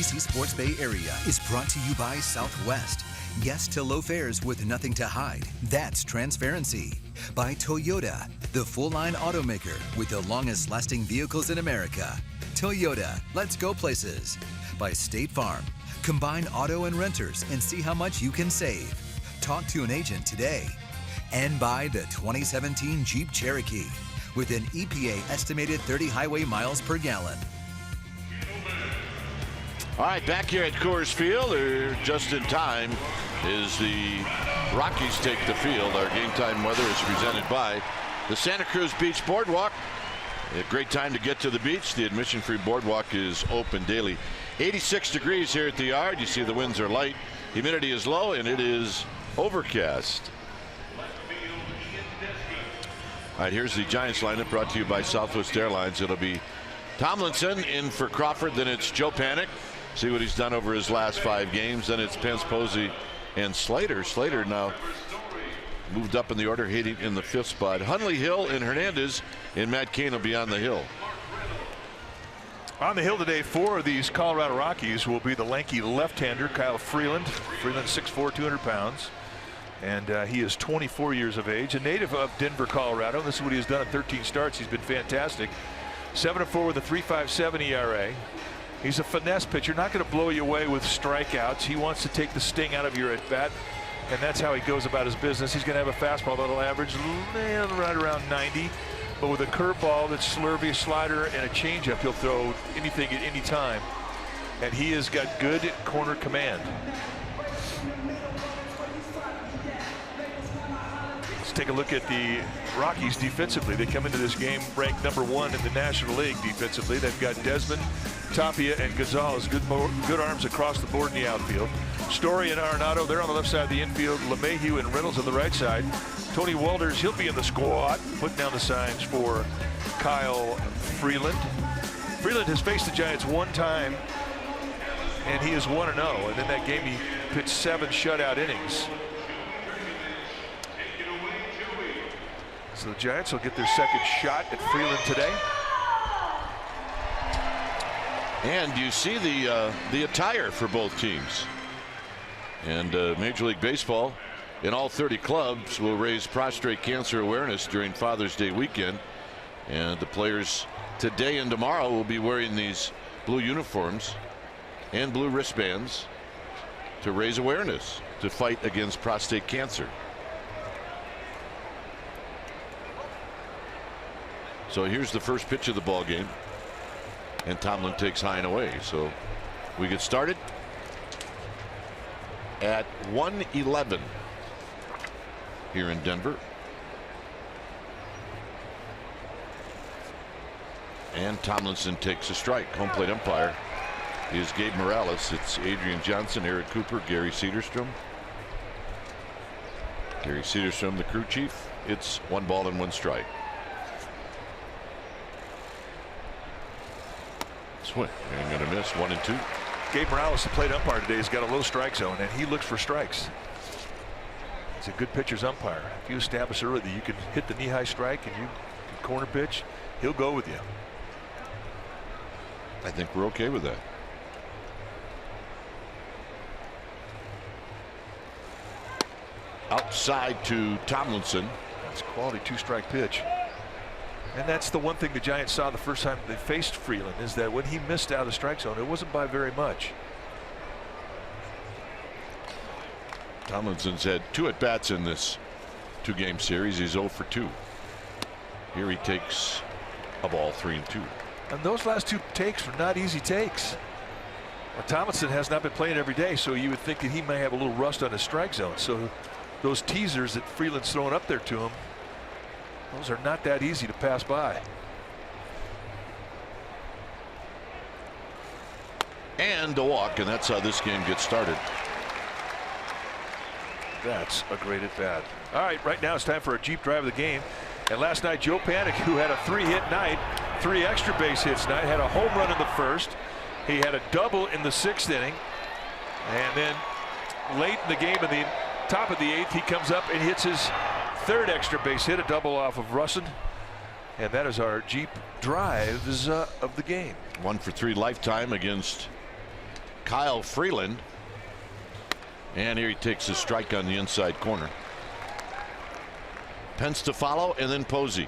DC Sports Bay Area is brought to you by Southwest. Yes to low fares with nothing to hide. That's transparency. By Toyota, the full-line automaker with the longest-lasting vehicles in America. Toyota, let's go places. By State Farm. Combine auto and renters and see how much you can save. Talk to an agent today. And by the 2017 Jeep Cherokee with an EPA estimated 30 highway miles per gallon. All right, back here at Coors Field, just in time, as the Rockies take the field. Our game time weather is presented by the Santa Cruz Beach Boardwalk. A great time to get to the beach. The admission-free boardwalk is open daily. 86 degrees here at the yard. You see the winds are light. Humidity is low, and it is overcast. All right, here's the Giants lineup brought to you by Southwest Airlines. It'll be Tomlinson in for Crawford. Then it's Joe Panik. See what he's done over his last 5 games. Then it's Pence, Posey, and Slater. Slater now moved up in the order, hitting in the 5th spot. Hundley, Hill, and Hernandez, and Matt Cain will be on the hill. On the hill today for these Colorado Rockies will be the lanky left-hander Kyle Freeland. Freeland 6'4", 200 pounds. And he is 24 years of age, a native of Denver, Colorado. This is what he has done in 13 starts. He's been fantastic. 7-4 with a 3.57 ERA. He's a finesse pitcher, not going to blow you away with strikeouts. He wants to take the sting out of your at-bat, and that's how he goes about his business. He's going to have a fastball that'll average right around 90, but with a curveball that's slurvy, a slider, and a changeup, he'll throw anything at any time. And he has got good corner command. Let's take a look at the Rockies defensively. They come into this game ranked #1 in the National League defensively. They've got Desmond, Tapia, and Gonzalez. Good arms across the board in the outfield. Story and Arenado, they're on the left side of the infield. LeMahieu and Reynolds on the right side. Tony Walters, he'll be in the squad, putting down the signs for Kyle Freeland. Freeland has faced the Giants 1 time, and he is 1-0. And in that game, he pitched 7 shutout innings. So the Giants will get their second shot at Freeland today. And you see the attire for both teams. And Major League Baseball in all 30 clubs will raise prostate cancer awareness during Father's Day weekend. And the players today and tomorrow will be wearing these blue uniforms and blue wristbands to raise awareness to fight against prostate cancer. So here's the first pitch of the ball game, and Tomlin takes high and away. So we get started at 1:11 here in Denver. And Tomlinson takes a strike. Home plate umpire is Gabe Morales. It's Adrian Johnson, Eric Cooper, Gary Cederstrom. Gary Cederstrom, the crew chief. It's 1 ball and 1 strike. Swing, and going to miss 1-2. Gabe Morales, the plate umpire today, has got a low strike zone, and he looks for strikes. He's a good pitcher's umpire. If you establish early that you can hit the knee-high strike and you can corner pitch, he'll go with you. I think we're okay with that. Outside to Tomlinson. That's a quality 2-strike pitch. And that's the one thing the Giants saw the first time they faced Freeland, is that when he missed out of the strike zone, it wasn't by very much. Tomlinson's had 2 at-bats in this 2-game series. He's 0 for 2. Here he takes a ball, 3-2. And those last 2 takes were not easy takes. Well, Tomlinson has not been playing every day, so you would think that he may have a little rust on his strike zone. So those teasers that Freeland's throwing up there to him, those are not that easy to pass by. And a walk, and that's how this game gets started. That's a great at bat. All right, right now it's time for a Jeep drive of the game. And last night, Joe Panik, who had a 3-hit night, 3 extra base hits night, had a home run in the 1st. He had a double in the 6th inning. And then late in the game, in the top of the 8th, he comes up and hits his 3rd extra base hit, a double off of Russin. And that is our Jeep drives of the game. 1 for 3 lifetime against Kyle Freeland. And here he takes a strike on the inside corner. Pence to follow, and then Posey.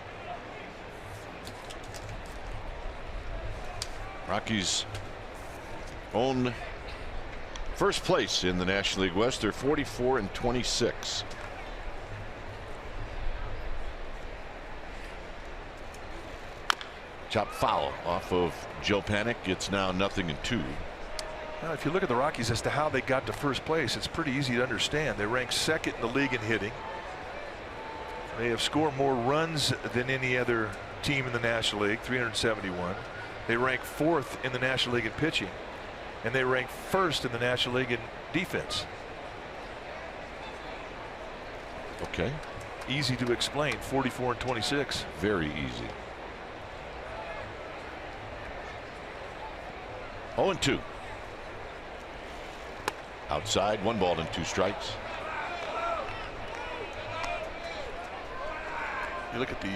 Rockies own first place in the National League West. They're 44-26. Chop foul off of Joe Panik. It's now 0-2. Now, if you look at the Rockies as to how they got to first place, it's pretty easy to understand. They rank second in the league in hitting. They have scored more runs than any other team in the National League, 371. They rank fourth in the National League in pitching, and they rank first in the National League in defense. Okay. Easy to explain. 44-26. Very easy. 0-2. Outside, 1 ball and 2 strikes. You look at the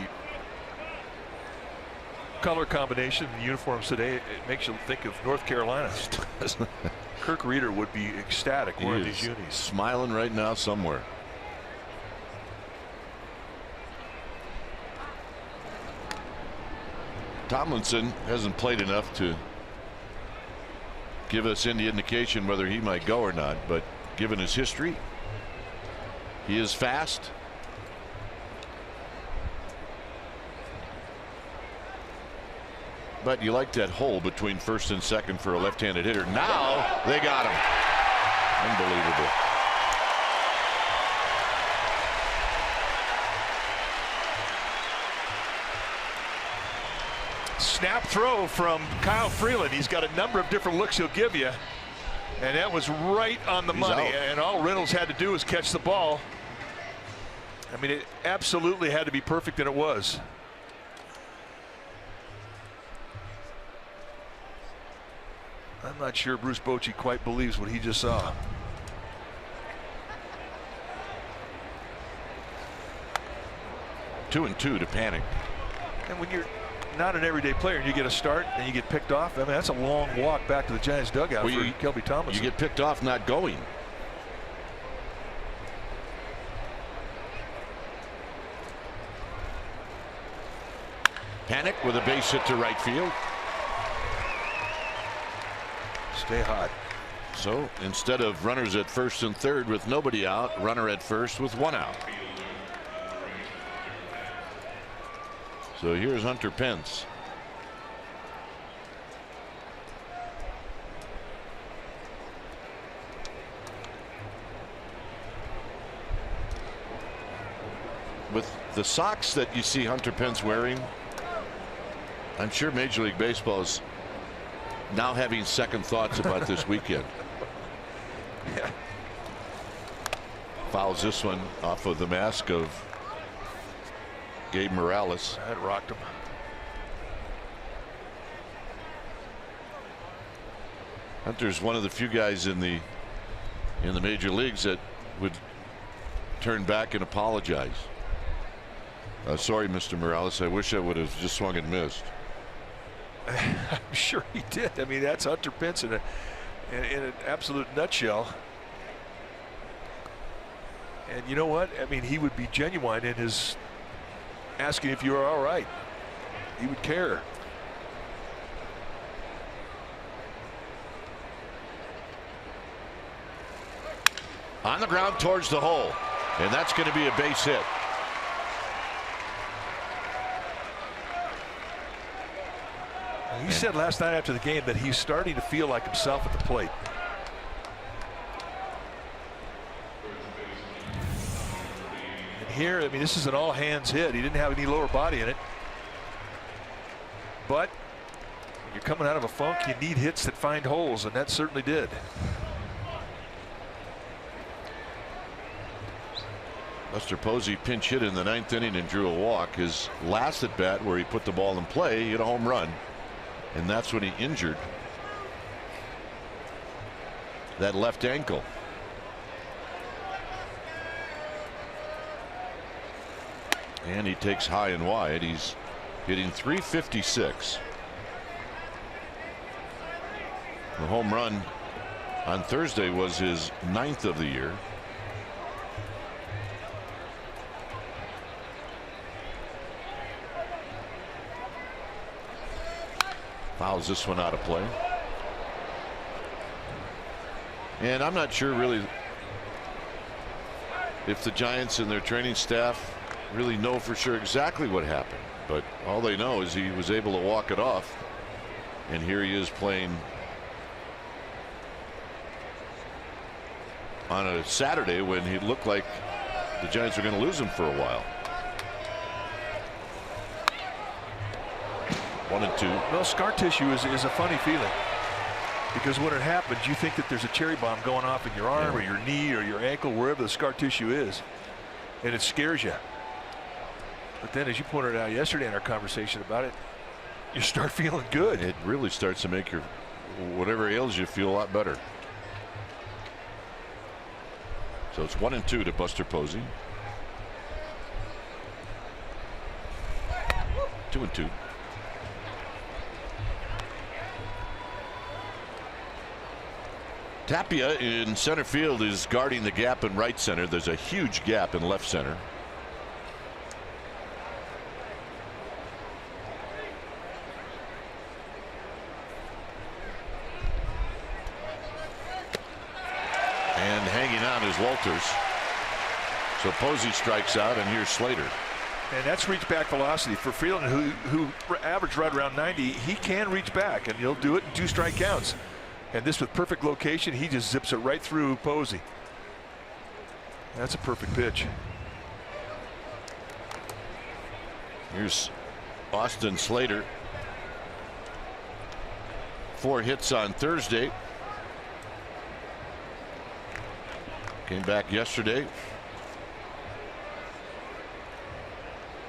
color combination of the uniforms today, it makes you think of North Carolina. Kirk Reeder would be ecstatic wearing these unis. Smiling right now somewhere. Tomlinson hasn't played enough to give us any indication whether he might go or not, but given his history, he is fast. But you like that hole between first and second for a left-handed hitter. Now they got him. Unbelievable. Snap throw from Kyle Freeland. He's got a number of different looks he'll give you, and that was right on the money. Out. And all Reynolds had to do was catch the ball. I mean, it absolutely had to be perfect, and it was. I'm not sure Bruce Bochy quite believes what he just saw. Two and two to Panik. And when you're not an everyday player and you get a start and you get picked off, I mean, that's a long walk back to the Giants dugout for Kelby Tomlinson. You get picked off not going. Panik with a base hit to right field. Stay hot. So instead of runners at first and third with nobody out, runner at first with 1 out. So here's Hunter Pence. With the socks that you see Hunter Pence wearing, I'm sure Major League Baseball is now having second thoughts about this weekend. Yeah. Fouls this one off of the mask of Gabe Morales. That rocked him. Hunter's one of the few guys in the major leagues that would turn back and apologize. Sorry, Mr. Morales. I wish I would have just swung and missed. I'm sure he did. I mean, that's Hunter Pence in an absolute nutshell. And you know what? I mean, he would be genuine in his asking if you are all right. He would care. On the ground towards the hole, and that's going to be a base hit. He said last night after the game that he's starting to feel like himself at the plate. And here, I mean, this is an all hands hit. He didn't have any lower body in it. But when you're coming out of a funk, you need hits that find holes, and that certainly did. Buster Posey pinch hit in the 9th inning and drew a walk. His last at bat, where he put the ball in play, he hit a home run. And that's when he injured that left ankle. And he takes high and wide. He's hitting .356. The home run On Thursday was his 9th of the year. Fouls this one out of play. And I'm not sure really if the Giants and their training staff really know for sure exactly what happened, but all they know is he was able to walk it off, and here he is playing on a Saturday when he looked like the Giants were going to lose him for a while. 1-2. Well, scar tissue is a funny feeling, because when it happens you think that there's a cherry bomb going off in your arm or your knee or your ankle, wherever the scar tissue is, and it scares you. But then, as you pointed out yesterday in our conversation about it, you start feeling good. It really starts to make your whatever ails you feel a lot better. So it's 1-2 to Buster Posey. 2-2. Tapia in center field is guarding the gap in right center. There's a huge gap in left center. And hanging on is Walters. So Posey strikes out, and here's Slater. And that's reach back velocity for Freeland, who averaged right around 90. He can reach back, and he'll do it in 2 strike counts. And this with perfect location, he just zips it right through Posey. That's a perfect pitch. Here's Austin Slater. 4 hits on Thursday. Came back yesterday.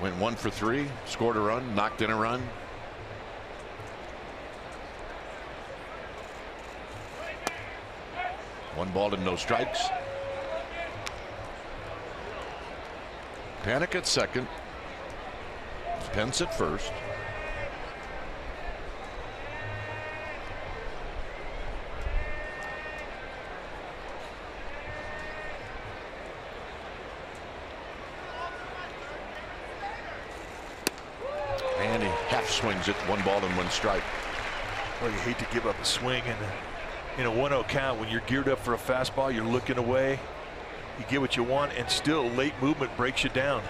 Went 1 for 3, scored a run, knocked in a run. One ball and no strikes. Panic at second. Pence at first. And he half swings it, 1 ball and 1 strike. Well, you hate to give up a swing in a 1-0 count when you're geared up for a fastball. You're looking away, you get what you want, and still late movement breaks you down.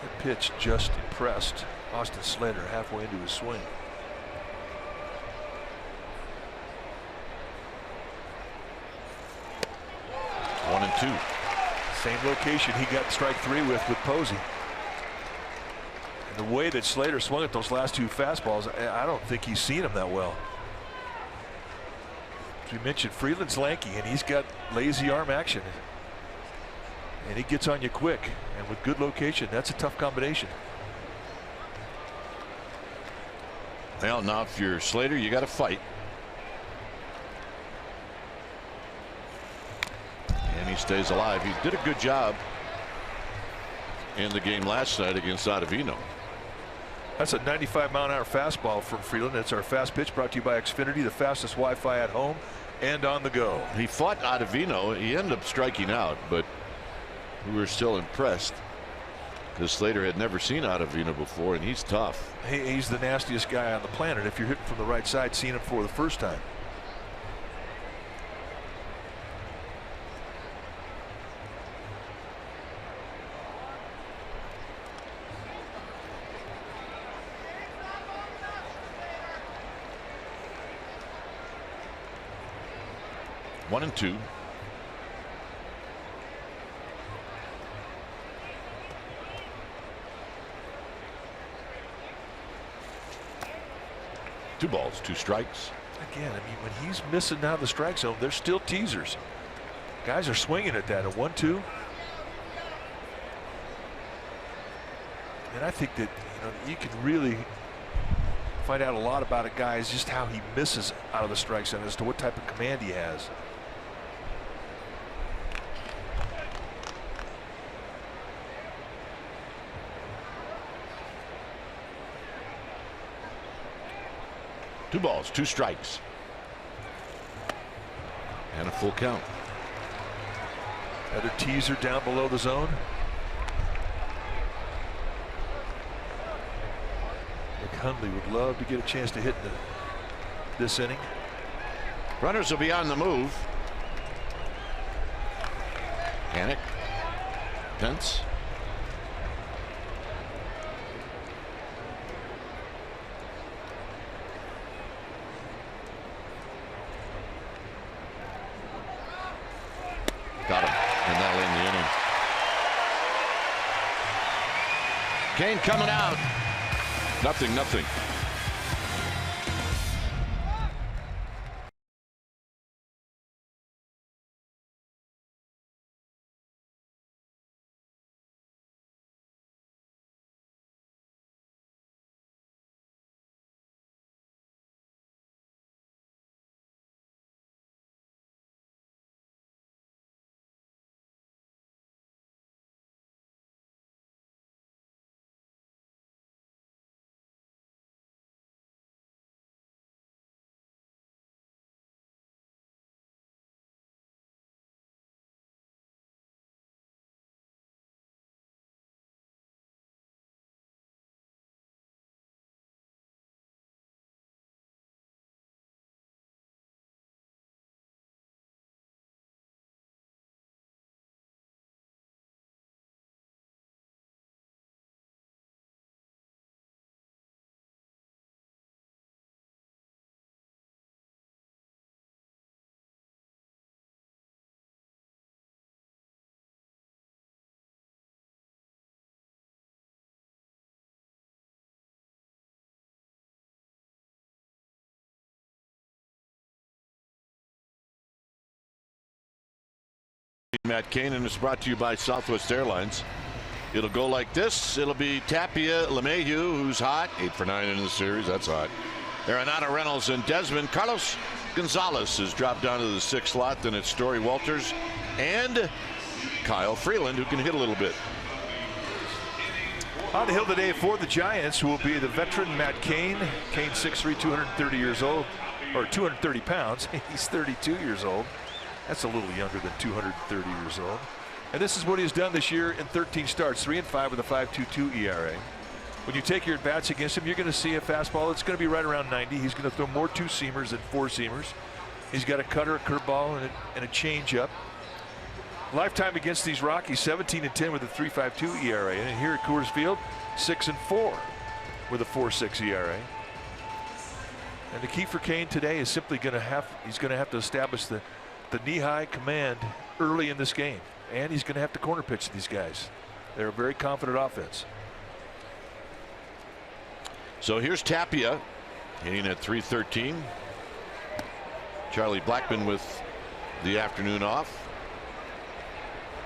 That pitch just impressed Austin Slater halfway into his swing. One and 2. Same location he got strike 3 with Posey. And the way that Slater swung at those last 2 fastballs, I don't think he's seen them that well. As we mentioned, Freeland's lanky, and he's got lazy arm action. And he gets on you quick, and with good location, that's a tough combination. Well, now if you're Slater, you got to fight. And he stays alive. He did a good job in the game last night against Ottavino. That's a 95-mile-an-hour fastball from Freeland. It's our fast pitch, brought to you by Xfinity, the fastest Wi-Fi at home and on the go. He fought Ottavino. He ended up striking out, but we were still impressed because Slater had never seen Ottavino before, and he's tough. He's the nastiest guy on the planet if you're hitting from the right side, seeing him for the first time. One and 2. Two balls, 2 strikes. Again, I mean, when he's missing out of the strike zone, there's still teasers. Guys are swinging at that. A 1-2. And I think that you can really find out a lot about a guy is just how he misses out of the strike zone as to what type of command he has. 2 balls, 2 strikes. And a full count. Another teaser down below the zone. Nick Hundley would love to get a chance to hit this inning. Runners will be on the move. Panic. Pence. Got him, and that'll end the inning. Kane coming out. 0-0. Matt Kane, and it's brought to you by Southwest Airlines. It'll go like this. It'll be Tapia, LeMahieu, who's hot, 8 for 9 in the series. That's hot. Arenado, Reynolds, and Desmond. Carlos Gonzalez has dropped down to the 6th slot. Then it's Story Walters and Kyle Freeland, who can hit a little bit. On the hill today for the Giants will be the veteran Matt Kane. Kane 6'3", 230 years old, or 230 pounds. He's 32 years old. That's a little younger than 230 years old. And this is what he's done this year in 13 starts, 3-5 with a 5.22 ERA. When you take your at-bats against him, you're going to see a fastball that's going to be right around 90. He's going to throw more 2-seamers than 4-seamers. He's got a cutter, a curveball, and a changeup. Lifetime against these Rockies, 17-10 with a 3.52 ERA. And here at Coors Field, 6-4 with a 4.6 ERA. And the key for Kane today is simply going to have to establish the knee-high command early in this game, and he's going to have to corner pitch these guys. They're a very confident offense. So here's Tapia hitting at 313. Charlie Blackmon with the afternoon off,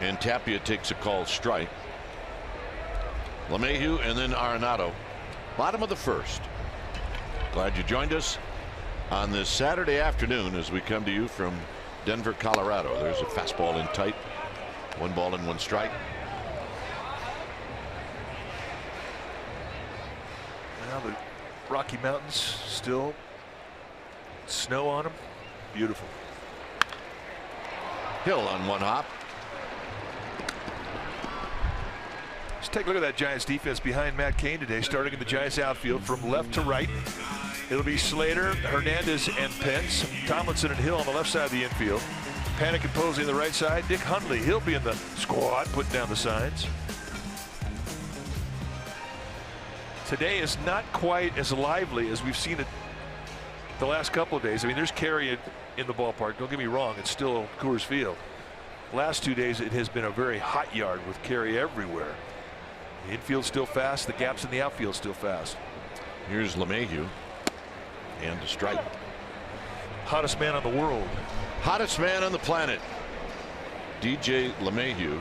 and Tapia takes a called strike. LeMahieu and then Arenado, bottom of the 1st. Glad you joined us on this Saturday afternoon as we come to you from Denver, Colorado. There's a fastball in tight. 1 ball and 1 strike. Now the Rocky Mountains still snow on them. Beautiful. Hill on 1 hop. Let's take a look at that Giants defense behind Matt Kane today, starting in the Giants outfield from left to right. It'll be Slater, Hernandez, and Pence. Tomlinson and Hill on the left side of the infield. Panic and Posey on the right side. Dick Hundley, he'll be in the squad, putting down the signs. Today is not quite as lively as we've seen it the last couple of days. I mean, there's carry in the ballpark. Don't get me wrong, it's still Coors Field. Last 2 days, it has been a very hot yard with carry everywhere. The infield's still fast. The gaps in the outfield still fast. Here's LeMahieu. And a strike. Hottest man on the world. Hottest man on the planet. DJ LeMahieu.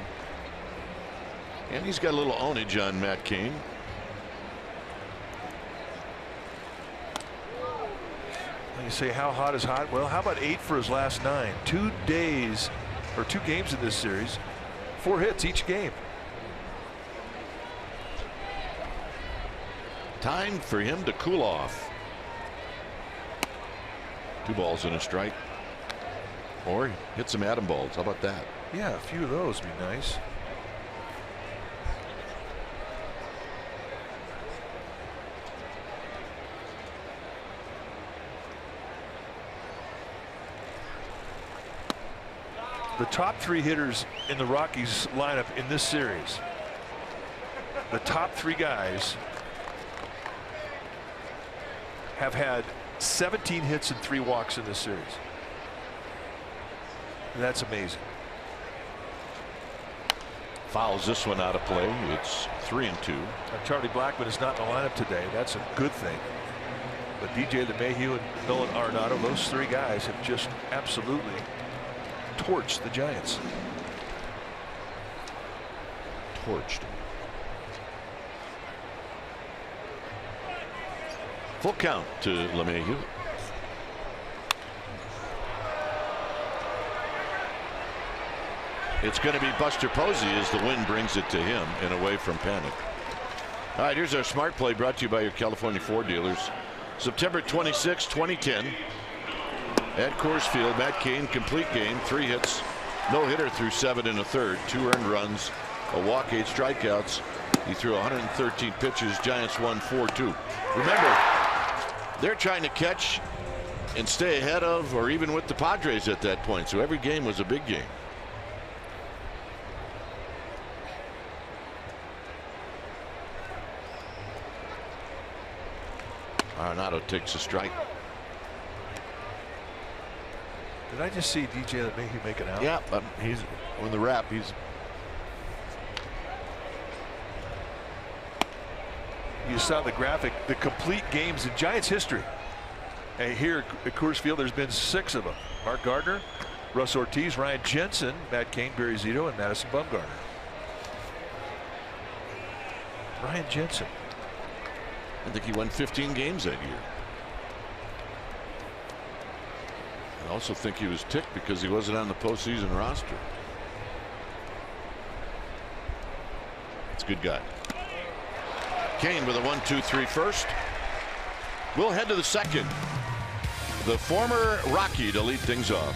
And he's got a little ownage on Matt Kane. You say how hot is hot? Well, how about 8 for his last 9? 2 days or 2 games in this series. 4 hits each game. Time for him to cool off. 2 balls and a strike. Or hit some atom balls. How about that? Yeah, a few of those would be nice. The top 3 hitters in the Rockies lineup in this series, the top 3 guys have had 17 hits and 3 walks in this series. That's amazing. Fouls this one out of play. It's 3-2. Charlie Blackmon is not in the lineup today. That's a good thing. But DJ LeMahieu and Nolan Arenado, those 3 guys have just absolutely torched the Giants. Torched. Full count to LeMahieu. It's going to be Buster Posey as the wind brings it to him and away from Panic. All right, here's our smart play brought to you by your California Ford dealers. September 26, 2010. At Coors Field, Matt Cain, complete game, 3 hits, no hitter through 7 1/3, 2 earned runs, a walk, 8 strikeouts. He threw 113 pitches. Giants won 4-2. Remember, they're trying to catch and stay ahead of or even with the Padres at that point. So every game was a big game. Arenado takes a strike. Did I just see DJ LeMahieu make it out? Yeah, he's on the wrap. You saw the graphic, the complete games in Giants history. And here at Coors Field, there's been 6 of them. Mark Gardner, Russ Ortiz, Ryan Jensen, Matt Cain, Barry Zito, and Madison Bumgarner. Ryan Jensen. I think he won 15 games that year. I also think he was ticked because he wasn't on the postseason roster. It's a good guy. Cain with a 1-2-3 first. We'll head to the second. The former Rocky to lead things off.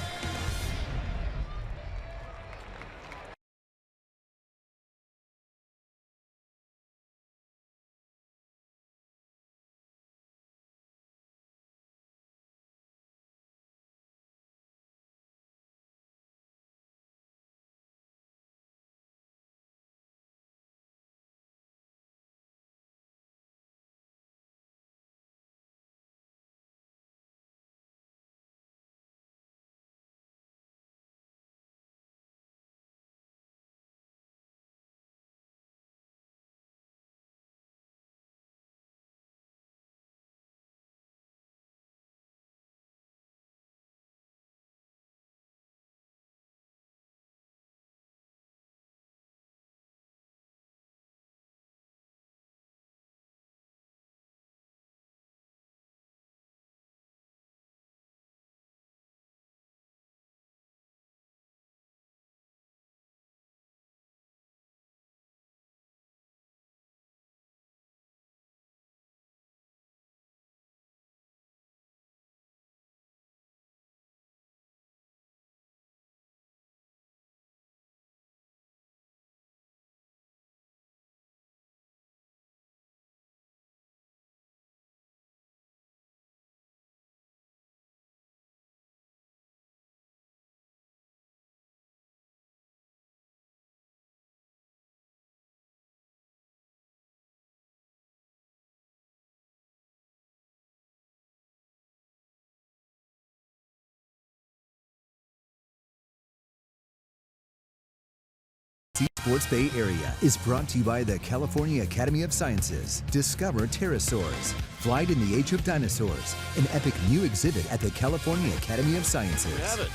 Sports Bay Area is brought to you by the California Academy of Sciences. Discover pterosaurs, Flight in the Age of Dinosaurs, an epic new exhibit at the California Academy of Sciences. We have it.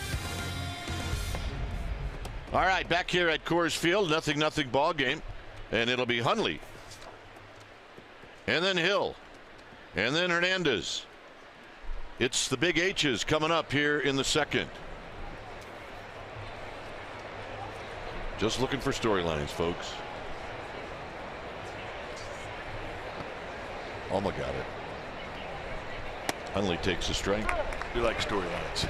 All right, back here at Coors Field, 0-0 ball game, and it'll be Hundley, and then Hill, and then Hernandez. It's the big H's coming up here in the second. Just looking for storylines, folks. Alma got it. Hundley takes a strike. We like storylines.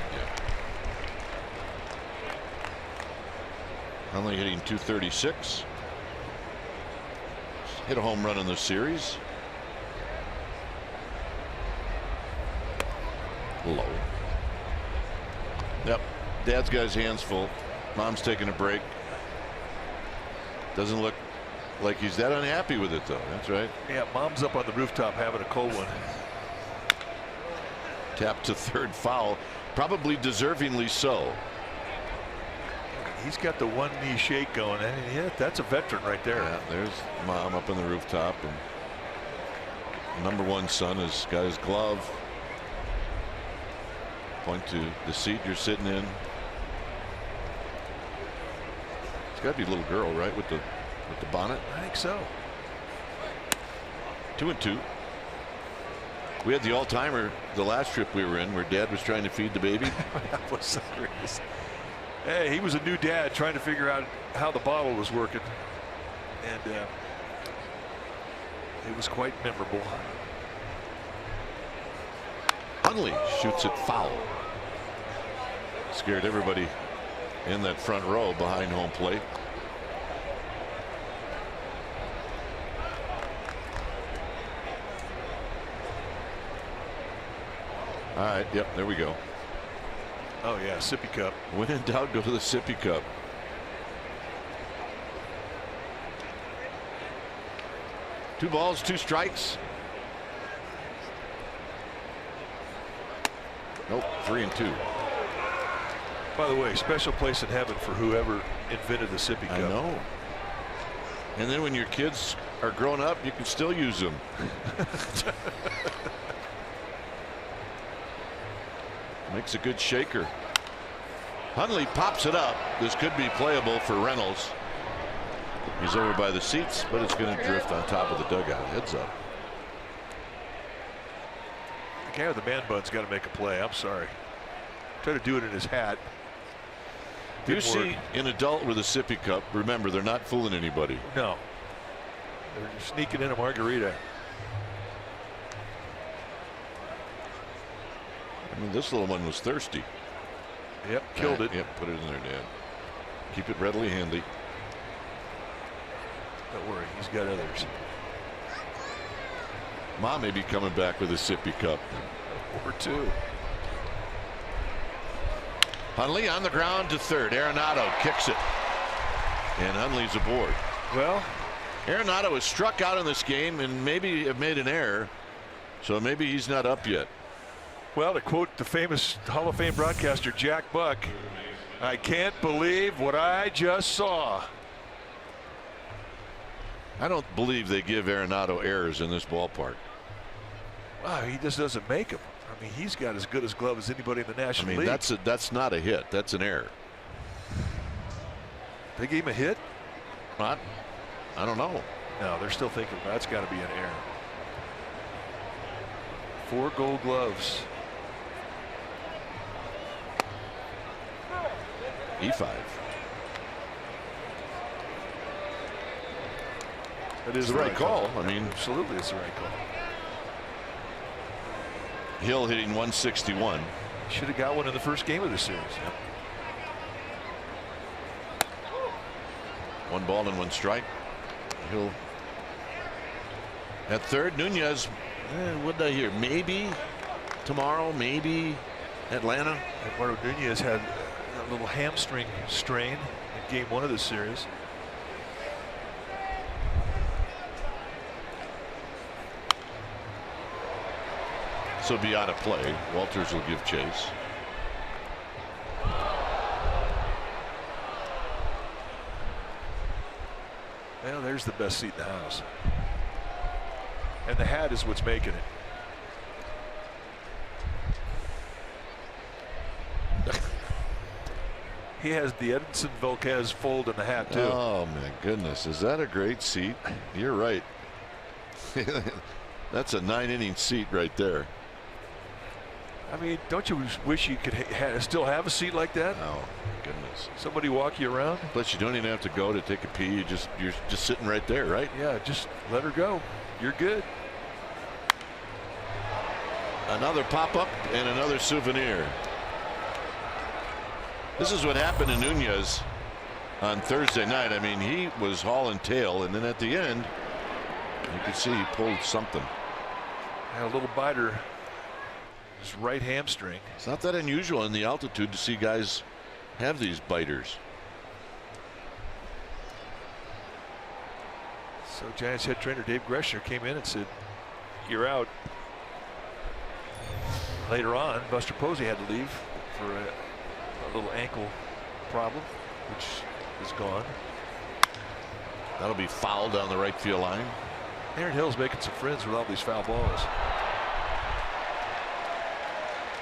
Only hitting .236. Hit a home run in the series. Low. Yep. Dad's got his hands full. Mom's taking a break. Doesn't look like he's that unhappy with it, though. That's right. Yeah, Mom's up on the rooftop having a cold one. Tap to third, foul. Probably deservingly so. He's got the one knee shake going. And yeah, that's a veteran right there. Yeah, there's Mom up on the rooftop, and number one son has got his glove. Point to the seat you're sitting in. It's got to be a little girl, right, with the bonnet. I think so. 2-2. We had the all-timer the last trip we were in, where Dad was trying to feed the baby. That was hilarious. Hey, he was a new dad trying to figure out how the bottle was working, and it was quite memorable. Hundley shoots it foul. Scared everybody in that front row behind home plate. All right, yep, there we go. Oh yeah, sippy cup. When in doubt, go to the sippy cup. Two balls, two strikes. Nope, 3-2. By the way, special place in heaven for whoever invented the sippy cup. I know. And then when your kids are grown up, you can still use them. Makes a good shaker. Hundley pops it up. This could be playable for Reynolds. He's over by the seats, but it's going to drift on top of the dugout. Heads up. The guy with the man bun's got to make a play. I'm sorry. Try to do it in his hat. If you see an adult with a sippy cup, remember, they're not fooling anybody. No. They're sneaking in a margarita. I mean, this little one was thirsty. Yep, killed it. Yep, put it in there, Dad. Keep it readily handy. Don't worry, he's got others. Mom may be coming back with a sippy cup. Or two. Hundley on the ground to third. Arenado kicks it, and Hundley's aboard. Well, Arenado was struck out in this game and maybe have made an error, so maybe he's not up yet. Well, to quote the famous Hall of Fame broadcaster Jack Buck, I can't believe what I just saw. I don't believe they give Arenado errors in this ballpark. Wow, he just doesn't make them. I mean, he's got as good a glove as anybody in the National League. That's not a hit. That's an error. They gave him a hit? I don't know. No, they're still thinking that's got to be an error. 4 Gold Gloves. E5. That is the right call. I mean, absolutely, it's the right call. Hill hitting 161. Should have got one in the first game of the series. Yep. 1 ball and 1 strike. Hill at third. Nunez, what did I hear? Maybe tomorrow, maybe Atlanta. Eduardo Nunez had a little hamstring strain in game 1 of the series. So be out of play. Walters will give chase. Well, there's the best seat in the house. And the hat is what's making it. He has the Edinson Volquez fold in the hat, too. Oh, my goodness. Is that a great seat? You're right. That's a 9-inning seat right there. I mean, don't you wish you could still have a seat like that? Oh, my goodness. Somebody walk you around? Plus, you don't even have to go to take a pee. You're just sitting right there, right? Yeah, just let her go. You're good. Another pop-up and another souvenir. This is what happened to Nunez on Thursday night. I mean, he was hauling tail, and then at the end, you could see he pulled something. Had a little biter, his right hamstring. It's not that unusual in the altitude to see guys have these biters. So Giants head trainer Dave Greshner came in and said, "You're out." Later on, Buster Posey had to leave for a little ankle problem, which is gone. That'll be fouled down the right field line. Aaron Hill's making some friends with all these foul balls.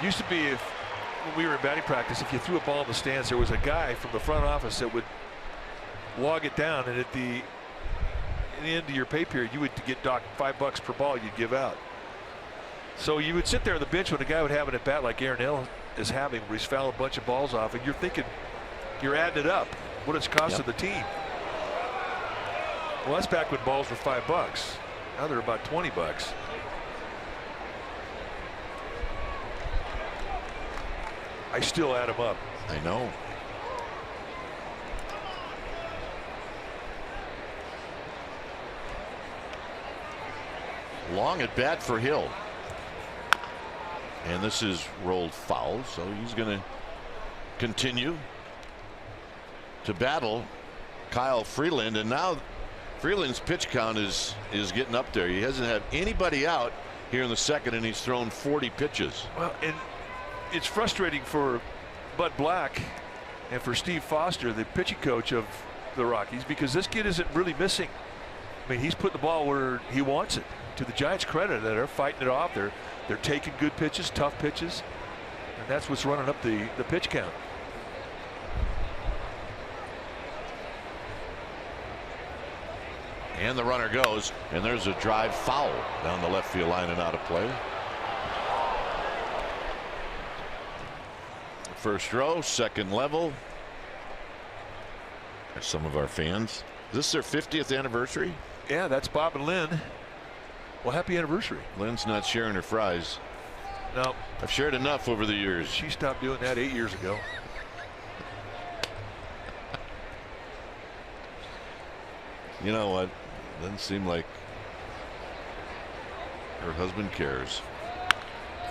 Used to be, when we were in batting practice, if you threw a ball in the stands, there was a guy from the front office that would log it down, and at the end of your pay period, you would get docked $5 per ball you'd give out. So you would sit there on the bench when a guy would have an at bat like Aaron Hill is having, where he's fouling a bunch of balls off, and you're thinking, you're adding it up, what it's costing the team. Well, that's back when balls were $5. Now they're about $20. I still add them up. I know. Long at bat for Hill. And this is rolled foul, so he's going to continue to battle Kyle Freeland. And now Freeland's pitch count is getting up there. He hasn't had anybody out here in the second, and he's thrown 40 pitches. Well, and it's frustrating for Bud Black and for Steve Foster, the pitching coach of the Rockies, because this kid isn't really missing. I mean, he's putting the ball where he wants it. To the Giants' credit, that they're fighting it off. They're taking good pitches, tough pitches, and that's what's running up the pitch count. And the runner goes, and there's a drive foul down the left field line and out of play. First row, second level. There's some of our fans. Is this their 50th anniversary? Yeah, that's Bob and Lynn. Well, happy anniversary. Lynn's not sharing her fries. No. I've shared enough over the years. She stopped doing that 8 years ago. You know what? Doesn't seem like her husband cares.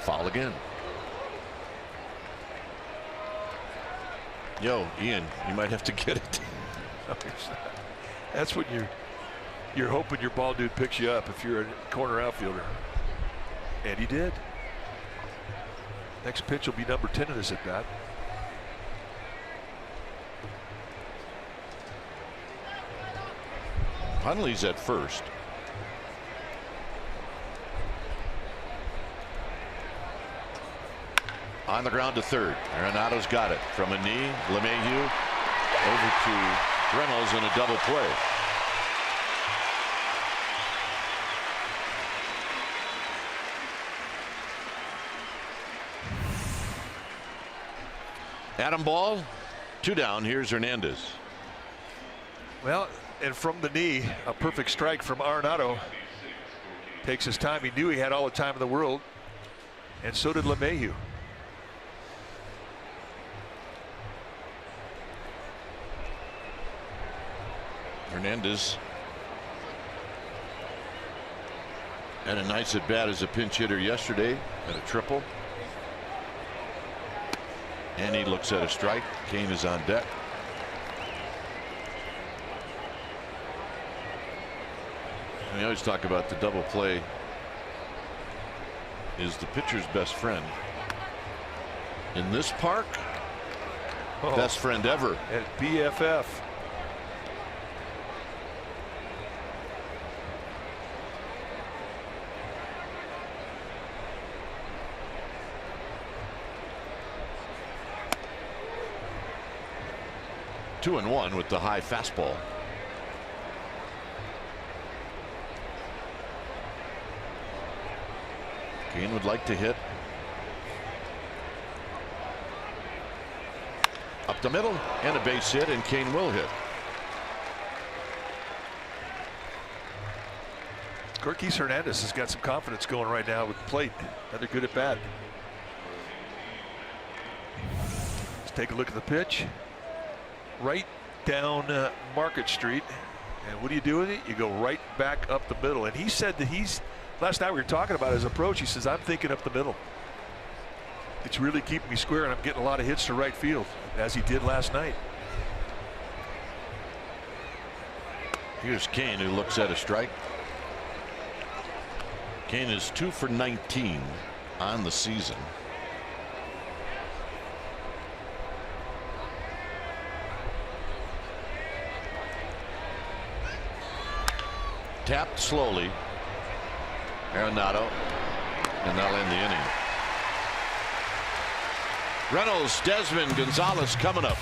Foul again. Yo, Ian, you might have to get it. That's when you're hoping your ball dude picks you up if you're a corner outfielder. And he did. Next pitch will be number 10 in this at bat. Hundley's at first. On the ground to third. Arenado's got it from a knee. LeMahieu over to Reynolds in a double play. Adam Ball, 2 down. Here's Hernandez. Well, and from the knee, a perfect strike from Arenado. Takes his time. He knew he had all the time in the world, and so did LeMahieu. Hernandez had a nice at bat as a pinch hitter yesterday at a triple. And he looks at a strike. Kane is on deck. And we always talk about the double play is the pitcher's best friend. In this park, best friend ever. At BFF. Two and one with the high fastball. Kane would like to hit. Up the middle and a base hit, and Kane will hit. Corquis Hernandez has got some confidence going right now with the plate. Another good at bat. Let's take a look at the pitch. Right down Market Street. And what do you do with it? You go right back up the middle. And he said that last night we were talking about his approach. He says, I'm thinking up the middle. It's really keeping me square, and I'm getting a lot of hits to right field, as he did last night. Here's Kane, who looks at a strike. Kane is 2 for 19 on the season. Tapped slowly. Arenado, and they'll end the inning. Reynolds, Desmond, Gonzalez coming up.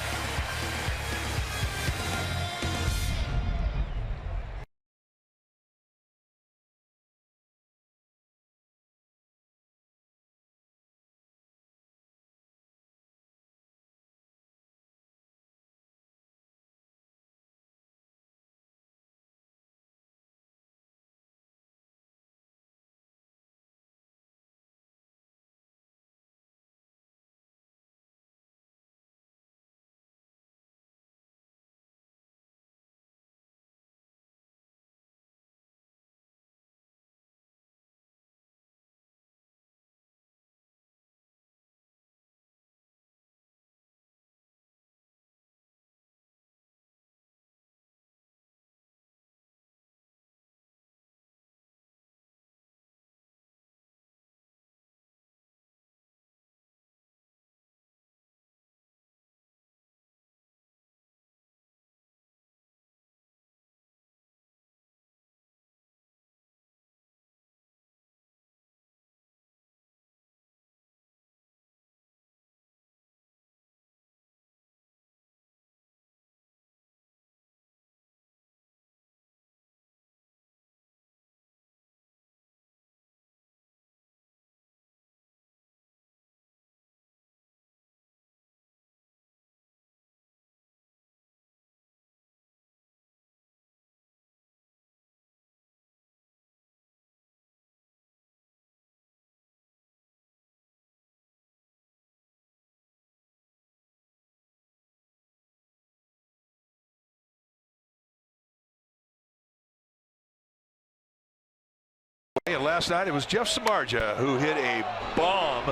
And last night it was Jeff Samardzija who hit a bomb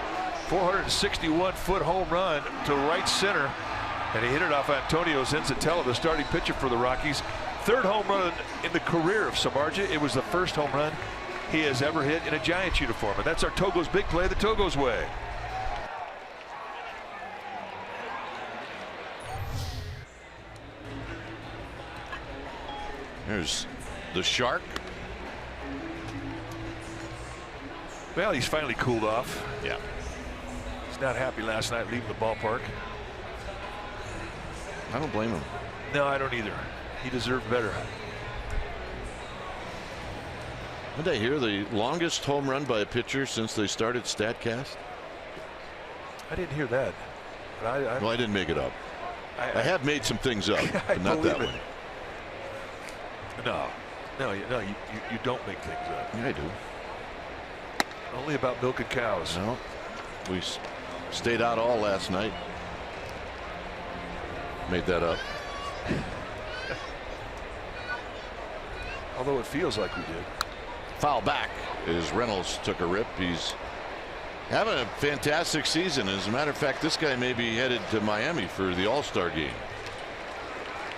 461-foot home run to right center, and he hit it off Antonio Zenzatella, the starting pitcher for the Rockies. Third home run in the career of Samardzija. It was the first home run he has ever hit in a Giants uniform, and that's our Togo's big play the Togo's way. There's the Shark. Well, he's finally cooled off. Yeah. He's not happy last night leaving the ballpark. I don't blame him. No, I don't either. He deserved better. Did I hear the longest home run by a pitcher since they started StatCast? I didn't hear that. But well, I didn't make it up. I have made some things up, but not that one. No, you don't make things up. Yeah, I do. Only about milking cows. No, we stayed out all last night. Made that up. Although it feels like we did. Foul back as Reynolds took a rip. He's having a fantastic season. As a matter of fact, this guy may be headed to Miami for the All-Star game.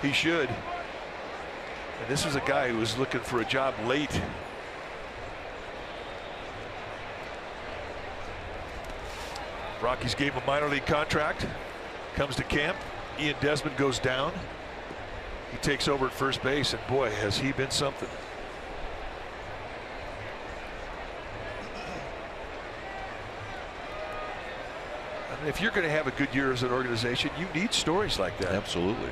He should. And this is a guy who was looking for a job late. Rockies gave him a minor league contract. Comes to camp. Ian Desmond goes down. He takes over at first base, and boy, has he been something. I mean, if you're going to have a good year as an organization, you need stories like that. Absolutely.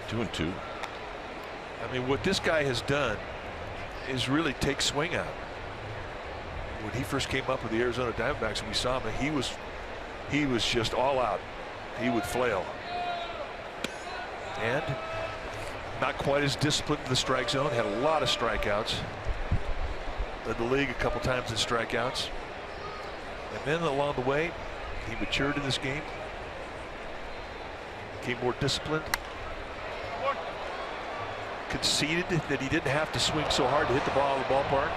2-2. I mean, what this guy has done is really take swing out. When he first came up with the Arizona Diamondbacks and we saw him, he was just all out. He would flail. And Not quite as disciplined in the strike zone. Had a lot of strikeouts. Led the league a couple times in strikeouts. And then along the way, he matured in this game. Became more disciplined. Conceded that he didn't have to swing so hard to hit the ball out of the ballpark.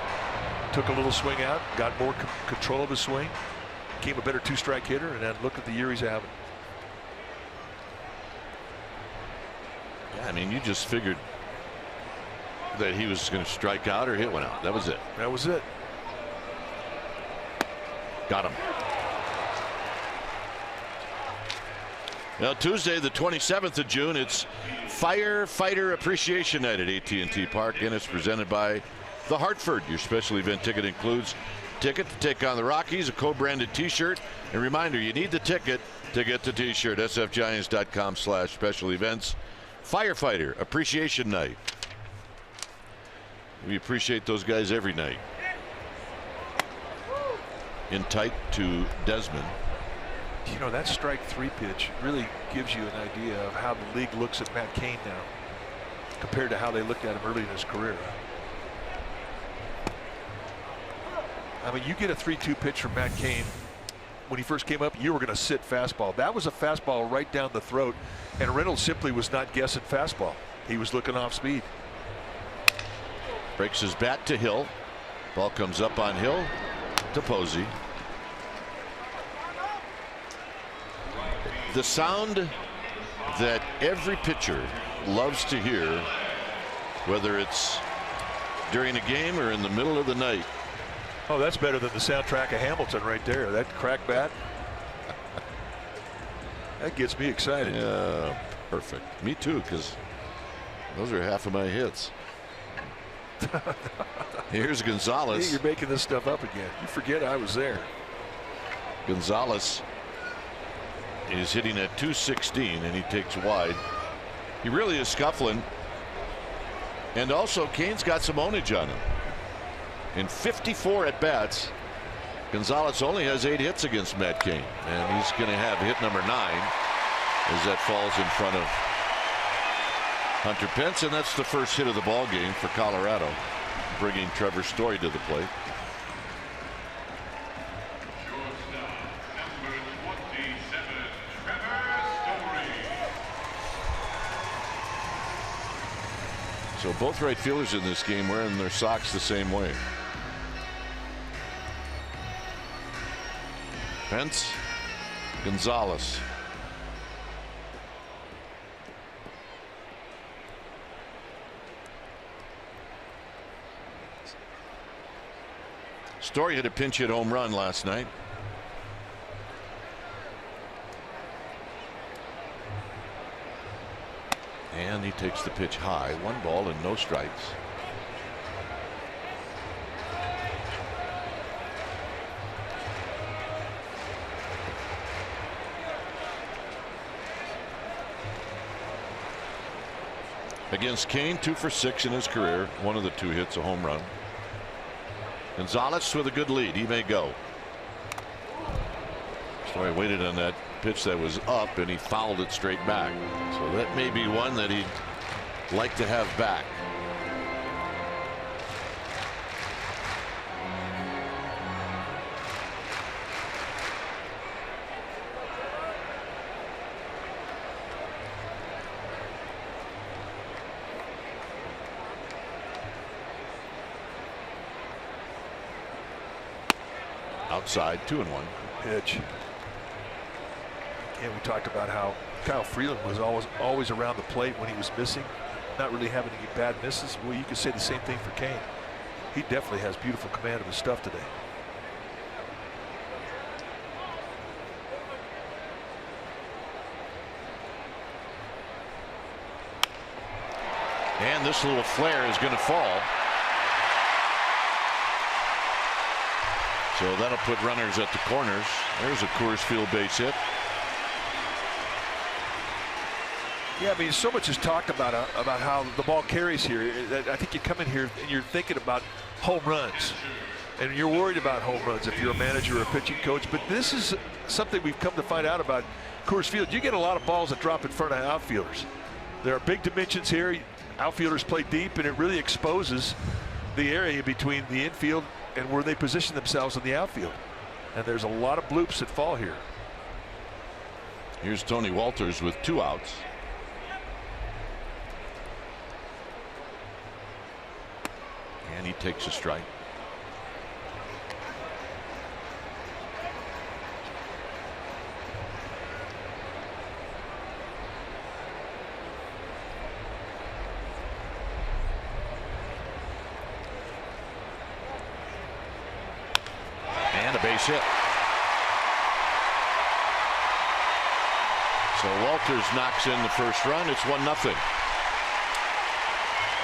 Took a little swing out, got more control of his swing, became a better two-strike hitter, and then look at the year he's having. Yeah, I mean, you just figured that he was going to strike out or hit one out. That was it. That was it. Got him. Now, Tuesday, the 27th of June, it's Firefighter Appreciation Night at AT&T Park, and it's presented by The Hartford. Your special event ticket includes ticket to take on the Rockies, a co-branded T-shirt, and reminder, you need the ticket to get the T-shirt. sfgiants.com/special events. Firefighter Appreciation Night. We appreciate those guys every night. In tight to Desmond. You know, that strike three pitch really gives you an idea of how the league looks at Matt Cain now compared to how they looked at him early in his career. I mean, you get a 3-2 pitch from Matt Cain. When he first came up, you were going to sit fastball. That was a fastball right down the throat, and Reynolds simply was not guessing fastball. He was looking off speed. Breaks his bat to Hill. Ball comes up on Hill to Posey. The sound that every pitcher loves to hear, whether it's during a game or in the middle of the night. Oh, that's better than the soundtrack of Hamilton right there. That crack bat. That gets me excited. Yeah, perfect. Me too, because those are half of my hits. Here's Gonzalez. You're making this stuff up again. You forget I was there. Gonzalez is hitting at 216, and he takes wide. He really is scuffling. And also, Cain's got some ownage on him. In 54 at bats, Gonzalez only has 8 hits against Matt Cain, and he's going to have hit number 9 as that falls in front of Hunter Pence, and that's the first hit of the ball game for Colorado, bringing Trevor Story to the plate. So both right fielders in this game wearing their socks the same way. Pence, Gonzalez. Story hit a pinch hit home run last night. And he takes the pitch high. 1 ball and no strikes. Against Cain, 2 for 6 in his career. One of the 2 hits, a home run. Gonzalez with a good lead. He may go. Story waited on that pitch that was up, and he fouled it straight back. So that may be one that he'd like to have back. Outside, 2-1. Pitch. And we talked about how Kyle Freeland was always around the plate when he was missing, not really having any bad misses. Well, you could say the same thing for Cain. He definitely has beautiful command of his stuff today. And this little flare is going to fall. So that'll put runners at the corners. There's a Coors Field base hit. Yeah, I mean, so much is talked about how the ball carries here. I think you come in here and you're thinking about home runs, and you're worried about home runs if you're a manager or a pitching coach. But this is something we've come to find out about Coors Field. You get a lot of balls that drop in front of outfielders. There are big dimensions here. outfielders play deep, and it really exposes the area between the infield and where they position themselves in the outfield. And there's a lot of bloops that fall here. Here's Tony Walters with 2 outs. And he takes a strike. And a base hit. So Walters knocks in the first run. It's 1-0.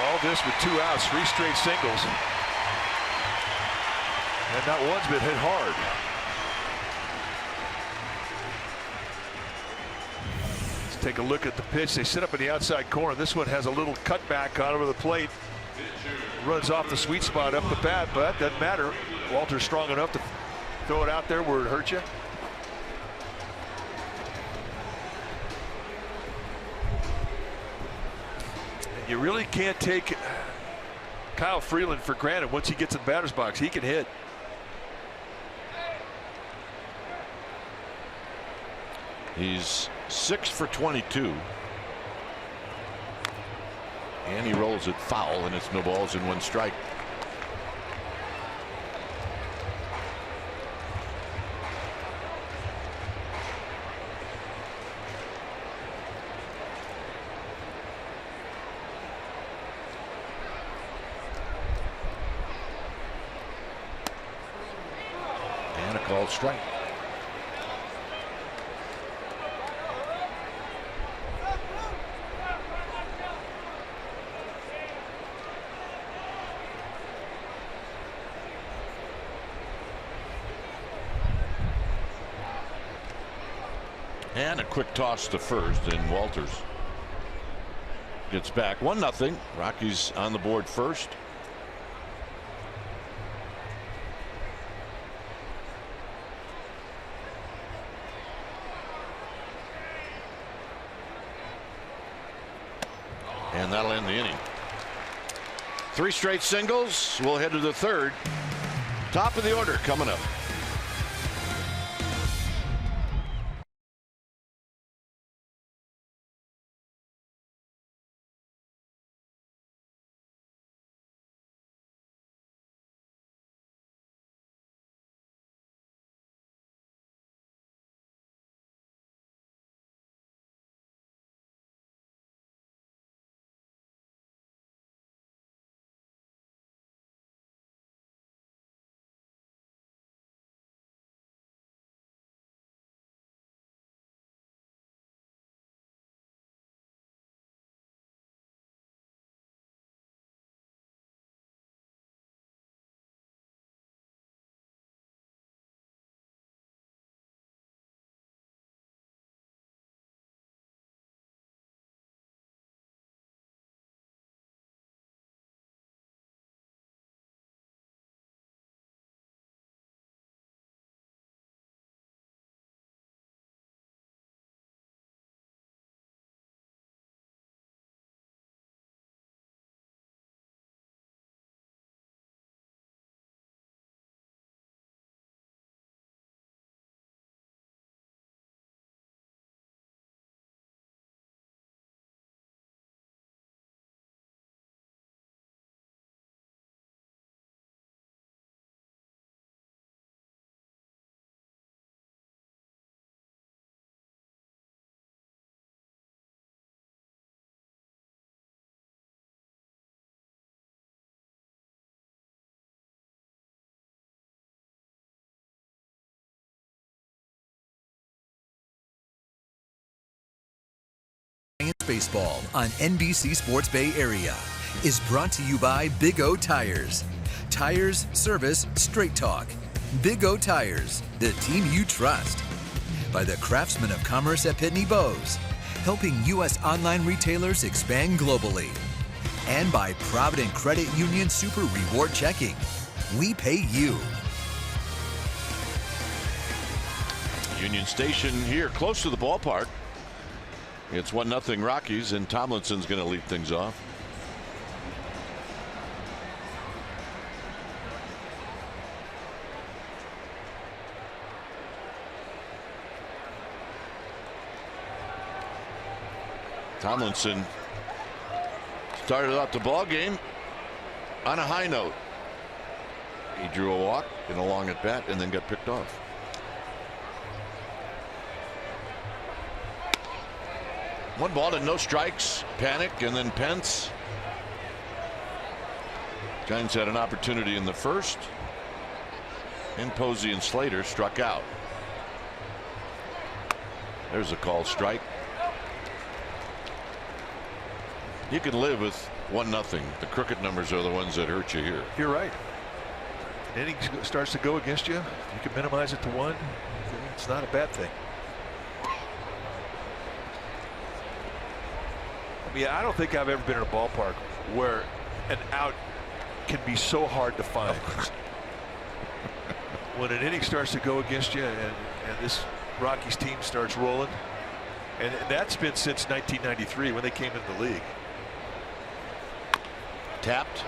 All this with 2 outs, 3 straight singles. And not one's been hit hard. Let's take a look at the pitch. They sit up in the outside corner. This one has a little cutback on over the plate. Runs off the sweet spot up the bat, but that doesn't matter. Walter's strong enough to throw it out there where it hurt you. You really can't take Kyle Freeland for granted. Once he gets in the batter's box, he can hit. He's 6 for 22. And he rolls it foul, and it's no balls and 1 strike. And a called strike. And a quick toss to first, and Walters gets back. 1-0. Rockies on the board first. And that'll end the inning. 3 straight singles. We'll head to the 3rd. Top of the order coming up. Baseball on NBC Sports Bay Area is brought to you by Big O Tires. Tires, service, straight talk. Big O Tires, the team you trust. By the Craftsman of Commerce at Pitney Bowes, helping U.S. online retailers expand globally. And by Provident Credit Union Super Reward Checking. We pay you. Union Station here close to the ballpark. It's 1-0 Rockies, and Tomlinson's going to lead things off. Tomlinson started out the ball game on a high note. He drew a walk in a long at bat and then got picked off. One ball and no strikes. Panic, and then Pence. Giants had an opportunity in the first, and Posey and Slater struck out. There's a call strike. You can live with 1-0. The crooked numbers are the ones that hurt you here. You're right. Inning starts to go against you. You can minimize it to 1. It's not a bad thing. I mean, I don't think I've ever been in a ballpark where an out can be so hard to find. When an inning starts to go against you and this Rockies team starts rolling, and that's been since 1993 when they came into the league. Tapped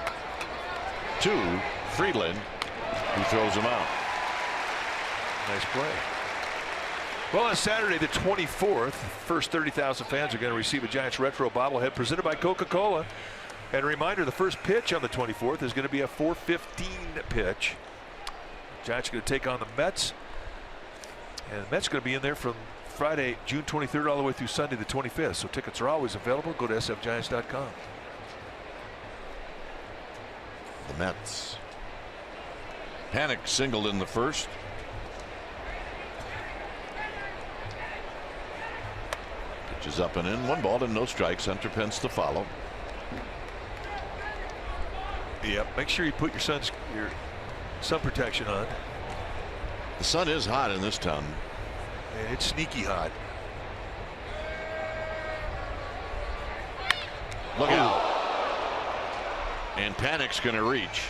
to Friedland, who throws him out. Nice play. Well, on Saturday the 24th, first 30,000 fans are going to receive a Giants retro bobblehead presented by Coca-Cola. And a reminder, the first pitch on the 24th is going to be a 4:15 pitch. Giants are going to take on the Mets. And the Mets are going to be in there from Friday, June 23rd, all the way through Sunday the 25th. So tickets are always available. Go to sfgiants.com. The Mets. Panic singled in the first. Pitch is up and in. 1 ball and no strikes. Hunter Pence to follow. Yep, make sure you put your sun protection on. The sun is hot in this town. And it's sneaky hot. Look out. And Panic's going to reach.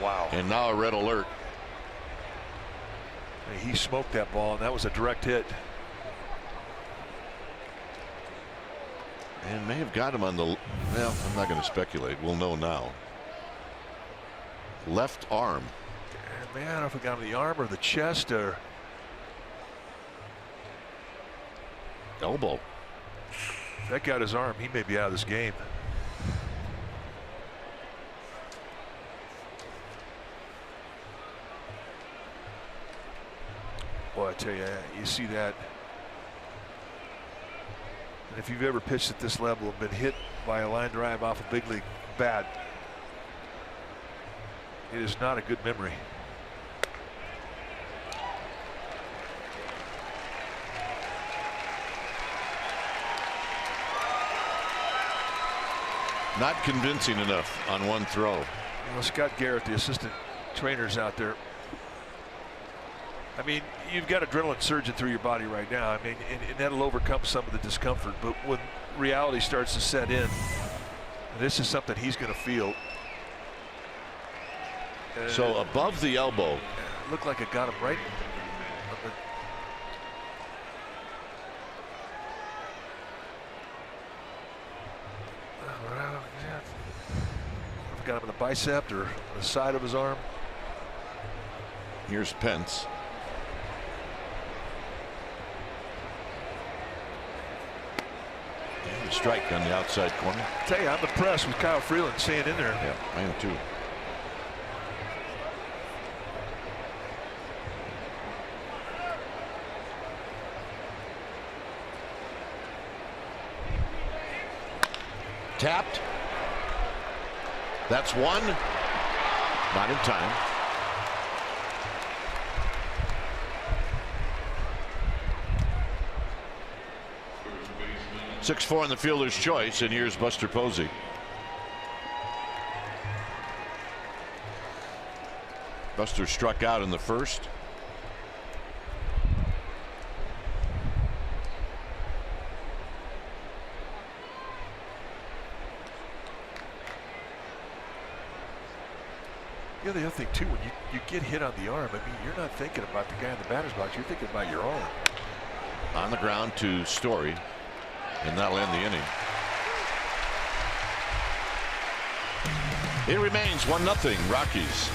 Wow. And now a red alert. He smoked that ball, and that was a direct hit. And may have got him on the, well, I'm not going to speculate. We'll know now. Left arm. Man, I don't know if it got him in the arm or the chest or elbow. If that got his arm, he may be out of this game. Boy, I tell you, you see that. And if you've ever pitched at this level and been hit by a line drive off a big league bat, it is not a good memory. Not convincing enough on one throw. Well, Scott Garrett, the assistant trainers out there. I mean, you've got adrenaline surging through your body right now. I mean, and that'll overcome some of the discomfort. But when reality starts to set in, this is something he's going to feel. So above the elbow. Looked like it got him right. Got him in the bicep or the side of his arm. Here's Pence. And a strike on the outside corner. I tell you, I'm impressed with Kyle Freeland staying in there. Yeah, I am too. Tapped. That's one. Not in time. Six-4 in the fielder's choice, and here's Buster Posey. Buster struck out in the first. Yeah, the other thing too, when you get hit on the arm, I mean, you're not thinking about the guy in the batter's box, you're thinking about your arm. On the ground to Story, and that'll end the inning. It remains 1-0 Rockies.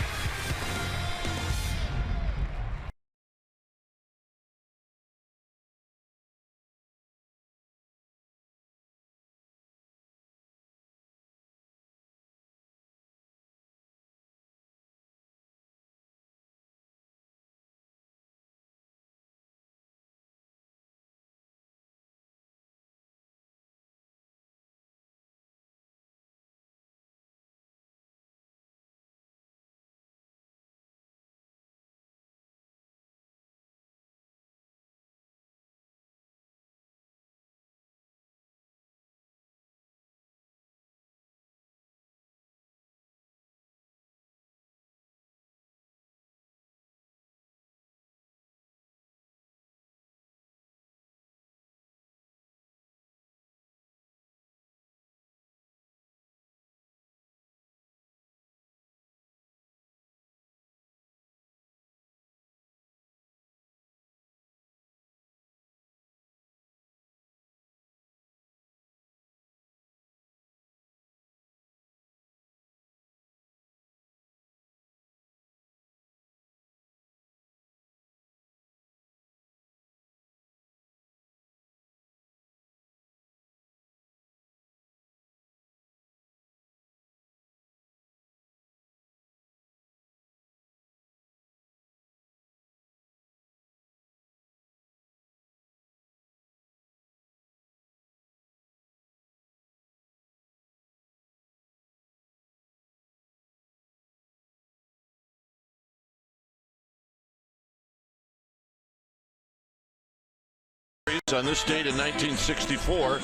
On this date in 1964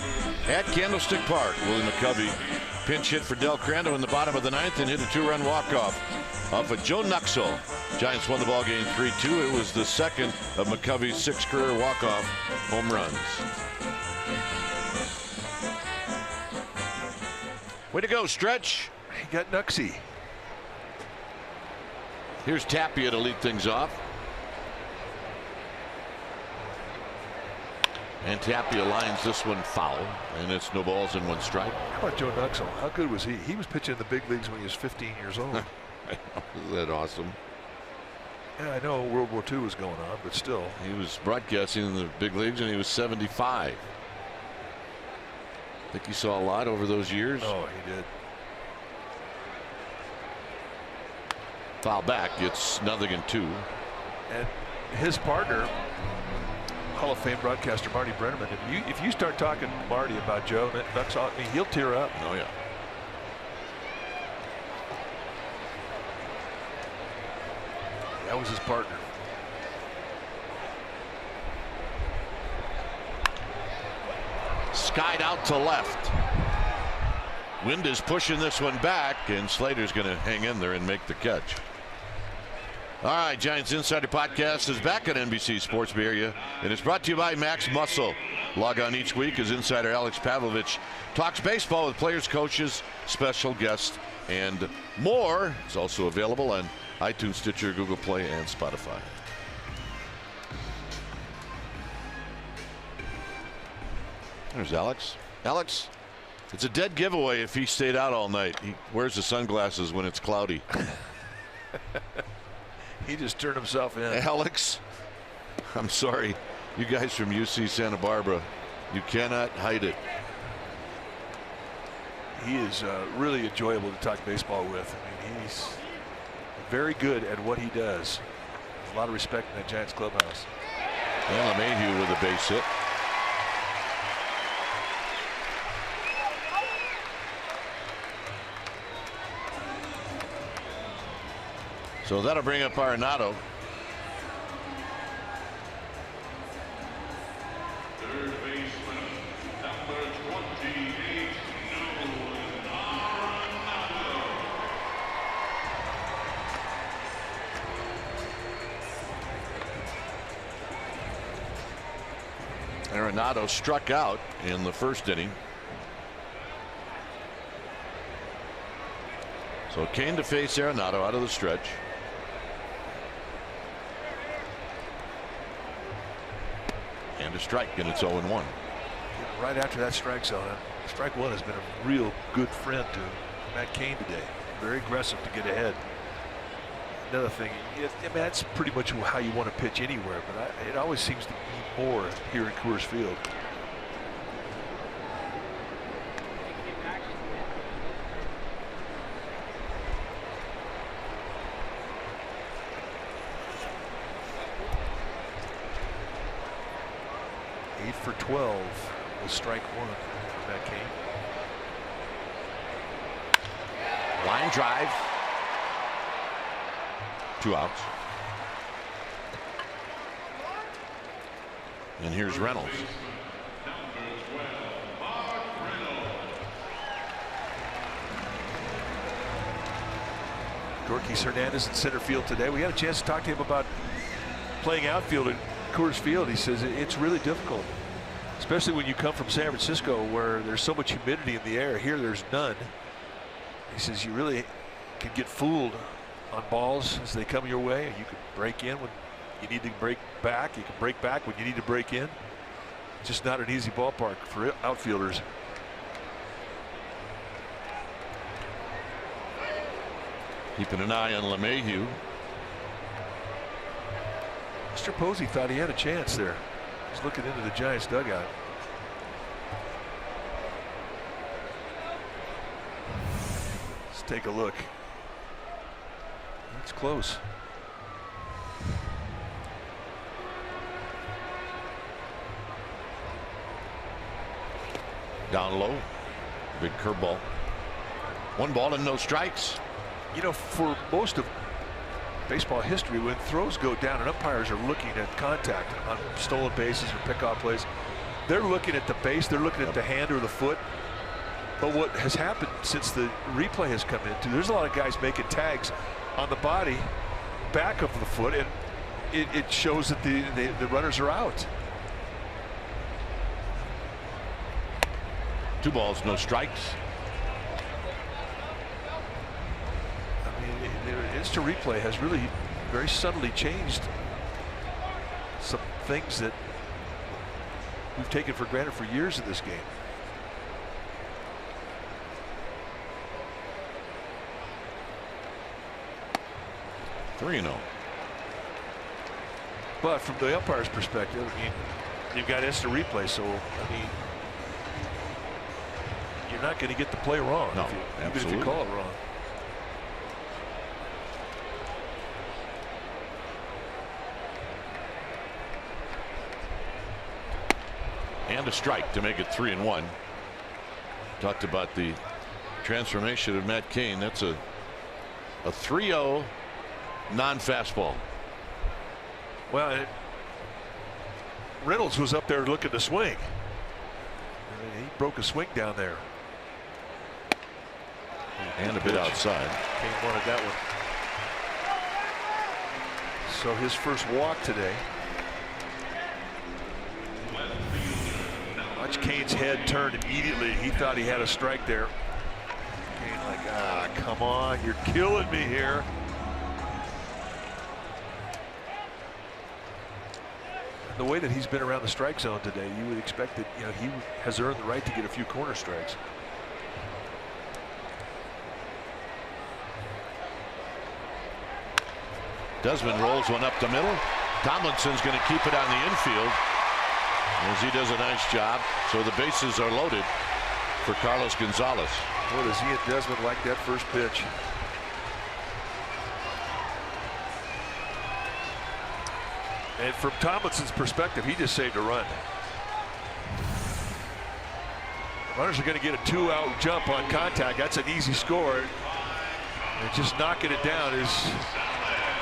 at Candlestick Park, Willie McCovey pinch hit for Del Crandall in the bottom of the ninth and hit a 2-run walk-off off of Joe Nuxel. Giants won the ball game 3-2. It was the second of McCovey's 6 career walk-off home runs. Way to go, Stretch. He got Nuxie. Here's Tapia to lead things off. And Tapia lines this one foul, and it's no balls and 1 strike. How about Joe Nuxel? How good was he? He was pitching in the big leagues when he was 15 years old. Isn't that awesome? Yeah, I know World War II was going on, but still. He was broadcasting in the big leagues, and he was 75. I think he saw a lot over those years. Oh, he did. Foul back. It's 0-2. And his partner, Hall of Fame broadcaster Marty Brenneman, if you start talking to Marty about Joe Nuxel, I mean, he'll tear up. Oh yeah. That was his partner. Skied out to left. Wind is pushing this one back, and Slater's going to hang in there and make the catch. All right, Giants Insider Podcast is back on NBC Sports Bay Area, and it's brought to you by Max Muscle. Log on each week as insider Alex Pavlovich talks baseball with players, coaches, special guests, and more. It's also available on iTunes, Stitcher, Google Play, and Spotify. There's Alex. Alex, it's a dead giveaway if he stayed out all night. He wears the sunglasses when it's cloudy. He just turned himself in. Alex, I'm sorry. You guys from UC Santa Barbara, you cannot hide it. He is really enjoyable to talk baseball with. I mean, he's very good at what he does. A lot of respect in that Giants clubhouse. And LeMahieu with a base hit. So that'll bring up Arenado. Third baseman, number 28, Arenado struck out in the first inning. So Kane to face Arenado out of the stretch. And a strike, and it's 0-1. Right after that strike zone, strike one has been a real good friend to Matt Cain today. Very aggressive to get ahead. Another thing, I mean, that's pretty much how you want to pitch anywhere, but it always seems to be more here in Coors Field. For 12 was strike one for Matt Cain. Line drive. 2 outs. And here's Reynolds. Rockies Hernandez in center field today. We had a chance to talk to him about playing outfield at Coors Field. He says it's really difficult, especially when you come from San Francisco where there's so much humidity in the air. Here there's none. He says you really can get fooled on balls as they come your way. You can break in when you need to break back. You can break back when you need to break in. Just not an easy ballpark for outfielders. Keeping an eye on LeMahieu. Mr. Posey thought he had a chance there. He's looking into the Giants dugout. Let's take a look. It's close. Down low. Big curveball. 1 ball and no strikes. You know, for most of baseball history, when throws go down and umpires are looking at contact on stolen bases or pickoff plays, they're looking at the base, they're looking at the hand or the foot. But what has happened since the replay has come in, there's a lot of guys making tags on the body, back of the foot, and it shows that the runners are out. 2 balls, no strikes. I mean, the instant replay has really very subtly changed some things that we've taken for granted for years in this game. (3-0). But from the umpire's perspective, I mean, you've got instant replay, so I mean, you're not going to get the play wrong. No, even if you call it wrong. And a strike to make it 3-1. Talked about the transformation of Matt Cain. That's a 3-0 non-fastball. Well, Reynolds was up there looking to swing. He broke a swing down there. And a bit outside. Cain wanted that one. So his first walk today. Watch Cain's head turn immediately. He thought he had a strike there. Cain like, come on, you're killing me here. The way that he's been around the strike zone today, you would expect that he has earned the right to get a few corner strikes. Desmond rolls one up the middle. Tomlinson's going to keep it on the infield as he does a nice job. So the bases are loaded for Carlos Gonzalez. Boy, does he and Desmond like that first pitch. And from Tomlinson's perspective, he just saved a run. Runners are going to get a 2-out jump on contact. That's an easy score. And just knocking it down is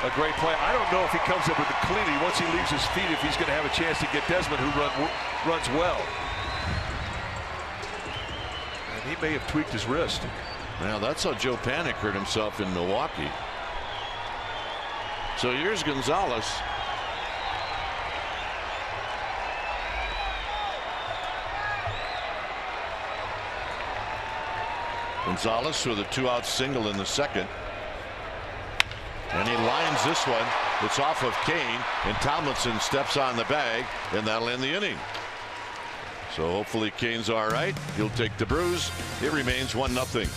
a great play. I don't know if he comes up with it cleanly once he leaves his feet, if he's going to have a chance to get Desmond, who runs well. And he may have tweaked his wrist. Well, that's how Joe Panik hurt himself in Milwaukee. So here's Gonzalez. Gonzalez with a 2-out single in the second. And he lines this one. It's off of Cain, and Tomlinson steps on the bag, and that'll end the inning. So hopefully Cain's all right. He'll take the bruise. It remains 1-0.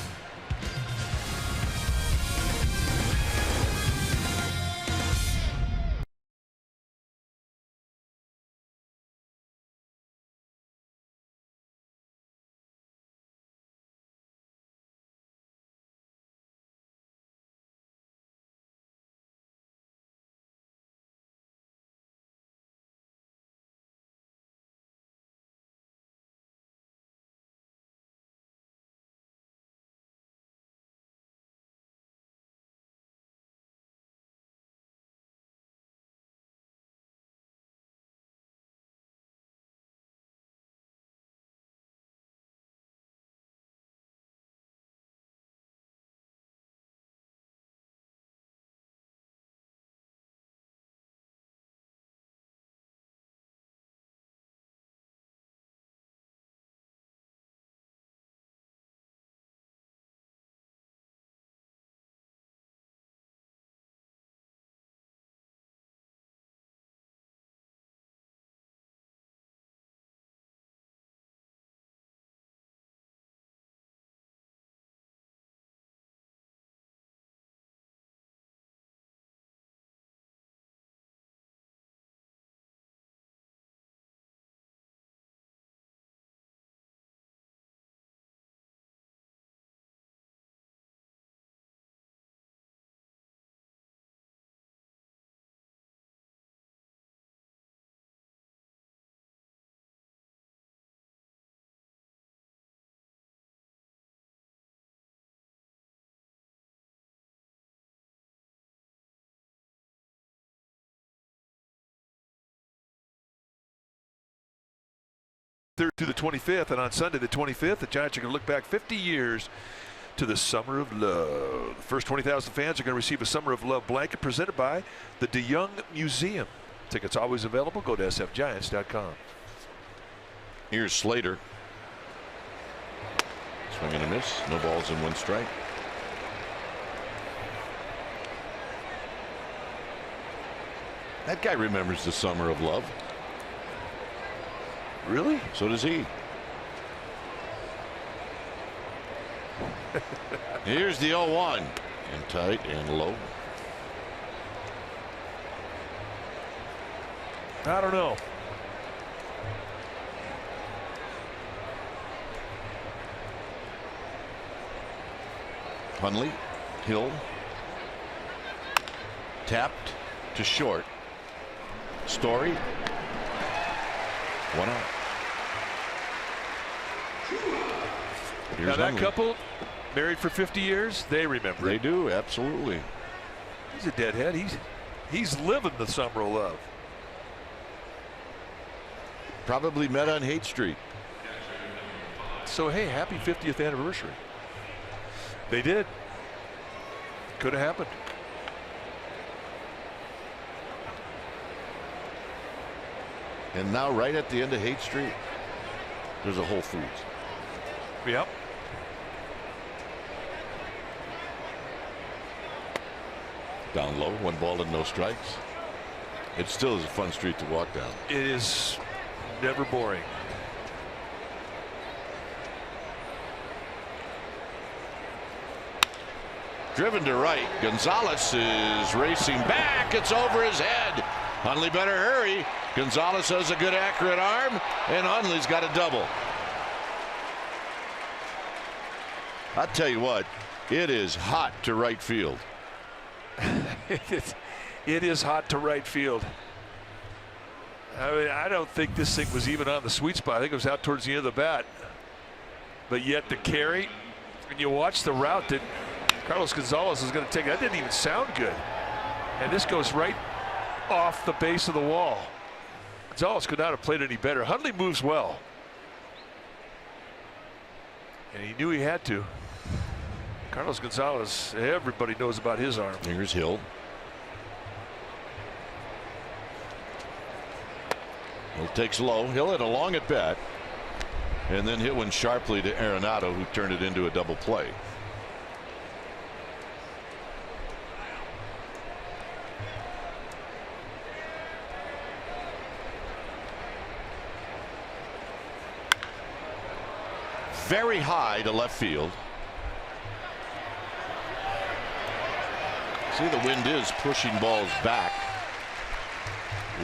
3rd through the 25th, and on Sunday the 25th, the Giants are going to look back 50 years to the Summer of Love. The first 20,000 fans are going to receive a Summer of Love blanket presented by the DeYoung Museum. Tickets always available. Go to sfgiants.com. Here's Slater. Swing and a miss. No balls and 1 strike. That guy remembers the Summer of Love. Really? So does he. Here's the 0-1. And tight and low. I don't know. Hundley, Hill, tapped to short. Story, 1 out. Here's Now that Hundley. couple, married for 50 years, they remember. They do, absolutely. He's a deadhead. He's living the Summer of Love. Probably met on Haight Street. So hey, happy 50th anniversary. They did. Could have happened. And now right at the end of Haight Street, there's a Whole Foods. Yep. Down low, 1 ball and no strikes. It still is a fun street to walk down. It is never boring. Driven to right. Gonzalez is racing back. It's over his head. Hundley better hurry. Gonzalez has a good accurate arm, and Hundley's got a double. I'll tell you what, it is hot to right field. It is hot to right field. I mean, I don't think this thing was even on the sweet spot. I think it was out towards the end of the bat. But yet the carry, and you watch the route that Carlos Gonzalez is going to take. That didn't even sound good. And this goes right off the base of the wall. Gonzalez could not have played any better. Hundley moves well. And he knew he had to. Carlos Gonzalez, everybody knows about his arm. Here's Hill. Hill takes low. Hill hit a long at bat. And then hit one sharply to Arenado, who turned it into a double play. Very high to left field. See, the wind is pushing balls back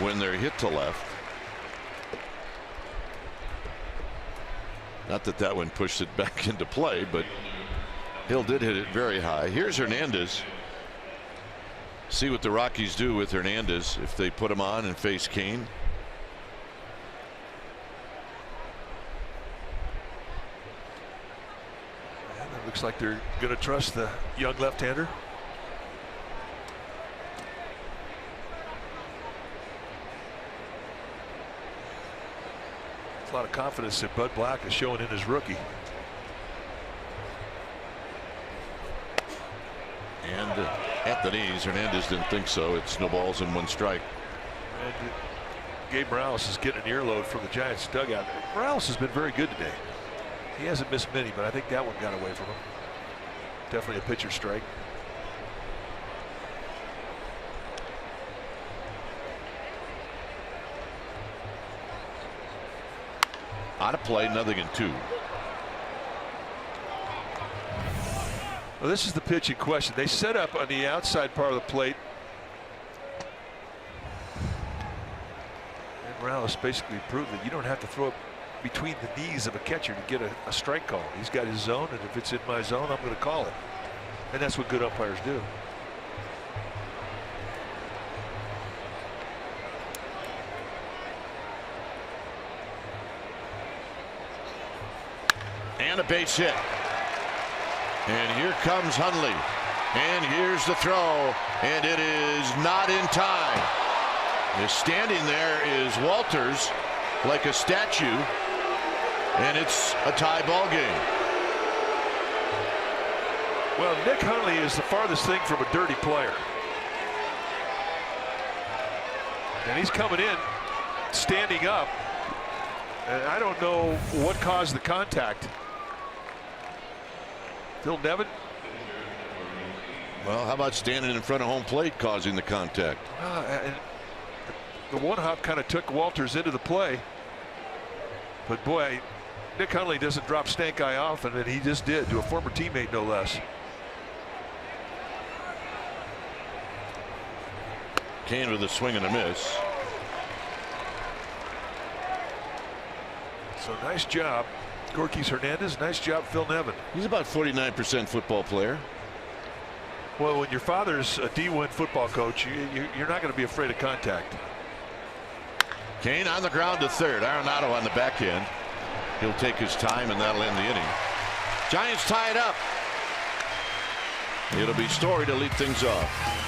when they're hit to left. Not that that one pushed it back into play, but Hill did hit it very high. Here's Hernandez. See what the Rockies do with Hernandez if they put him on and face Kane. Looks like they're going to trust the young left-hander. A lot of confidence that Bud Black is showing in his rookie. And at the knees, Hernandez didn't think so. It's no balls and 1 strike. And Gabe Morales is getting an earload from the Giants dugout. Morales has been very good today. He hasn't missed many, but I think that one got away from him. Definitely a pitcher strike. On a play, 0-2. Well, this is the pitch in question. They set up on the outside part of the plate. And Morales basically proved that you don't have to throw it between the knees of a catcher to get a strike call. He's got his zone, and if it's in my zone, I'm going to call it. And that's what good umpires do. And a base hit. And here comes Hundley. And here's the throw. And it is not in time. Standing there is Walters like a statue. And it's a tie ball game. Well, Nick Hundley is the farthest thing from a dirty player. And he's coming in, standing up. And I don't know what caused the contact. Phil Nevin? Well, how about standing in front of home plate causing the contact? And the one hop kind of took Walters into the play. But boy, Nick Hundley doesn't drop Stank Eye often, and he just did to a former teammate, no less. Kane with a swing and a miss. So nice job, Gorkys Hernandez. Nice job, Phil Nevin. He's about 49% football player. Well, when your father's a D1 football coach, you're not going to be afraid of contact. Kane on the ground to third. Arenado on the backhand. He'll take his time, and that'll end the inning. Giants tie it up. It'll be Story to lead things off.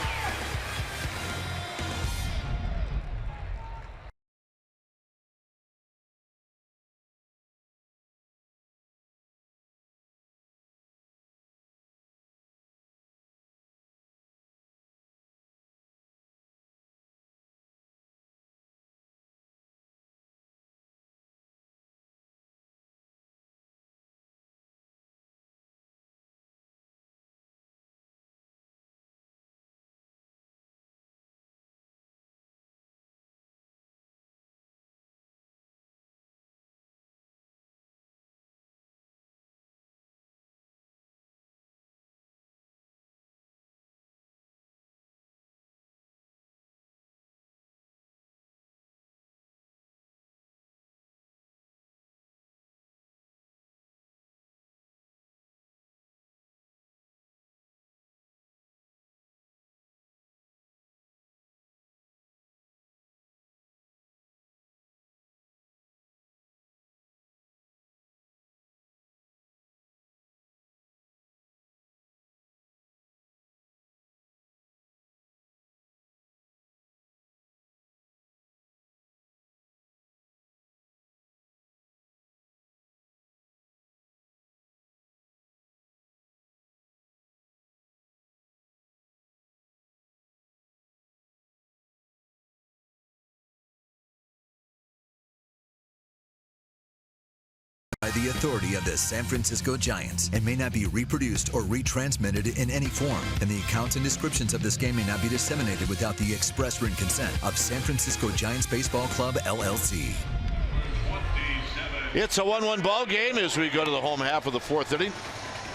By the authority of the San Francisco Giants and may not be reproduced or retransmitted in any form, and the accounts and descriptions of this game may not be disseminated without the express written consent of San Francisco Giants Baseball Club, LLC. It's a 1-1 ball game as we go to the home half of the fourth inning.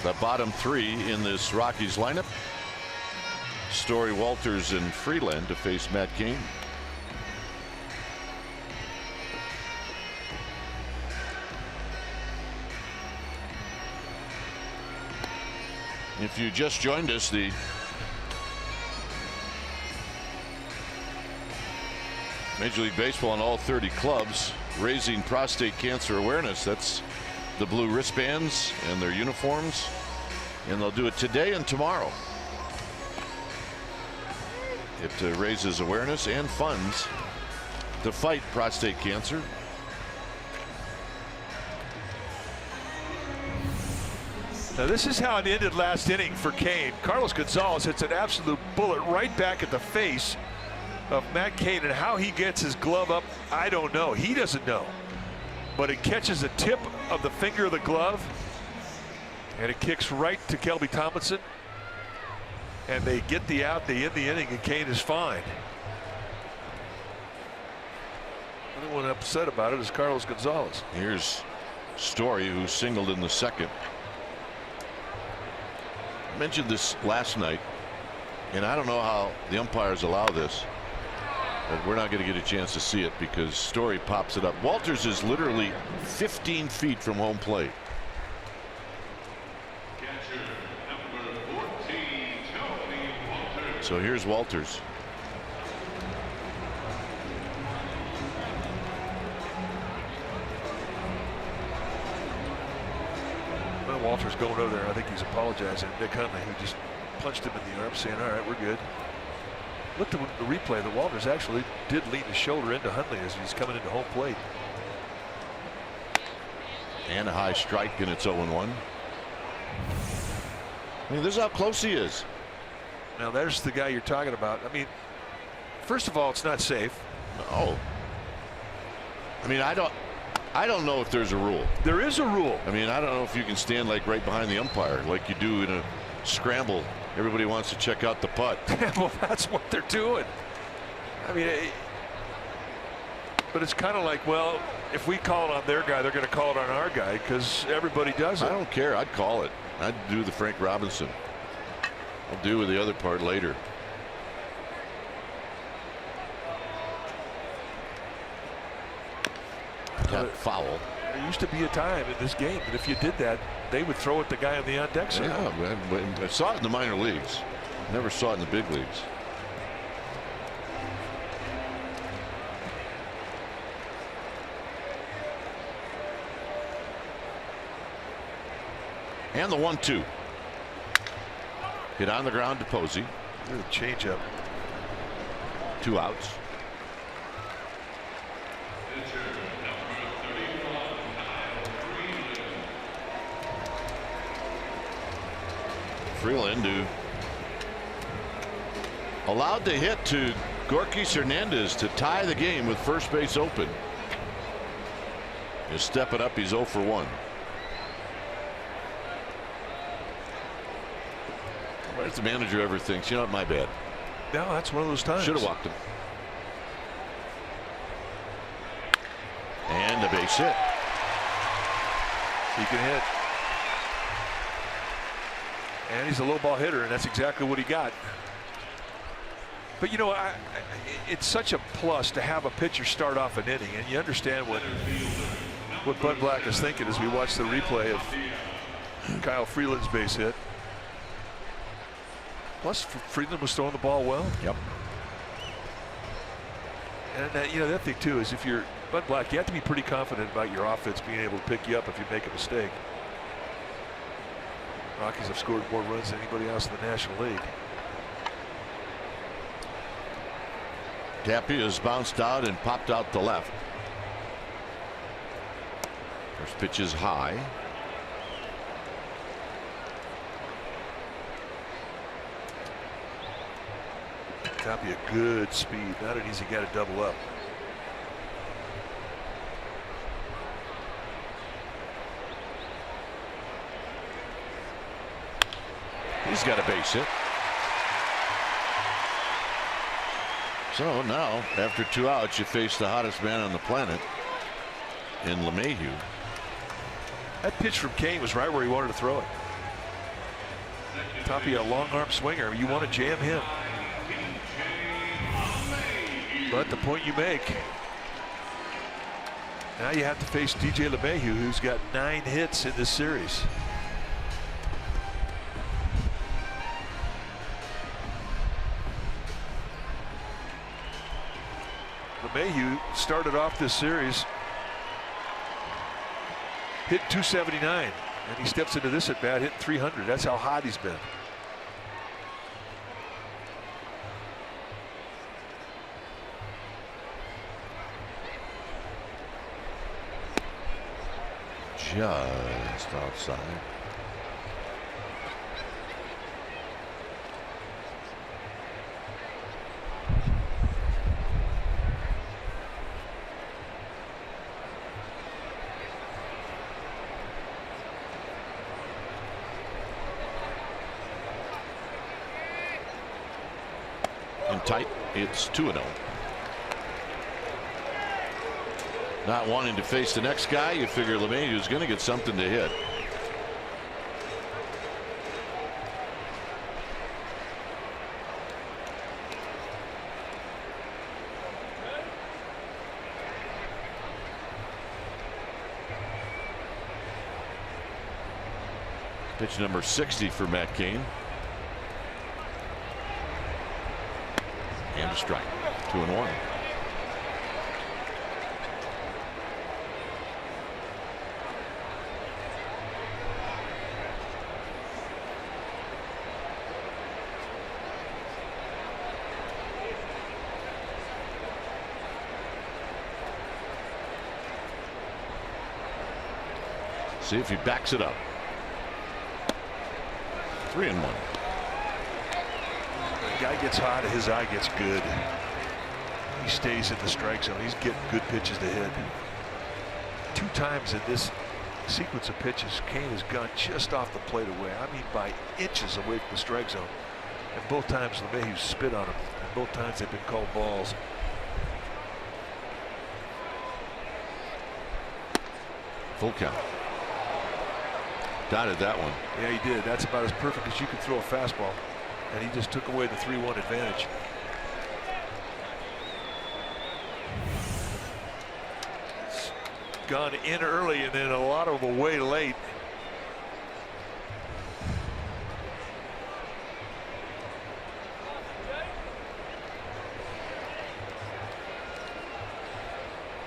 The bottom three in this Rockies lineup. Story, Walters, and Freeland to face Matt Cain. If you just joined us, the Major League Baseball and all 30 clubs raising prostate cancer awareness. That's the blue wristbands and their uniforms, and they'll do it today and tomorrow. It raises awareness and funds to fight prostate cancer. Now this is how it ended last inning for Cain. Carlos Gonzalez hits an absolute bullet right back at the face of Matt Cain, and how he gets his glove up, I don't know. He doesn't know. But it catches the tip of the finger of the glove, and it kicks right to Kelby Tomlinson. And they get the out, they end the inning, and Cain is fine. The only one upset about it is Carlos Gonzalez. Here's Story, who singled in the second. I mentioned this last night, and I don't know how the umpires allow this, but we're not going to get a chance to see it because Story pops it up. Walters is literally 15 feet from home plate. So here's Walters. Well, Walters going over there. I think he's apologizing to Nick Hundley, who just punched him in the arm, saying, all right, we're good. Looked at the replay that Walters actually did lean his shoulder into Hundley as he's coming into home plate. And a high strike, and it's 0-1. I mean, this is how close he is. Now there's the guy you're talking about. I mean, first of all, it's not safe. No. I mean, I don't know if there's a rule. There is a rule. I mean, I don't know if you can stand like right behind the umpire like you do in a scramble. Everybody wants to check out the putt. Well, that's what they're doing. I mean, but it's kind of like, well, if we call it on their guy, they're going to call it on our guy because everybody does it. I don't care. I'd call it. I'd do the Frank Robinson. I'll do with the other part later. That foul. There used to be a time in this game that if you did that, they would throw at the guy on the on-deck circle. Yeah, I saw it in the minor leagues. Never saw it in the big leagues. And the 1-2. Hit on the ground to Posey. Good changeup. 2 outs. Freeland, who allowed the hit to Gorkys Hernandez to tie the game with first base open. He's stepping up. He's 0 for 1. If the manager ever thinks, you know what, my bad. No, that's one of those times. Should have walked him. And the base hit. He can hit. And he's a low ball hitter, and that's exactly what he got. But you know, it's such a plus to have a pitcher start off an inning, and you understand what Bud Black is thinking as we watch the replay of Kyle Freeland's base hit. Plus, Freeland was throwing the ball well. Yep. And you know, that thing too is if you're Bud Black, you have to be pretty confident about your offense being able to pick you up if you make a mistake. Rockies have scored more runs than anybody else in the National League. Tapia has bounced out and popped out to left. First pitch is high. Tapia, good speed. Not an easy guy to double up. He's got a base hit. So now, after 2 outs, you face the hottest man on the planet in LeMahieu. That pitch from Kane was right where he wanted to throw it. Tapia, a long arm swinger. You want to jam him. But the point you make, now you have to face DJ LeMahieu, who's got 9 hits in this series. LeMahieu started off this series hit 279, and he steps into this at bat hitting 300. That's how hot he's been. Just outside. And tight. It's 2-0. Not wanting to face the next guy, you figure LeMahieu's going to get something to hit. Pitch number 60 for Matt Cain. And a strike. 2-1. See if he backs it up. 3-1. The guy gets hot, his eye gets good. He stays in the strike zone. He's getting good pitches to hit. 2 times in this sequence of pitches, Kane has gone just off the plate away. I mean, by inches away from the strike zone. And both times LeMahieu spit on him. And both times they've been called balls. Full count. Dotted that one. Yeah, he did. That's about as perfect as you could throw a fastball. And he just took away the 3-1 advantage. It's gone in early and then a lot of them away late.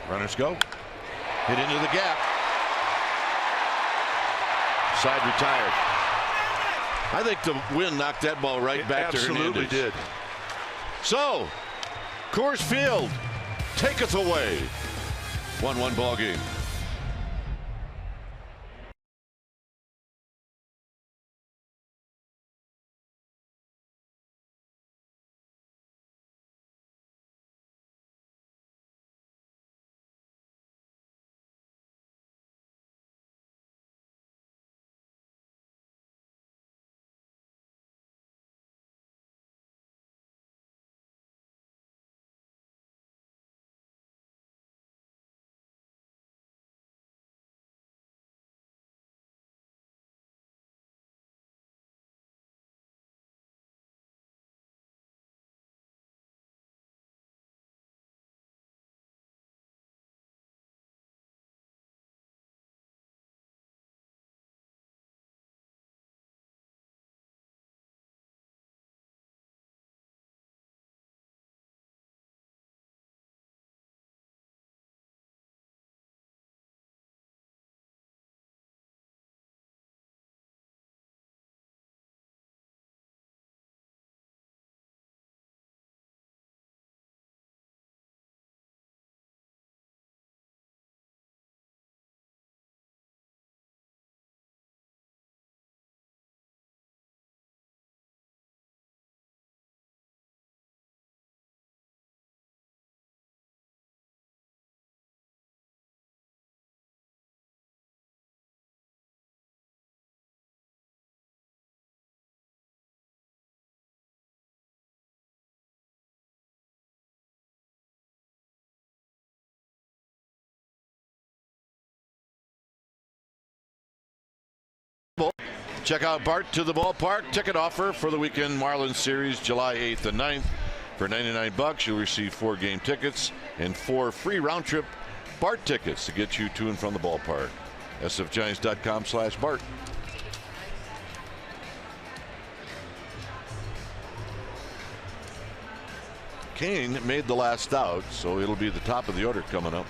Runners go. Hit into the gap. Side retired. I think the wind knocked that ball right back to Hernandez. Absolutely did. So, Coors Field taketh away. 1-1 ball game. Check out Bart to the Ballpark ticket offer for the weekend Marlins series July 8th and 9th. For $99, you'll receive 4 game tickets and 4 free round trip Bart tickets to get you to and from the ballpark. sfgiants.com/Bart. Kane made the last out, so it'll be the top of the order coming up.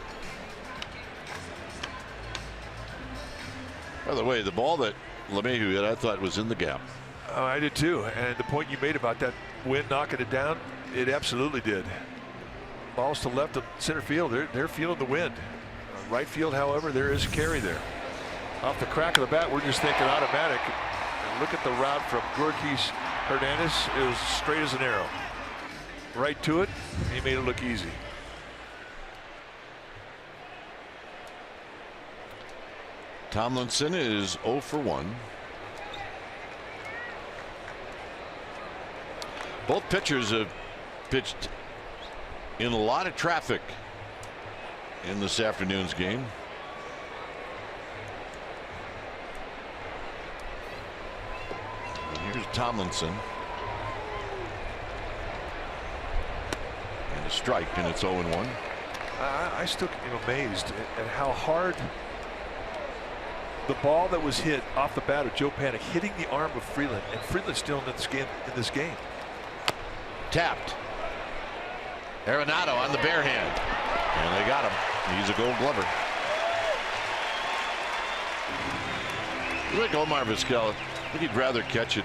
By the way, the ball that LeMahieu hit, I thought was in the gap. Oh, I did too. And the point you made about that wind knocking it down, it absolutely did. Balls to left of center field, they're feeling the wind. Right field, however, there is a carry there. Off the crack of the bat, we're just thinking automatic. And look at the route from Rockies Hernandez. It was straight as an arrow. Right to it, he made it look easy. Tomlinson is 0 for 1. Both pitchers have pitched in a lot of traffic in this afternoon's game. And here's Tomlinson. And a strike, and it's 0-1. I still am amazed at how hard the ball that was hit off the bat of Joe Panik hitting the arm of Freeland, and Freeland's still in this game. Tapped. Arenado on the bare hand, and they got him. He's a Gold Glover. Like Omar Vizquel, I think he'd rather catch it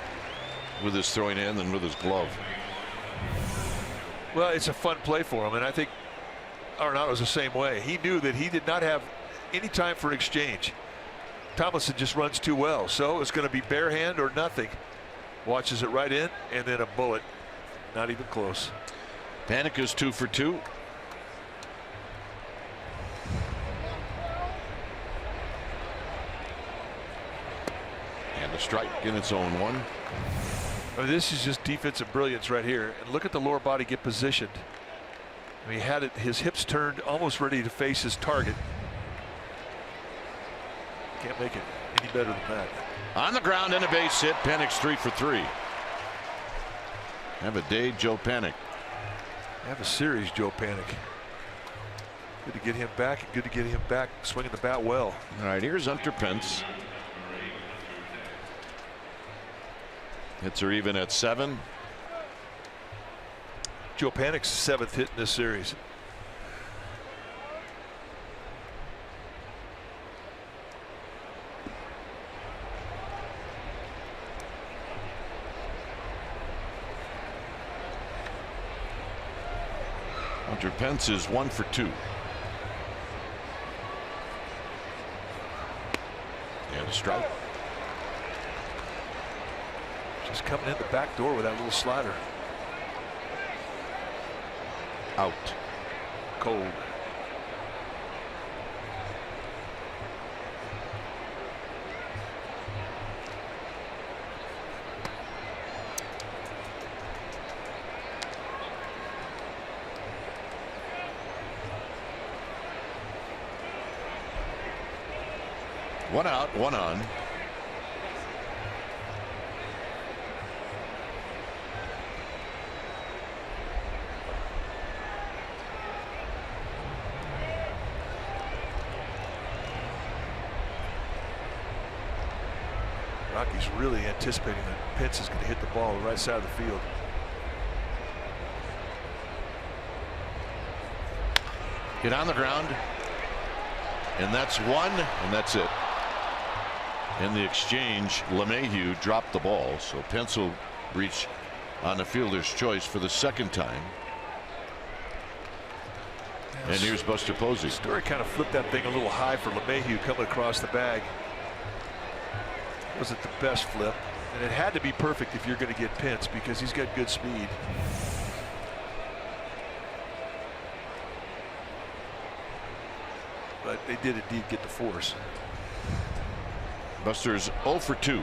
with his throwing hand than with his glove. Well, it's a fun play for him, and I think Arenado's the same way. He knew that he did not have any time for exchange. Tomlinson just runs too well. So it's going to be bare hand or nothing. Watches it right in, and then a bullet. Not even close. Panik is 2 for 2. And a strike in its own one. I mean, this is just defensive brilliance right here. And look at the lower body get positioned. I mean, he had his hips turned, almost ready to face his target. Can't make it any better than that. On the ground and a base hit. Panik's 3 for 3. Have a day, Joe Panik. Have a series, Joe Panik. Good to get him back, and good to get him back swinging the bat well. All right, here's Hunter Pence. Hits are even at 7. Joe Panik's 7th hit in this series. Hunter Pence is 1 for 2. And a strike. Just coming in the back door with that little slider. Out. Cold. One out, one on. Rockies really anticipating that Pence is going to hit the ball on the right side of the field. Get on the ground. And that's 1, and that's it. In the exchange, LeMahieu dropped the ball, so Pence will reach on the fielder's choice for the 2nd time. And here's Buster Posey. Story kind of flipped that thing a little high for LeMahieu coming across the bag. Wasn't the best flip, and it had to be perfect if you're going to get Pence because he's got good speed. But they did indeed get the force. Buster's 0 for 2.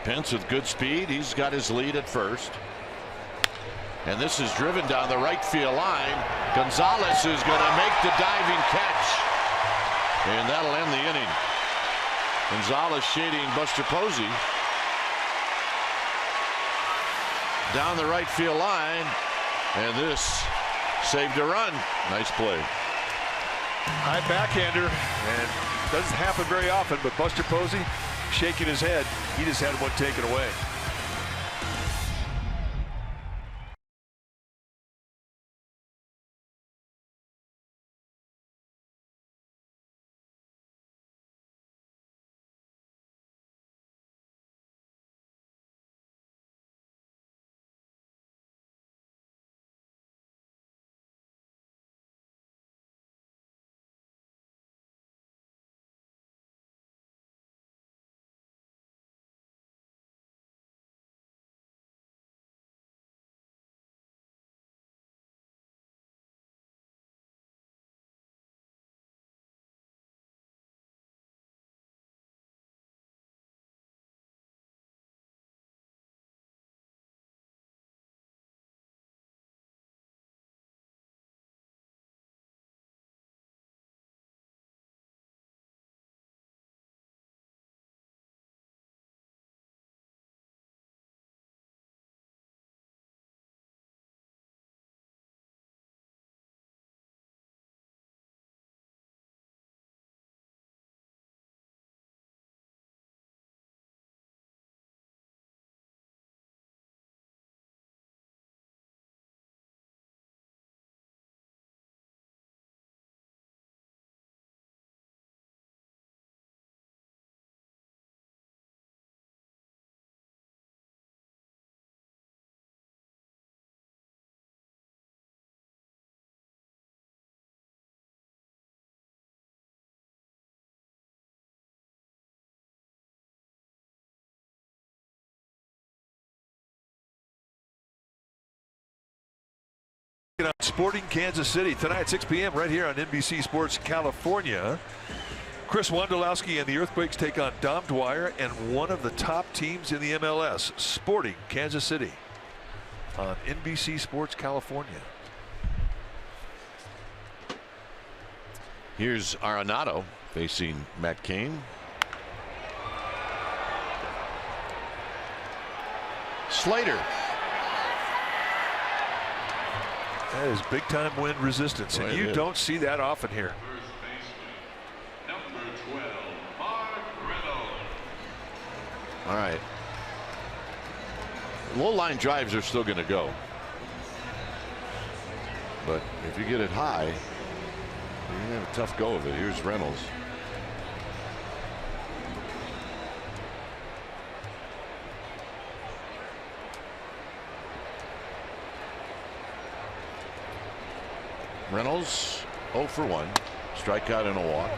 Pence with good speed. He's got his lead at first. And this is driven down the right field line. Gonzalez is going to make the diving catch. And that'll end the inning. Gonzalez shading Buster Posey. Down the right field line. And this saved a run. Nice play. High backhander, and doesn't happen very often, but Buster Posey shaking his head. He just had one taken away. On Sporting Kansas City tonight, 6 p.m. right here on NBC Sports California. Chris Wondolowski and the Earthquakes take on Dom Dwyer and one of the top teams in the MLS, Sporting Kansas City, on NBC Sports California. Here's Arenado facing Matt Cain. Slater. That is big time wind resistance, and you don't see that often here. Number 12, Mark Reynolds. All right. Low line drives are still going to go. But if you get it high, you have a tough go of it. Here's Reynolds. Reynolds 0 for 1, strikeout and a walk.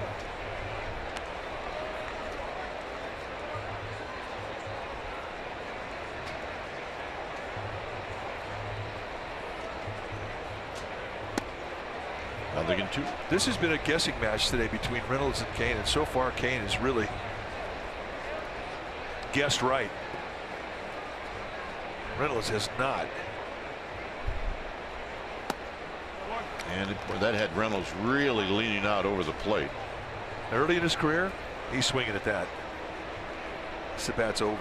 Nothing in 2. This has been a guessing match today between Reynolds and Cain, and so far Cain has really guessed right. Reynolds has not. And that had Reynolds really leaning out over the plate. Early in his career, he's swinging at that. The bat's over.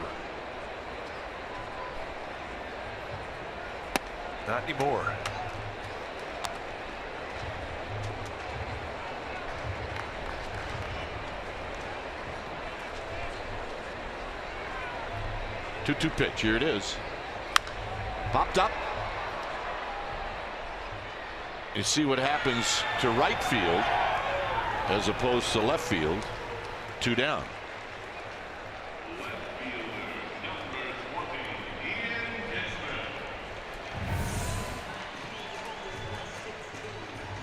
Not anymore. Two pitch. Here it is. Popped up. You see what happens to right field as opposed to left field. 2 down. Left fielder, number 20, Ian Desmond.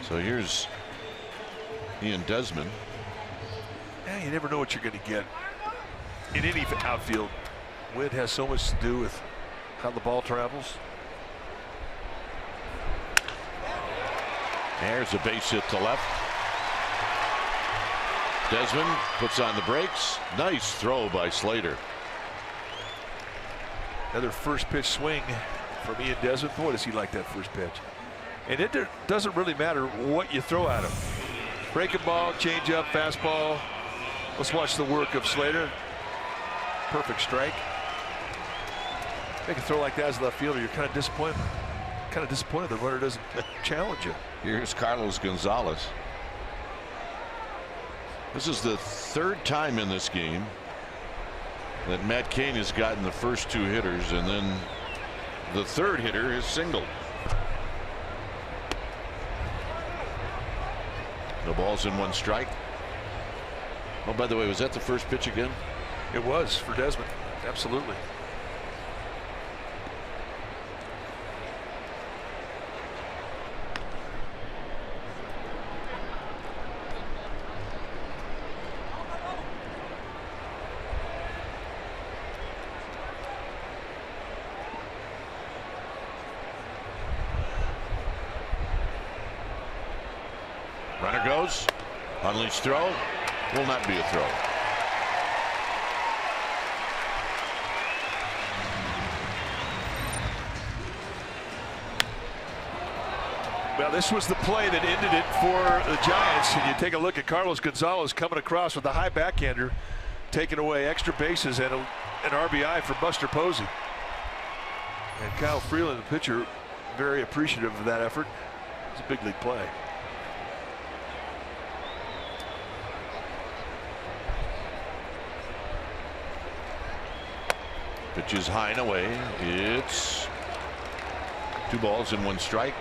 So here's Ian Desmond. Yeah, you never know what you're going to get in any outfield. Wind has so much to do with how the ball travels. There's a base hit to left. Desmond puts on the brakes. Nice throw by Slater. Another first pitch swing from Ian Desmond. Boy, does he like that first pitch. And it doesn't really matter what you throw at him. Breaking ball, change up, fastball. Let's watch the work of Slater. Perfect strike. Make a throw like that as a left fielder, you're kind of disappointed. The runner doesn't challenge you. Here's Carlos Gonzalez. This is the 3rd time in this game that Matt Cain has gotten the first 2 hitters, and then the 3rd hitter is singled. No balls in 1 strike. Oh, by the way, was that the first pitch again? It was for Desmond. Absolutely. Runner goes. Unleashed throw. Will not be a throw. Well, this was the play that ended it for the Giants. And you take a look at Carlos Gonzalez coming across with a high backhander, taking away extra bases and an RBI for Buster Posey. And Kyle Freeland, the pitcher, very appreciative of that effort. It's a big league play. Pitch is high and away. It's 2 balls and 1 strike.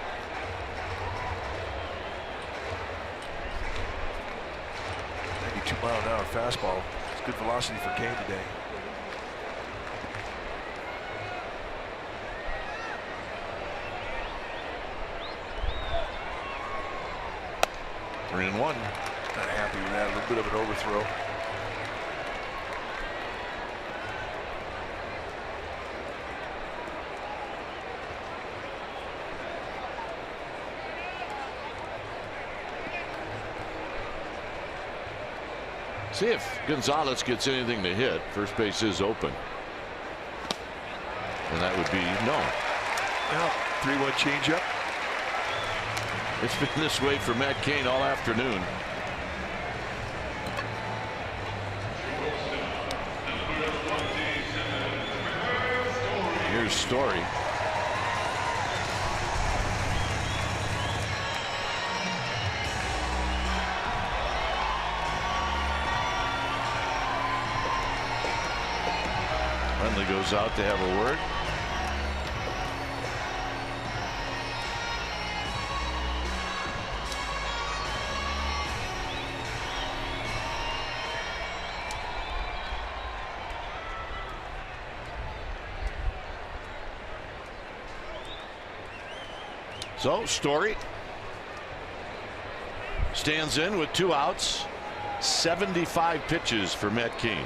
Mile-an-hour fastball. It's good velocity for Cain today. Three and one. Not happy with that. A little bit of an overthrow. See if Gonzalez gets anything to hit. First base is open. And that would be no. Well, 3-1 changeup. It's been this way for Matt Cain all afternoon. Here's Story. Hundley goes out to have a word. So Story stands in with 2 outs. 75 pitches for Matt Cain.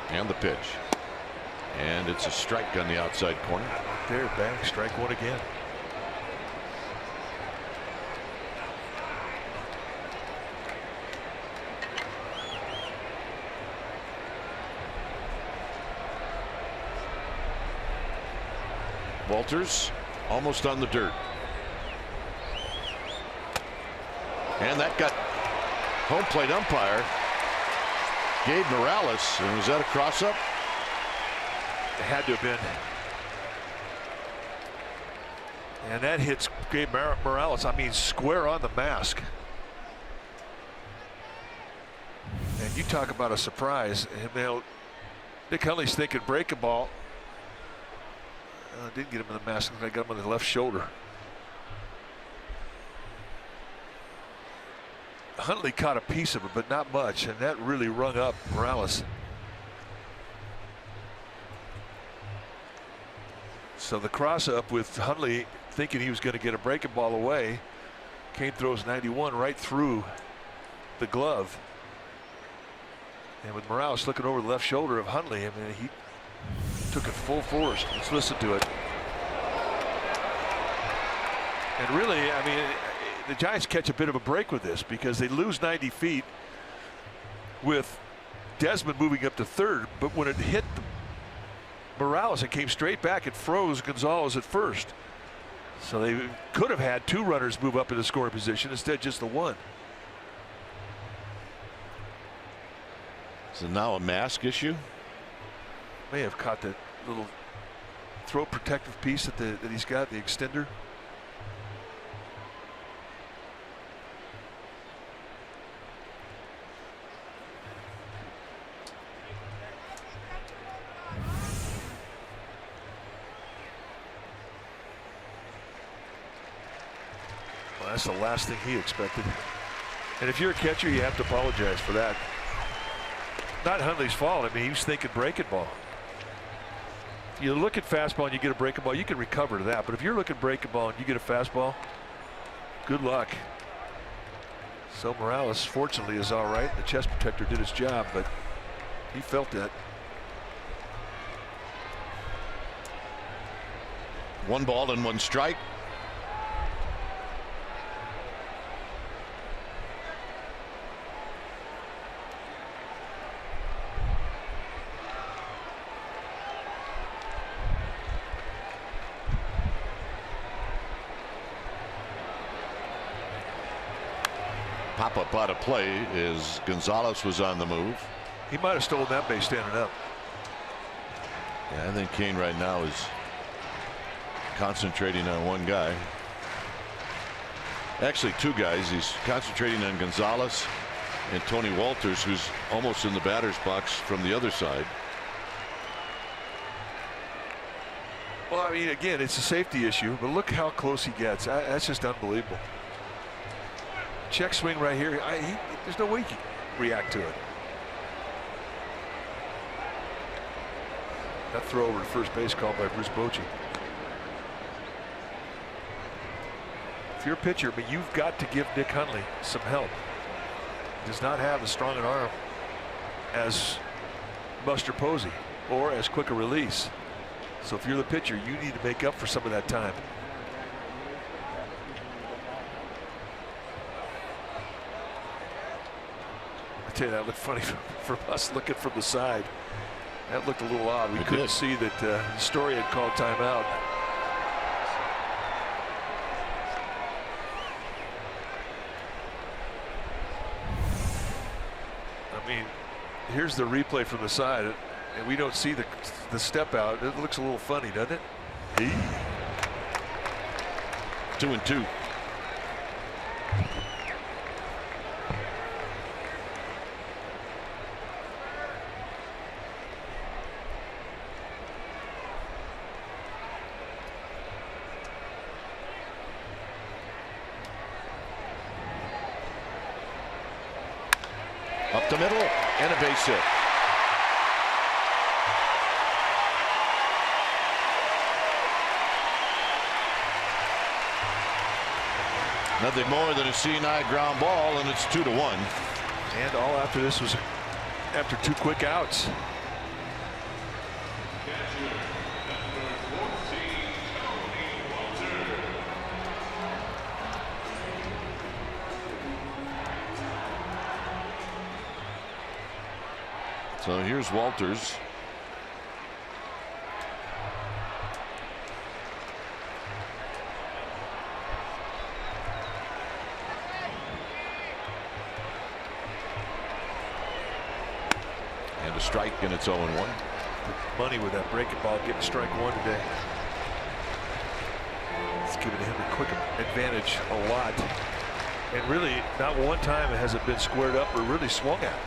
And the pitch. And it's a strike on the outside corner. There, bang, strike one again. Walters almost on the dirt. And that got home plate umpire Gabe Morales. And was that a cross up? It had to have been. And that hits Gabe Morales, I mean, square on the mask. And you talk about a surprise. And Nick Hundley's thinking breaking ball. Didn't get him in the mask. I got him on the left shoulder. Hundley caught a piece of it, but not much, and that really rung up Morales. So the cross up with Hundley thinking he was going to get a breaking ball away. Cain throws 91 right through the glove. And with Morales looking over the left shoulder of Hundley, I mean, he took it full force. Let's listen to it. And really, I mean, the Giants catch a bit of a break with this because they lose 90 feet with Desmond moving up to third. But when it hit Morales, it came straight back. It froze Gonzalez at first. So they could have had 2 runners move up into scoring position instead just the 1. So now a mask issue. May have caught that little throat protective piece that he's got, the extender. Well, that's the last thing he expected. And if you're a catcher, you have to apologize for that. Not Hundley's fault. I mean, he was thinking breaking ball. You look at fastball and you get a breaking ball, you can recover to that. But if you're looking breaking ball and you get a fastball, good luck. So Morales, fortunately, is all right. The chest protector did its job, but he felt that. 1 ball and 1 strike. Pop up out of play as Gonzalez was on the move. He might have stolen that base standing up. Yeah, I think Cain right now is concentrating on 1 guy. Actually 2 guys. He's concentrating on Gonzalez and Tony Walters, who's almost in the batter's box from the other side. Well, I mean, again, it's a safety issue, but look how close he gets. That's just unbelievable. Check swing right here. There's no way he can react to it. That throw over to first base called by Bruce Bochy. If you're a pitcher, but you've got to give Nick Hundley some help. He does not have as strong an arm as Buster Posey or as quick a release. So if you're the pitcher, you need to make up for some of that time. tell you, that looked funny from us looking from the side. That looked a little odd. We couldn't see that Story had called timeout. I mean, here's the replay from the side, and we don't see the step out. It looks a little funny, doesn't it? 2-2. Up the middle and a base hit. Nothing more than a C&I ground ball, and it's 2-1. And all after this was after 2 quick outs. So here's Walters. And a strike, and it's 0-1. Money with that breaking ball, getting strike 1 today. It's giving him a quick advantage a lot. And really, not one time has it been squared up or really swung at.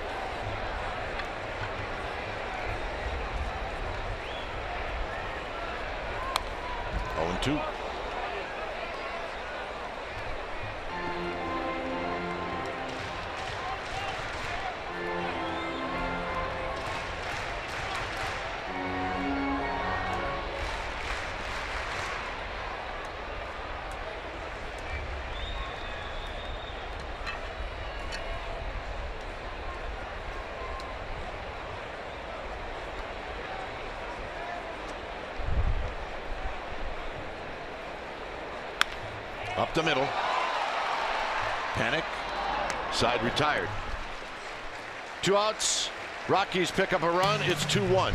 Oh, 2. Up the middle. Panic. Side retired. 2 outs. Rockies pick up a run. It's 2-1.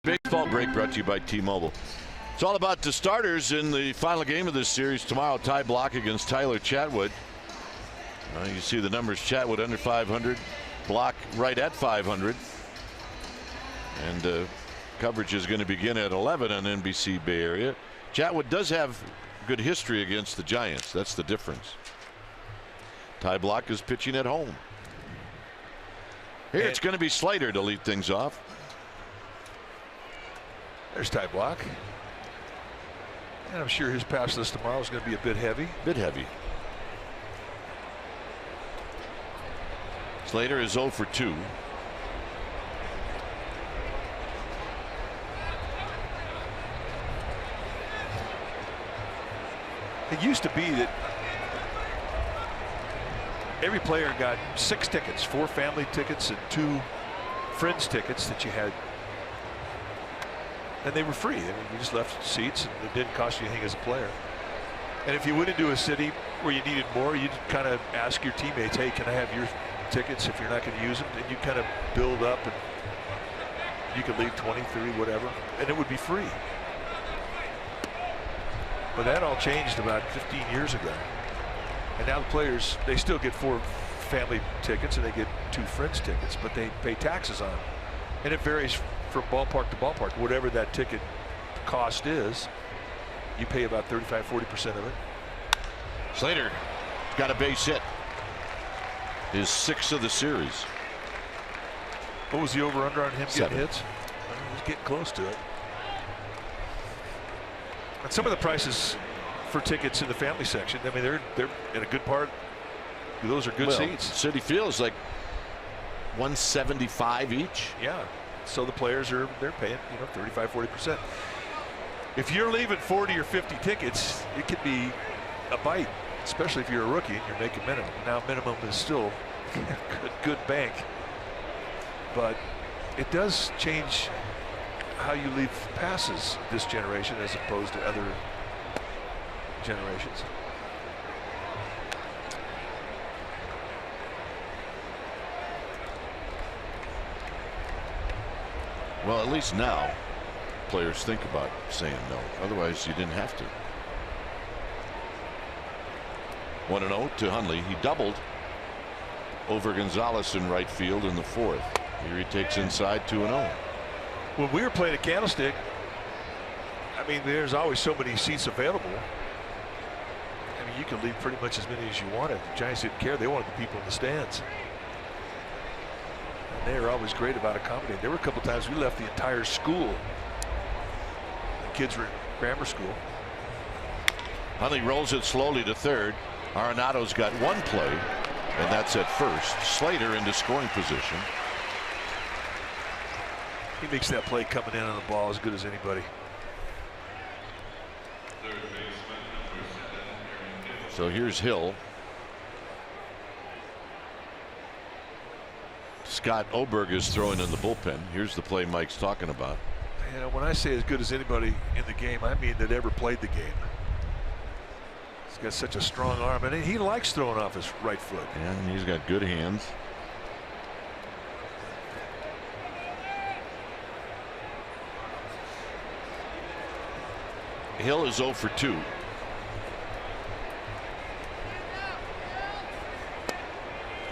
Baseball break brought to you by T-Mobile. It's all about the starters in the final game of this series tomorrow. Ty Blach against Tyler Chatwood. You see the numbers: Chatwood under 500, Blach right at 500. And coverage is going to begin at 11 on NBC Bay Area. Chatwood does have good history against the Giants. That's the difference. Ty Blach is pitching at home. Here it's going to be Slater to lead things off. There's Ty Blach. And I'm sure his pass list tomorrow is going to be a bit heavy. Slater is 0 for 2. It used to be that every player got 6 tickets, 4 family tickets and 2 friends tickets that you had, and they were free. I mean, you just left seats and it didn't cost you anything as a player. And if you went into a city where you needed more, you'd kind of ask your teammates, hey, can I have your tickets if you're not going to use them? And you kind of build up, and you could leave 20, 30, whatever, and it would be free. But that all changed about 15 years ago. And now the players, they still get 4 family tickets and they get 2 friends tickets, but they pay taxes on it. And it varies from ballpark to ballpark. Whatever that ticket cost is, you pay about 35–40% of it. Slater got a base hit. His 6th of the series. What was the over/under on him 7. getting hits? He was getting close to it. And some of the prices for tickets in the family section, I mean, they're in a good part. Those are good seats. Citi Field is like $175 each. Yeah. So the players they're paying, 35–40%. If you're leaving 40 or 50 tickets, it could be a bite, especially if you're a rookie and you're making minimum. Now minimum is still good bank, but it does change how you leave passes this generation as opposed to other generations. Well, at least now players think about saying no. Otherwise, you didn't have to. 1-0 to Hundley. He doubled over Gonzalez in right field in the 4th. Here he takes inside 2-0. When we were playing at Candlestick, I mean, there's always so many seats available. I mean, you could leave pretty much as many as you wanted. The Giants didn't care. They wanted the people in the stands. And they were always great about accommodating. There were a couple times we left the entire school. The kids were in grammar school. Hundley rolls it slowly to third. Arenado's got 1 play, and that's at first. Slater into scoring position. He makes that play coming in on the ball as good as anybody. So here's Hill. Scott Oberg is throwing in the bullpen. Here's the play Mike's talking about. You know, when I say as good as anybody in the game, I mean that ever played the game. He's got such a strong arm, and he likes throwing off his right foot. Yeah, and he's got good hands. Hill is 0 for 2.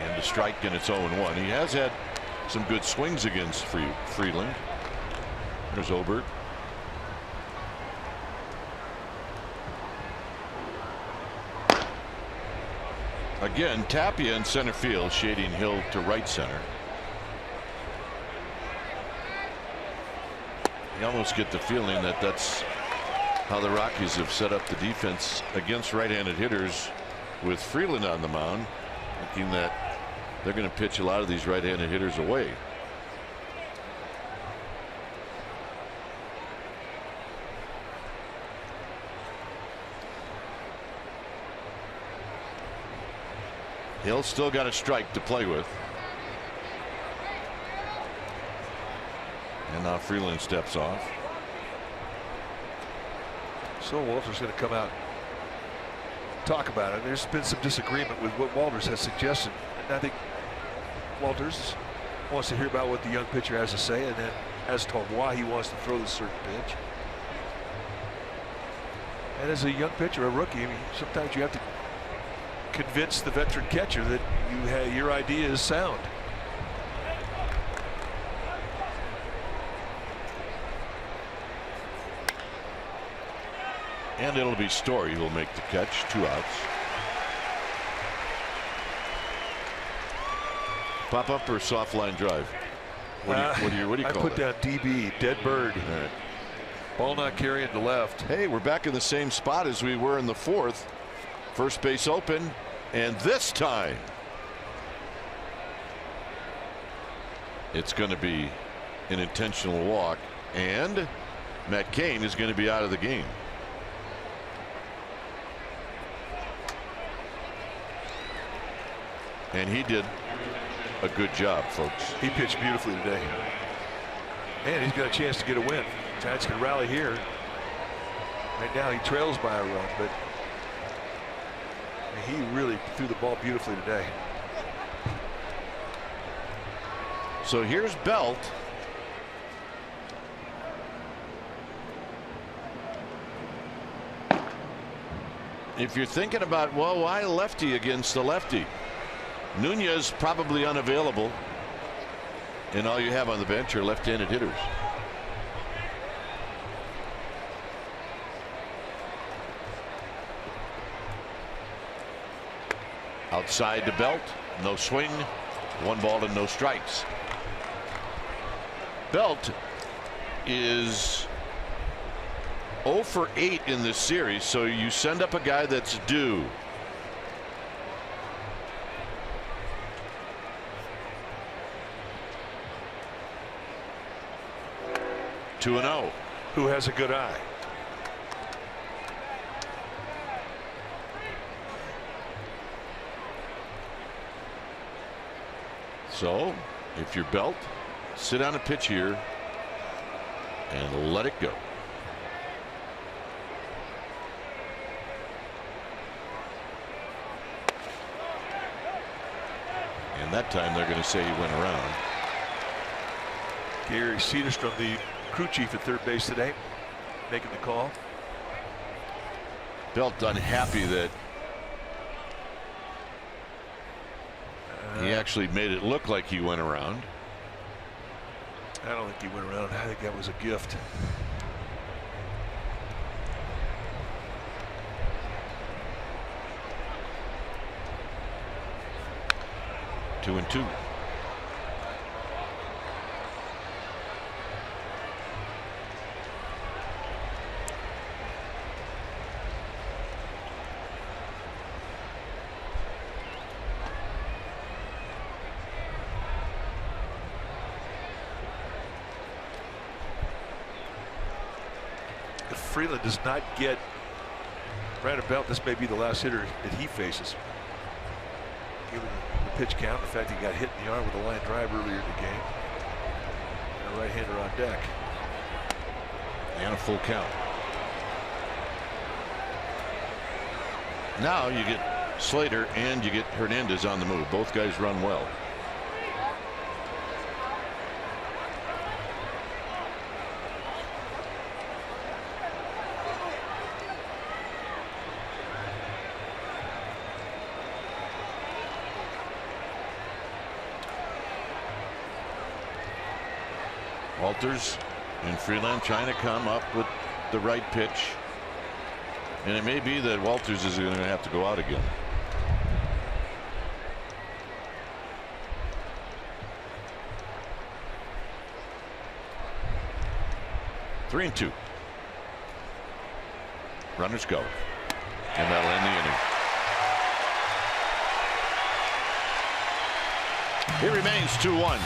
And a strike, and it's 0-1. He has had some good swings against Freeland. There's Oberg. Again, Tapia in center field, shading Hill to right center. You almost get the feeling that that's how the Rockies have set up the defense against right-handed hitters with Freeland on the mound, thinking that they're going to pitch a lot of these right-handed hitters away. Hill still got a strike to play with. And now Freeland steps off. So Walters going to come out and talk about it. There's been some disagreement with what Walters has suggested. And I think Walters wants to hear about what the young pitcher has to say, and then as told why he wants to throw this certain pitch. And as a young pitcher, a rookie, I mean, sometimes you have to convince the veteran catcher that your idea is sound. And it'll be Story who'll make the catch. 2 outs. Pop up or soft line drive? What do you call it? I put down DB, dead bird. All right. Ball not carrying to left. Hey, we're back in the same spot as we were in the fourth. First base open, and this time it's going to be an intentional walk, and Matt Cain is going to be out of the game. And he did a good job, folks. He pitched beautifully today. And he's got a chance to get a win. Giants can rally here. Right now he trails by a run, but he really threw the ball beautifully today. So here's Belt. If you're thinking about, well, why lefty against the lefty? Nunez probably unavailable, and all you have on the bench are left-handed hitters. Outside to Belt, no swing, 1 ball and no strikes. Belt is 0 for 8 in this series, so you send up a guy that's due. Two and 0. Who has a good eye? So if you're Belt, sit on a pitch here and let it go. And that time they're going to say he went around. Gary Cedarstrom, the crew chief at third base today, making the call. Belt unhappy that he actually made it look like he went around. I don't think he went around. I think that was a gift. Two and 2. If Freeland does not get Brandon Belt, this may be the last hitter that he faces. Given the pitch count, the fact he got hit in the arm with a line drive earlier in the game, and a right-hander on deck. And a full count. Now you get Slater and you get Hernandez on the move. Both guys run well. Walters and Freeland trying to come up with the right pitch, and it may be that Walters is going to have to go out again. Three and 2. Runners go, and that'll end the inning. It remains 2-1.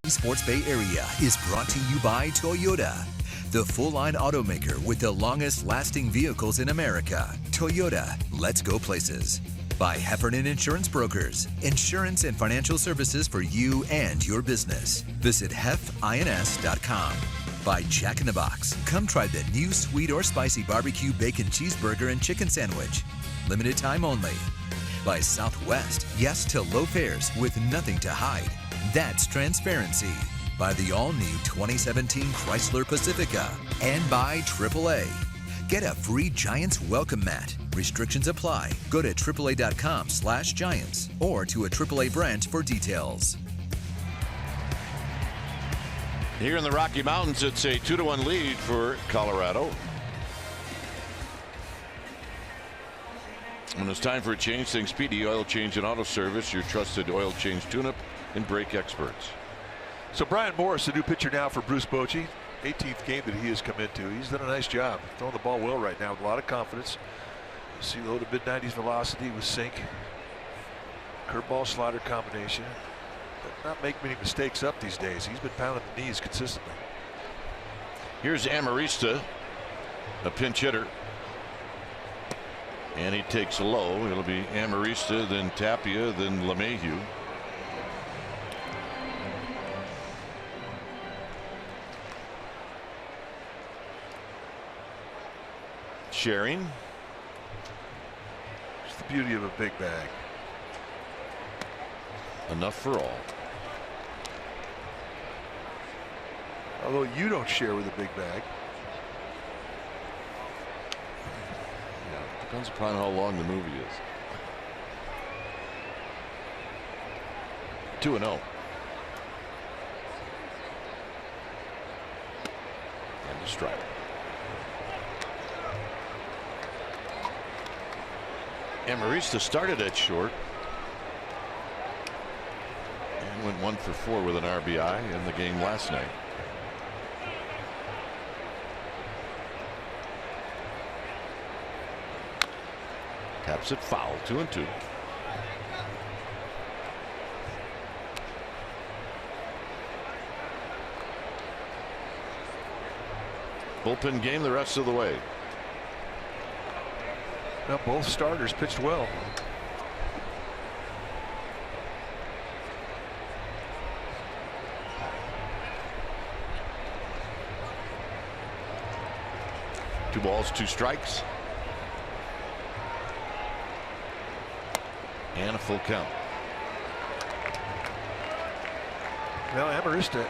Sports Bay Area is brought to you by Toyota, the full-line automaker with the longest-lasting vehicles in America. Toyota, let's go places. By Heffernan Insurance Brokers, insurance and financial services for you and your business. Visit hefins.com. By Jack in the Box, come try the new sweet or spicy barbecue bacon cheeseburger and chicken sandwich. Limited time only. By Southwest, yes to low fares with nothing to hide. That's transparency. By the all-new 2017 Chrysler Pacifica. And by AAA. Get a free Giants welcome mat. Restrictions apply. Go to AAA.com/Giants or to a AAA branch for details. Here in the Rocky Mountains, it's a 2-1 lead for Colorado. When it's time for a change, think Speedy Oil Change and Auto Service, your trusted oil change tune-up and brake experts. So Brian Morris, the new pitcher now for Bruce Bochy, 18th game that he has come into. He's done a nice job throwing the ball well right now with a lot of confidence. You see low to mid-90s velocity with sink, curveball slider combination. But not make many mistakes up these days. He's been pounding the knees consistently. Here's Amarista, a pinch hitter. And he takes low. It'll be Amarista, then Tapia, then LeMahieu. Sharing. It's the beauty of a big bag. Enough for all. Although you don't share with a big bag. Yeah, depends upon how long the movie is. 2-0. And a strike. Amarista started at short and went 1 for 4 with an RBI in the game last night. Taps it foul. 2-2. Bullpen game the rest of the way. Now both starters pitched well. Two balls, 2 strikes. And a full count. Now Amarista,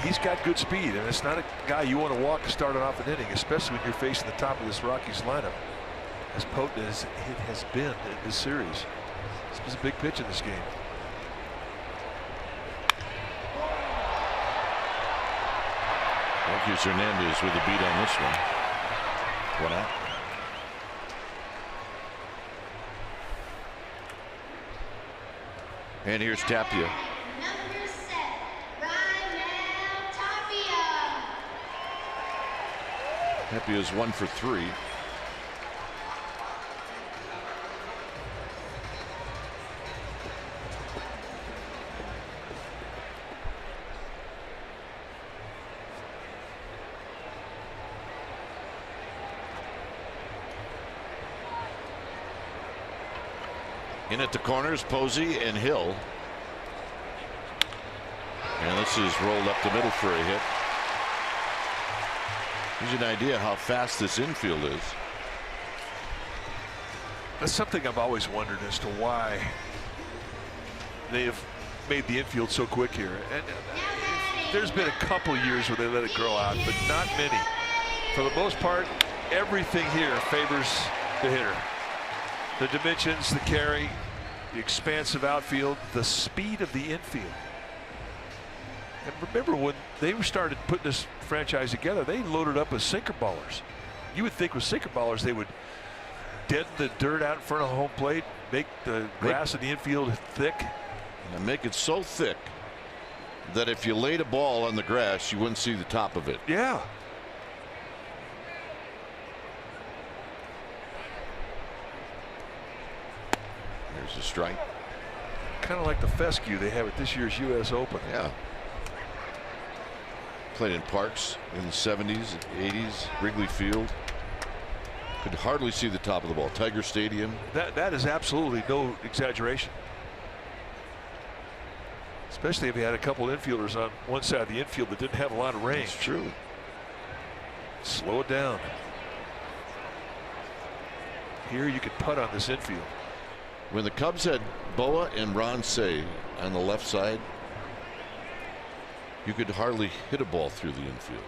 he's got good speed, and it's not a guy you want to walk starting off an inning, especially when you're facing the top of this Rockies lineup. As potent as it has been in this series. This was a big pitch in this game. Marcus Hernandez with a beat on this one. 1 out. And here's Tapia. Tapia is 1 for 3. In at the corners, Posey and Hill. And this is rolled up the middle for a hit. Gives you an idea how fast this infield is. That's something I've always wondered as to why they have made the infield so quick here. And there's been a couple years where they let it grow out, but not many. For the most part, everything here favors the hitter. The dimensions, the carry, the expansive outfield, the speed of the infield. And remember when they started putting this franchise together, they loaded up with sinker ballers. You would think with sinker ballers they would deaden the dirt out in front of home plate, make the grass in the infield thick. And make it so thick that if you laid a ball on the grass, you wouldn't see the top of it. Yeah. There's a strike. Kind of like the fescue they have at this year's U.S. Open. Yeah. Played in parks in the 70s, 80s, Wrigley Field. Could hardly see the top of the ball. Tiger Stadium. That is absolutely no exaggeration. Especially if you had a couple infielders on one side of the infield that didn't have a lot of range. It's true. Slow it down. Here you could putt on this infield. When the Cubs had Boa and Ron Cey on the left side, you could hardly hit a ball through the infield.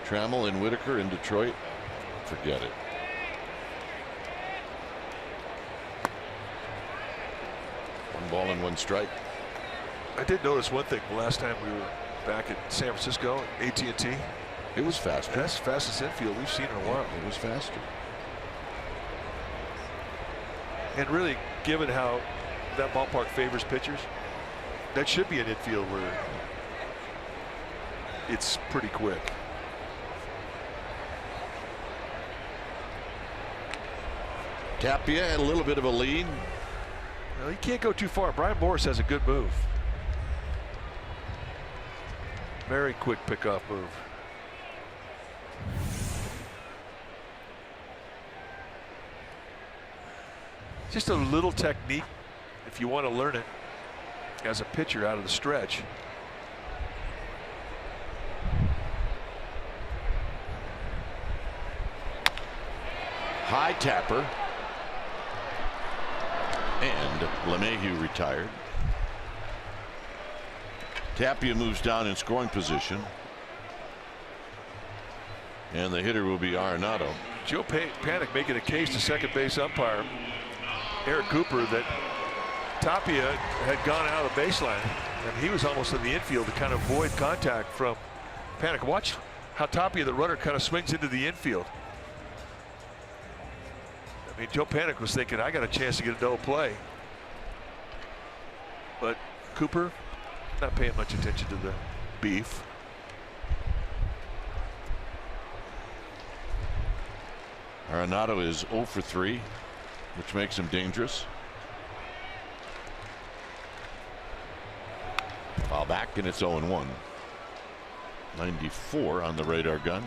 Trammell and Whitaker in Detroit, forget it. One ball and one strike. I did notice one thing the last time we were back at San Francisco, AT&T. It was faster. That's the fastest infield we've seen in a while. It was faster. And really, given how that ballpark favors pitchers, that should be an infield where it's pretty quick. Tapia had a little bit of a lead. Well, he can't go too far. Brian Morris has a good move. Very quick pickoff move. Just a little technique if you want to learn it as a pitcher out of the stretch. High tapper. And LeMahieu retired. Tapia moves down in scoring position. And the hitter will be Arenado. Joe Panik making a case to second base umpire Eric Cooper that Tapia had gone out of the baseline and he was almost in the infield to kind of avoid contact from Panik. Watch how Tapia, the runner, kind of swings into the infield. I mean, Joe Panik was thinking, I got a chance to get a double play. But Cooper not paying much attention to the beef. Arenado is 0 for 3, which makes him dangerous. Foul back, and it's 0-1. 94 on the radar gun.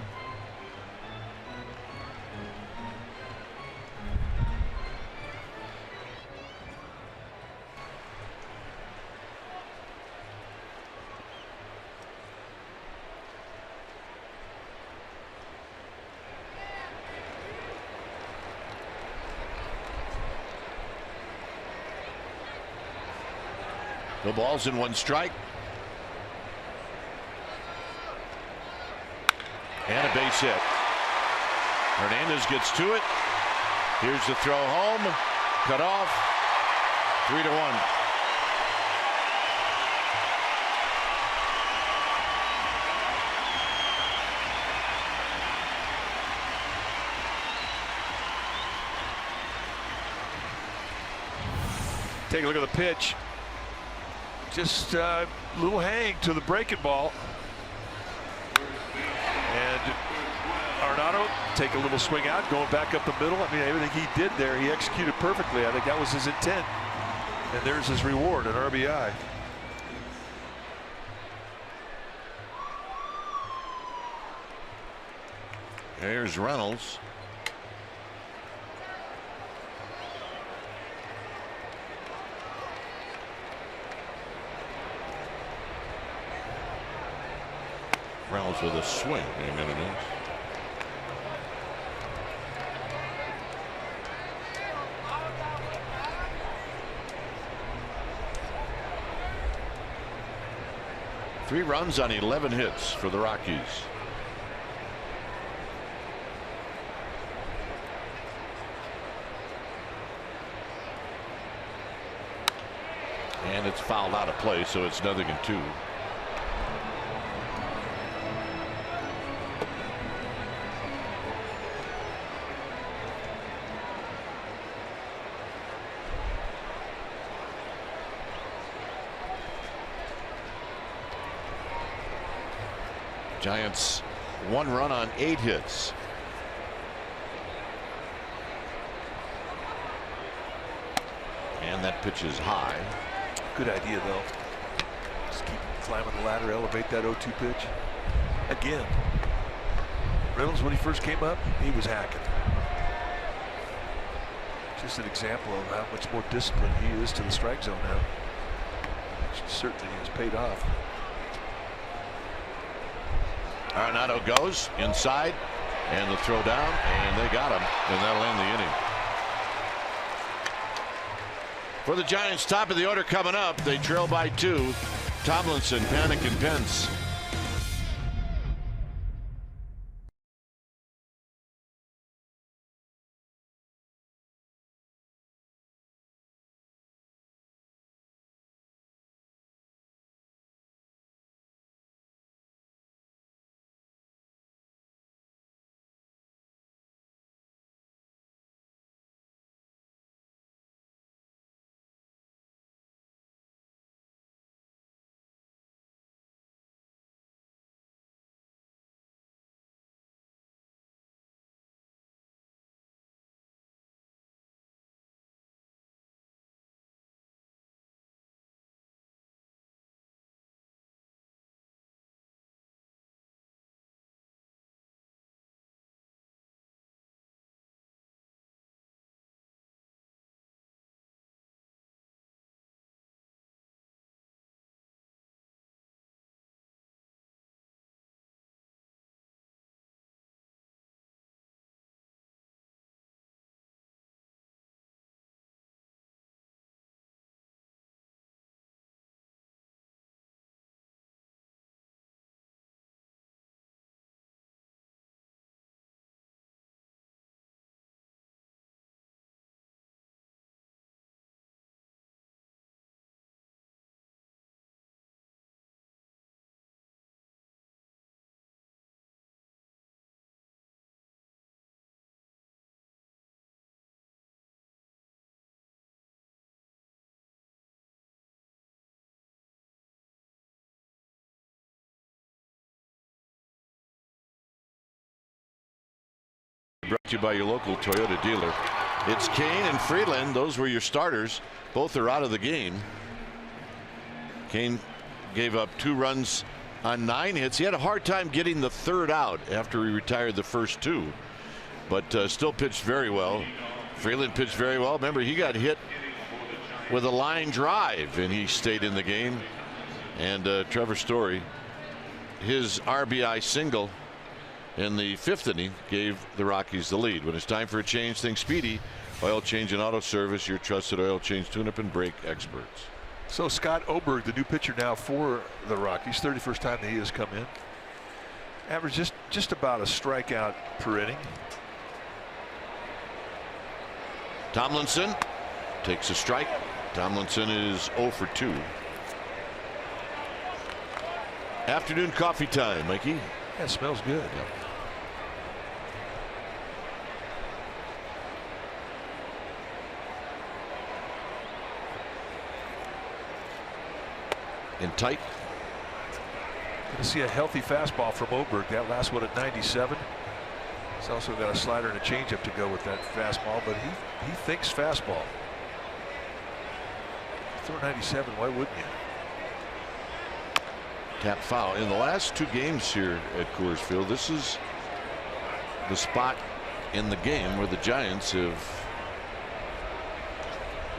No balls and one strike. And a base hit. Hernandez gets to it. Here's the throw home. Cut off. 3-1. Take a look at the pitch. Just a little hang to the breaking ball. And Arenado take a little swing out, going back up the middle. I mean, everything he did there, he executed perfectly. I think that was his intent. And there's his reward, an RBI. Here's Reynolds. Reynolds with a swing. Amen. It is. Three runs on 11 hits for the Rockies. And it's fouled out of play, so it's 0-2. Giants 1 run on 8 hits. And that pitch is high. Good idea, though. Just keep climbing the ladder, elevate that 0-2 pitch. Again, Reynolds, when he first came up, he was hacking. Just an example of how much more disciplined he is to the strike zone now. Which certainly has paid off. Arenado goes inside, and the throw down, and they got him, and that'll end the inning. For the Giants, top of the order coming up. They trail by 2. Tomlinson, Panic, and Pence. Brought to you by your local Toyota dealer. It's Kane and Freeland. Those were your starters. Both are out of the game. Kane gave up 2 runs on 9 hits. He had a hard time getting the 3rd out after he retired the first 2, but still pitched very well. Freeland pitched very well. Remember, he got hit with a line drive and he stayed in the game. And Trevor Story, his RBI single in the 5th inning gave the Rockies the lead. When it's time for a change, think Speedy. Oil change and auto service, your trusted oil change tune-up and brake experts. So Scott Oberg, the new pitcher now for the Rockies, 31st time that he has come in. Average just about a strikeout per inning. Tomlinson takes a strike. Tomlinson is 0 for 2. Afternoon coffee time, Mikey. Yeah, it smells good. Yep. In tight. Going to see a healthy fastball from Oberg. That last one at 97. He's also got a slider and a changeup to go with that fastball, but he thinks fastball. Throw 97, why wouldn't you? Tap foul. In the last 2 games here at Coors Field, this is the spot in the game where the Giants have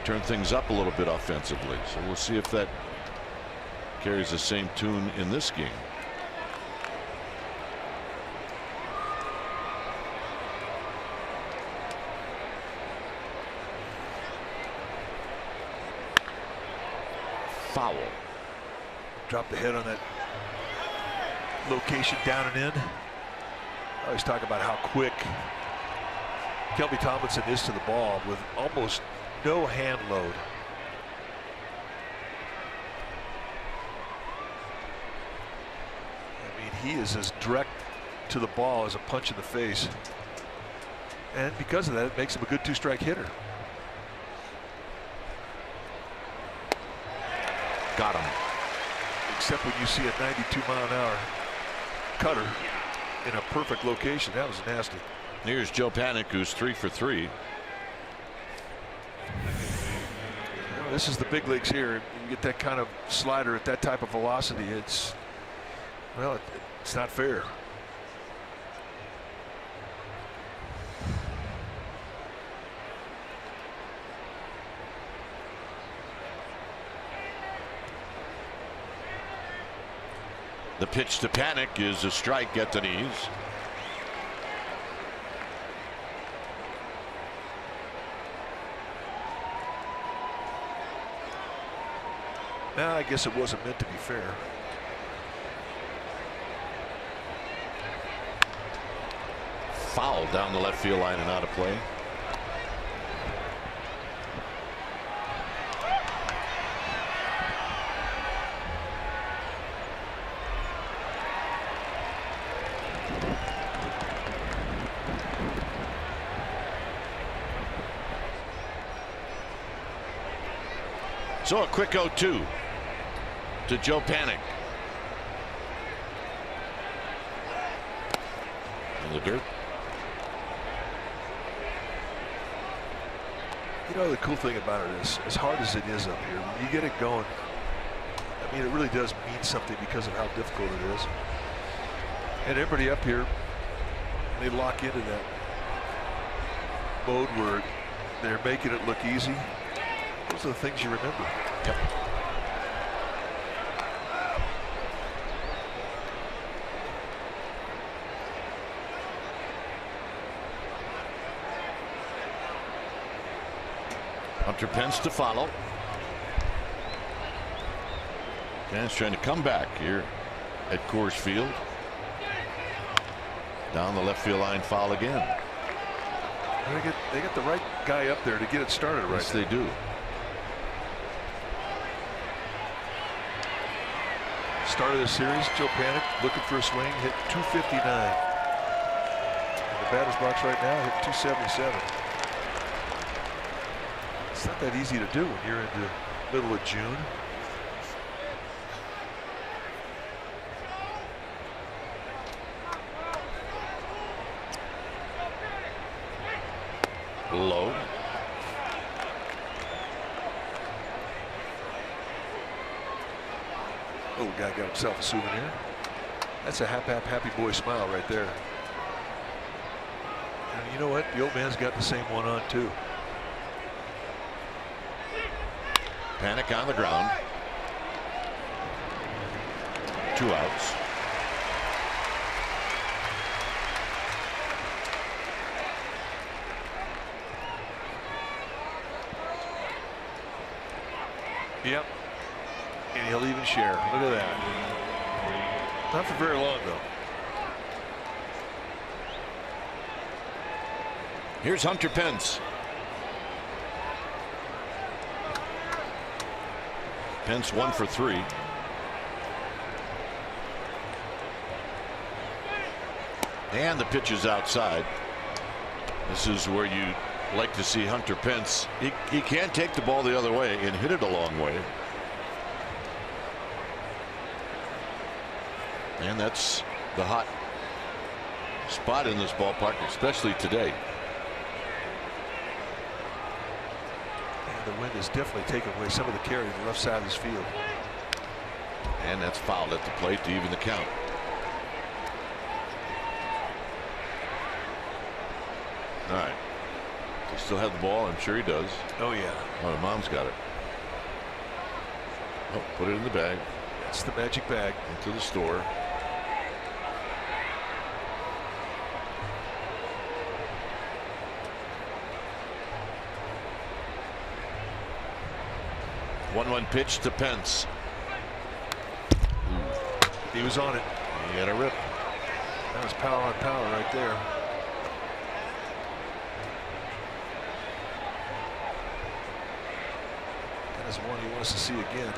turned things up a little bit offensively. So we'll see if that carries the same tune in this game. Foul. Drop the head on that location down and in. I always talk about how quick Kelby Tomlinson is to the ball with almost no hand load. I mean, he is as direct to the ball as a punch in the face. And because of that, it makes him a good 2-strike hitter. Got him. Except when you see a 92-mile-an-hour cutter in a perfect location. That was nasty. Here's Joe Panik, who's 3 for 3. This is the big leagues here. You get that kind of slider at that type of velocity. It's, well, it's not fair. The pitch to Panik is a strike at the knees. Now, I guess it wasn't meant to be fair. Foul down the left field line and out of play. So a quick 0-2 to Joe Panik. In the dirt. You know, the cool thing about it is, as hard as it is up here, when you get it going, I mean, it really does mean something because of how difficult it is. And everybody up here, they lock into that mode where they're making it look easy. Those are the things you remember. Yep. Hunter Pence to follow. Pence trying to come back here at Coors Field. Down the left field line, foul again. They get the right guy up there to get it started right. Yes, they do. Start of the series, Joe Panik looking for a swing, hit 259. In the batter's box right now, hit 277. It's not that easy to do when you're in the middle of June. Low. Oh, guy got himself a souvenir. That's a happy boy smile right there. And you know what? The old man's got the same one on too. Panik on the ground. 2 outs. Yep. And he'll even share. Look at that. Not for very long though. Here's Hunter Pence. Pence 1 for 3. And the pitch is outside. This is where you like to see Hunter Pence. He can take the ball the other way and hit it a long way. And that's the hot spot in this ballpark, especially today. And the wind is definitely taking away some of the carry to the left side of this field. And that's fouled at the plate to even the count. All right. Does he still have the ball? I'm sure he does. Oh yeah. Oh, the mom's got it. Oh, put it in the bag. It's the magic bag. Into the store. One pitch to Pence. He was on it. He had a rip. That was power on power right there. That is one he wants to see again.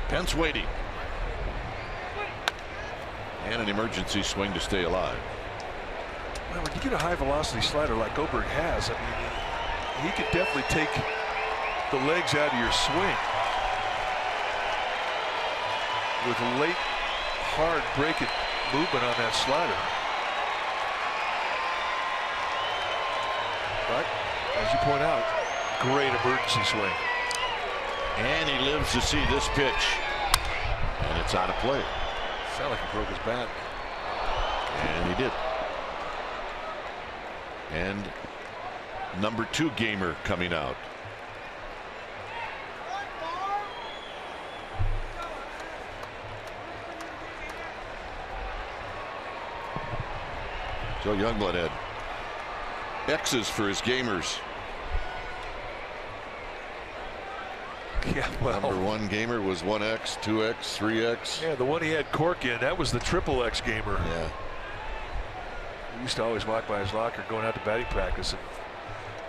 Pence waiting. And an emergency swing to stay alive. Well, when you get a high velocity slider like Oberg has, I mean, he could definitely take the legs out of your swing with late hard breaking movement on that slider. But as you point out, great emergency swing. And he lives to see this pitch, and it's out of play. Sounded like he broke his bat. And he did. And number 2 gamer coming out. Joe Youngblood had X's for his gamers. Yeah, well, Number 1 gamer was 1X, 2X, 3X. yeah, the one he had cork in, that was the triple X gamer. Yeah. He used to always walk by his locker going out to batting practice and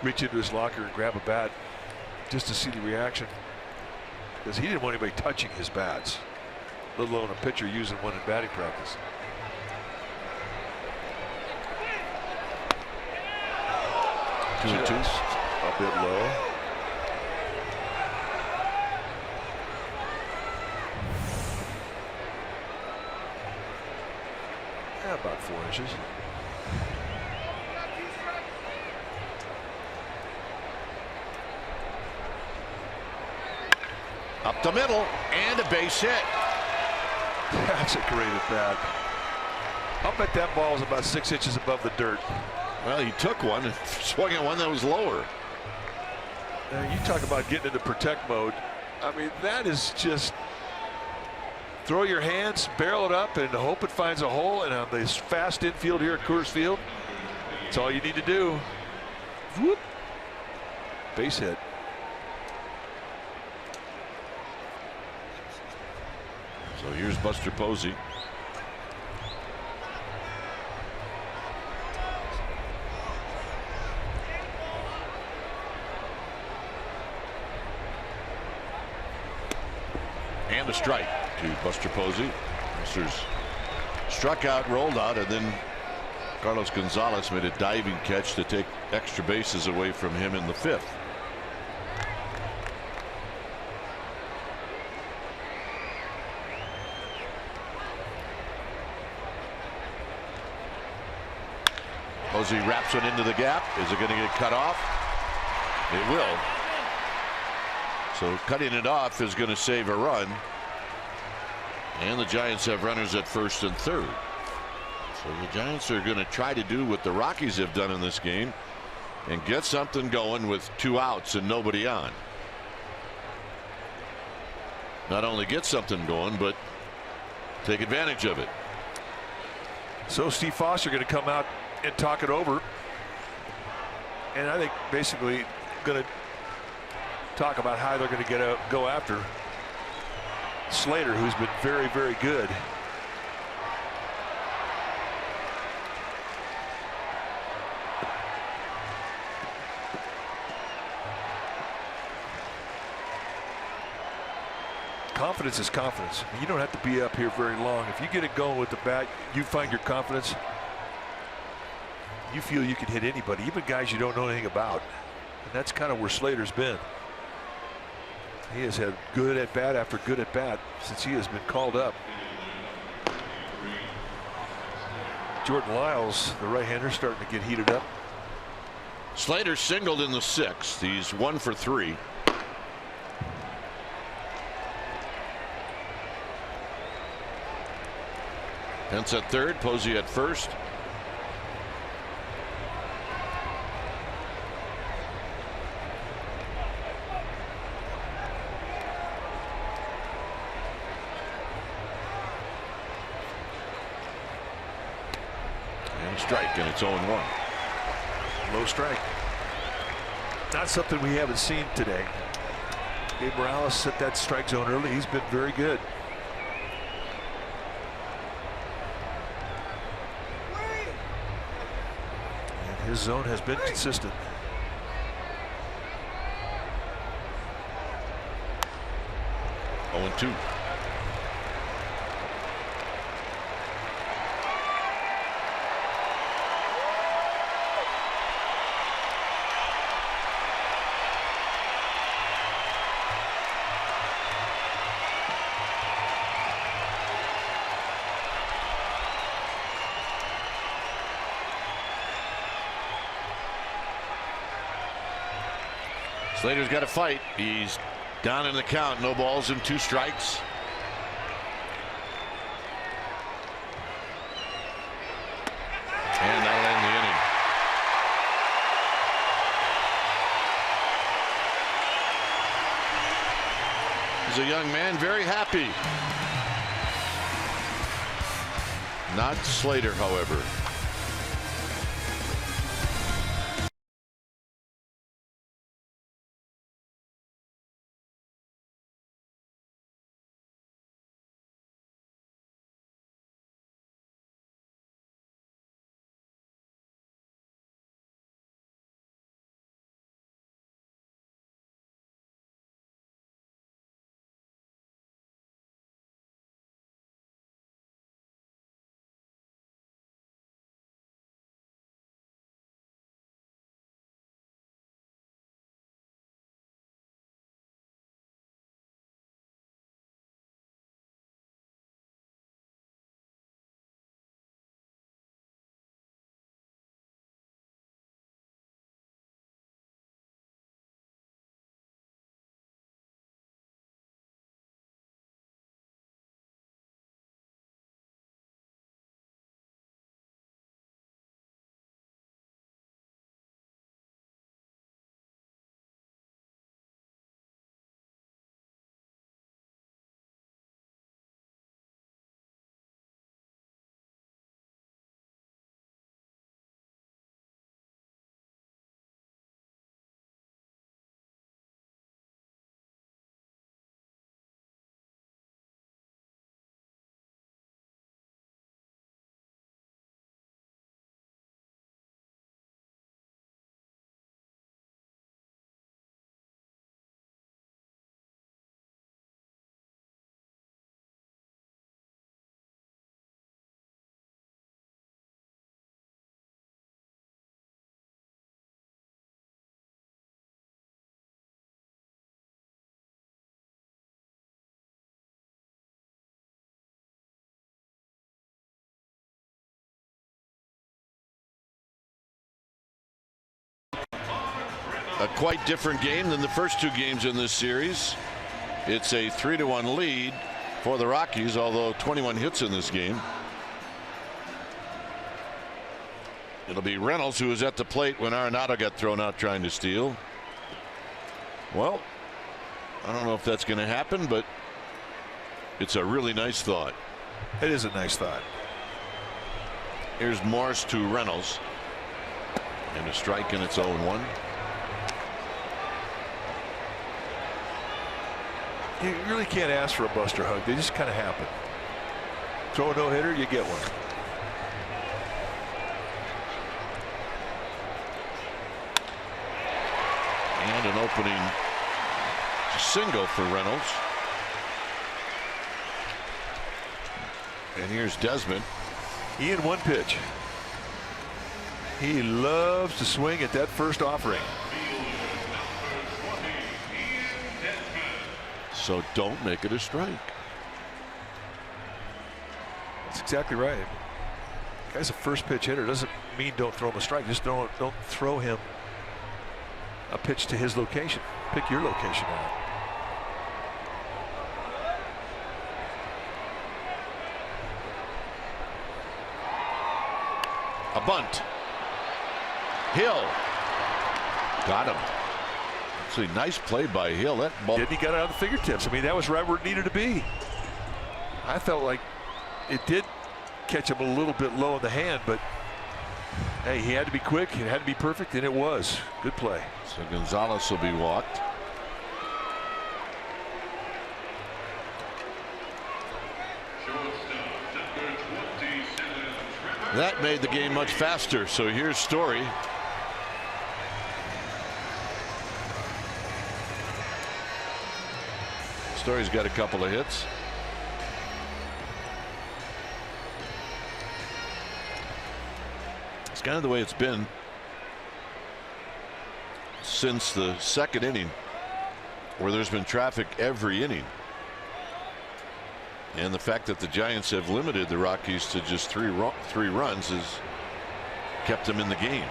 reach into his locker and grab a bat just to see the reaction, because he didn't want anybody touching his bats, let alone a pitcher using one in batting practice. Just a bit low. Yeah, about 4 inches. up the middle and a base hit. That's a great at bat. I'll bet that ball is about 6 inches above the dirt. Well, he took one and swung at one that was lower. You talk about getting into protect mode. I mean, that is just throw your hands, barrel it up, and hope it finds a hole. And on this fast infield here at Coors Field, that's all you need to do. Whoop. Base hit. So here's Buster Posey. And a strike to Buster Posey. Buster's struck out, rolled out, and then Carlos Gonzalez made a diving catch to take extra bases away from him in the 5th. Posey wraps one into the gap. Is it going to get cut off? It will. So cutting it off is going to save a run. And the Giants have runners at first and third. So the Giants are going to try to do what the Rockies have done in this game and get something going with 2 outs and nobody on. Not only get something going, but take advantage of it. So Steve Foster going to come out and talk it over, and I think basically going to talk about how they're going to go after Slater, who's been very, very good. Confidence is confidence. You don't have to be up here very long. If you get it going with the bat, you find your confidence. You feel you can hit anybody, even guys you don't know anything about. And that's kind of where Slater's been. He has had good at bat after good at bat since he has been called up. Jordan Lyles, the right-hander, starting to get heated up. Slater singled in the 6th. He's 1 for 3. Pence at third, Posey at first. And a strike, and it's 0-1. Low strike. Not something we haven't seen today. Gabe Morales set that strike zone early. He's been very good. And his zone has been consistent. Oh, 2. Slater's got to fight. He's down in the count. No balls and 2 strikes. And that'll end the inning. He's a young man, very happy. Not Slater, however. A quite different game than the first 2 games in this series. It's a 3-1 lead for the Rockies, although 21 hits in this game. It'll be Reynolds who was at the plate when Arenado got thrown out trying to steal. Well, I don't know if that's going to happen, but it's a really nice thought. It is a nice thought. Here's Morse to Reynolds. And a strike, and it's 0-1. You really can't ask for a buster hug. They just kind of happen. Throw a no-hitter, you get one. And an opening single for Reynolds. And here's Desmond. He in 1 pitch. He loves to swing at that first offering. So don't make it a strike. That's exactly right. Guy's a first pitch hitter. Doesn't mean don't throw him a strike. Just don't throw him a pitch to his location. Pick your location out. A bunt. Hill got him. Actually, nice play by Hill. That ball. Didn't he got it out of the fingertips? I mean, that was right where it needed to be. I felt like it did catch him a little bit low in the hand, but hey, he had to be quick. It had to be perfect, and it was. Good play. So Gonzalez will be walked. That made the game much faster. So here's Story. Story's got a couple of hits. It's kind of the way it's been since the 2nd inning, where there's been traffic every inning. And the fact that the Giants have limited the Rockies to just three runs has kept them in the game.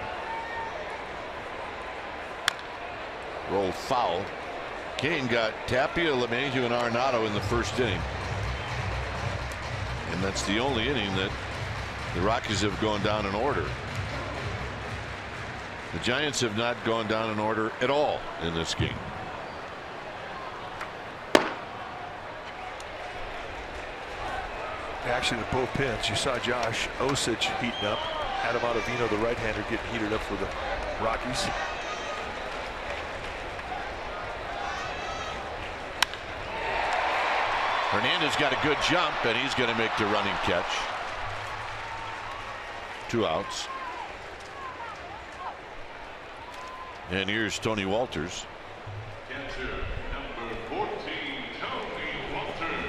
rolled foul. Kane got Tapia, LeMahieu, and Arenado in the first inning. And that's the only inning that the Rockies have gone down in order. The Giants have not gone down in order at all in this game. Actually, with both pins, you saw Josh Osich heating up. Adam Ottavino, the right-hander, getting heated up for the Rockies. Hernandez got a good jump, and he's going to make the running catch. 2 outs. And here's Tony Walters. Catcher number 14, Tony Walters.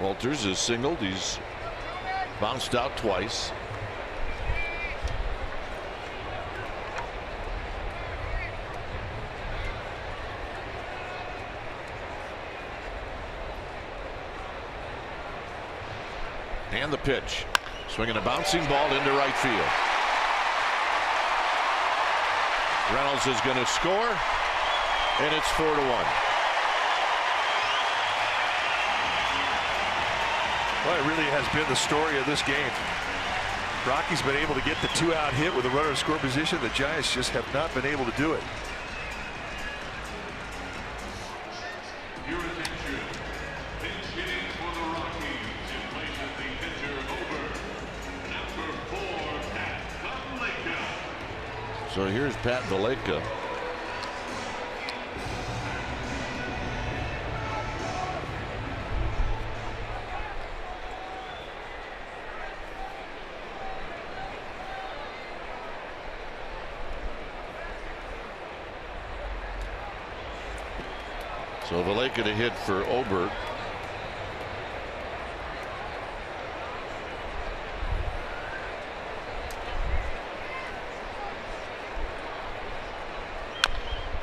Walters is singled. He's bounced out twice. And the pitch. Swinging a bouncing ball into right field. Reynolds is going to score, and it's 4-1. Well, it really has been the story of this game. Rockies been able to get the 2-out hit with a runner in score position. The Giants just have not been able to do it. Your attention. Pinch hitting for the Rockies. In place of the pitcher over. Number 4, Pat Valleca. So here's Pat Valleca. So Valleca to hit for Oberg.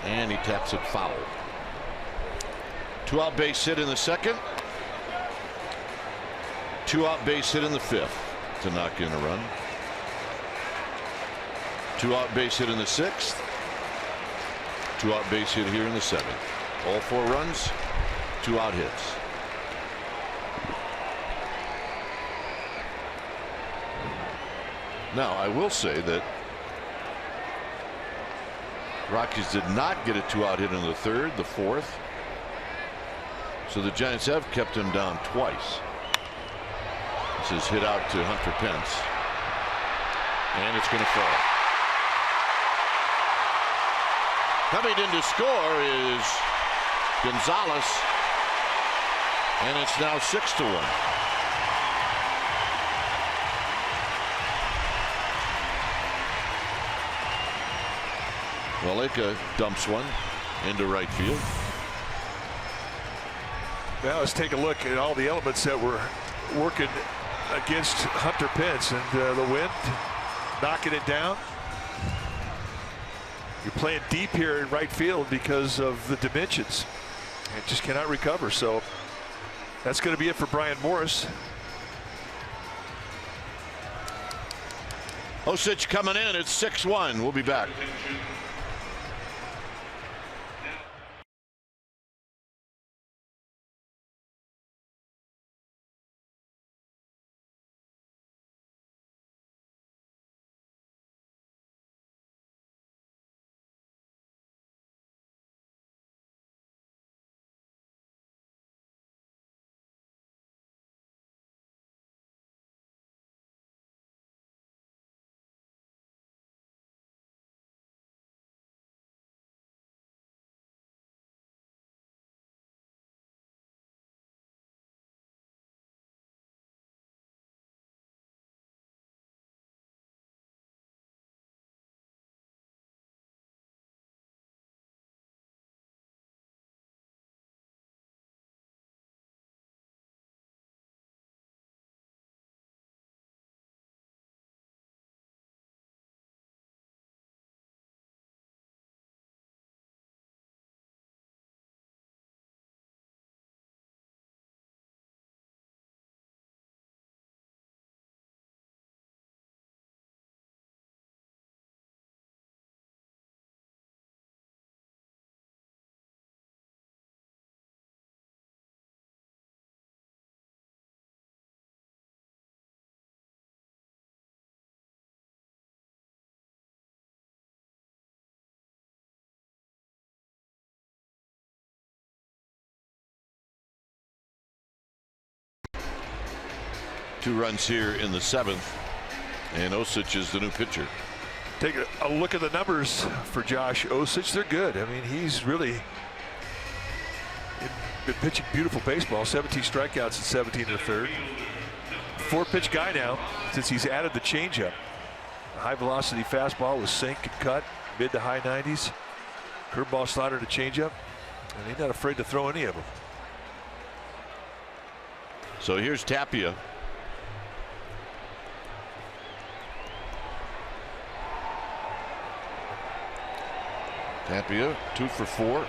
And he taps it foul. 2-out base hit in the second. 2-out base hit in the fifth to knock in a run. 2-out base hit in the sixth. 2-out base hit here in the seventh. All 4 runs, 2-out hits. Now I will say that Rockies did not get a 2-out hit in the third, the fourth. So the Giants have kept him down twice. This is hit out to Hunter Pence. And it's going to fall. Coming in to score is Gonzalez, and it's now 6-1. Valleca dumps one into right field. Now let's take a look at all the elements that were working against Hunter Pence, and the wind knocking it down. You're playing deep here in right field because of the dimensions. It just cannot recover. So that's going to be it for Brian Morris. Osich coming in. It's 6-1. We'll be back. 2 runs here in the 7th, and Osich is the new pitcher. Take a look at the numbers for Josh Osich. They're good. I mean, he's really been pitching beautiful baseball. 17 strikeouts in 17 1/3. 4-pitch guy now since he's added the changeup. A high velocity fastball with sink and cut, mid to high 90s. Curveball, slider, to changeup, and he's not afraid to throw any of them. So here's Tapia. Tapia 2 for 4.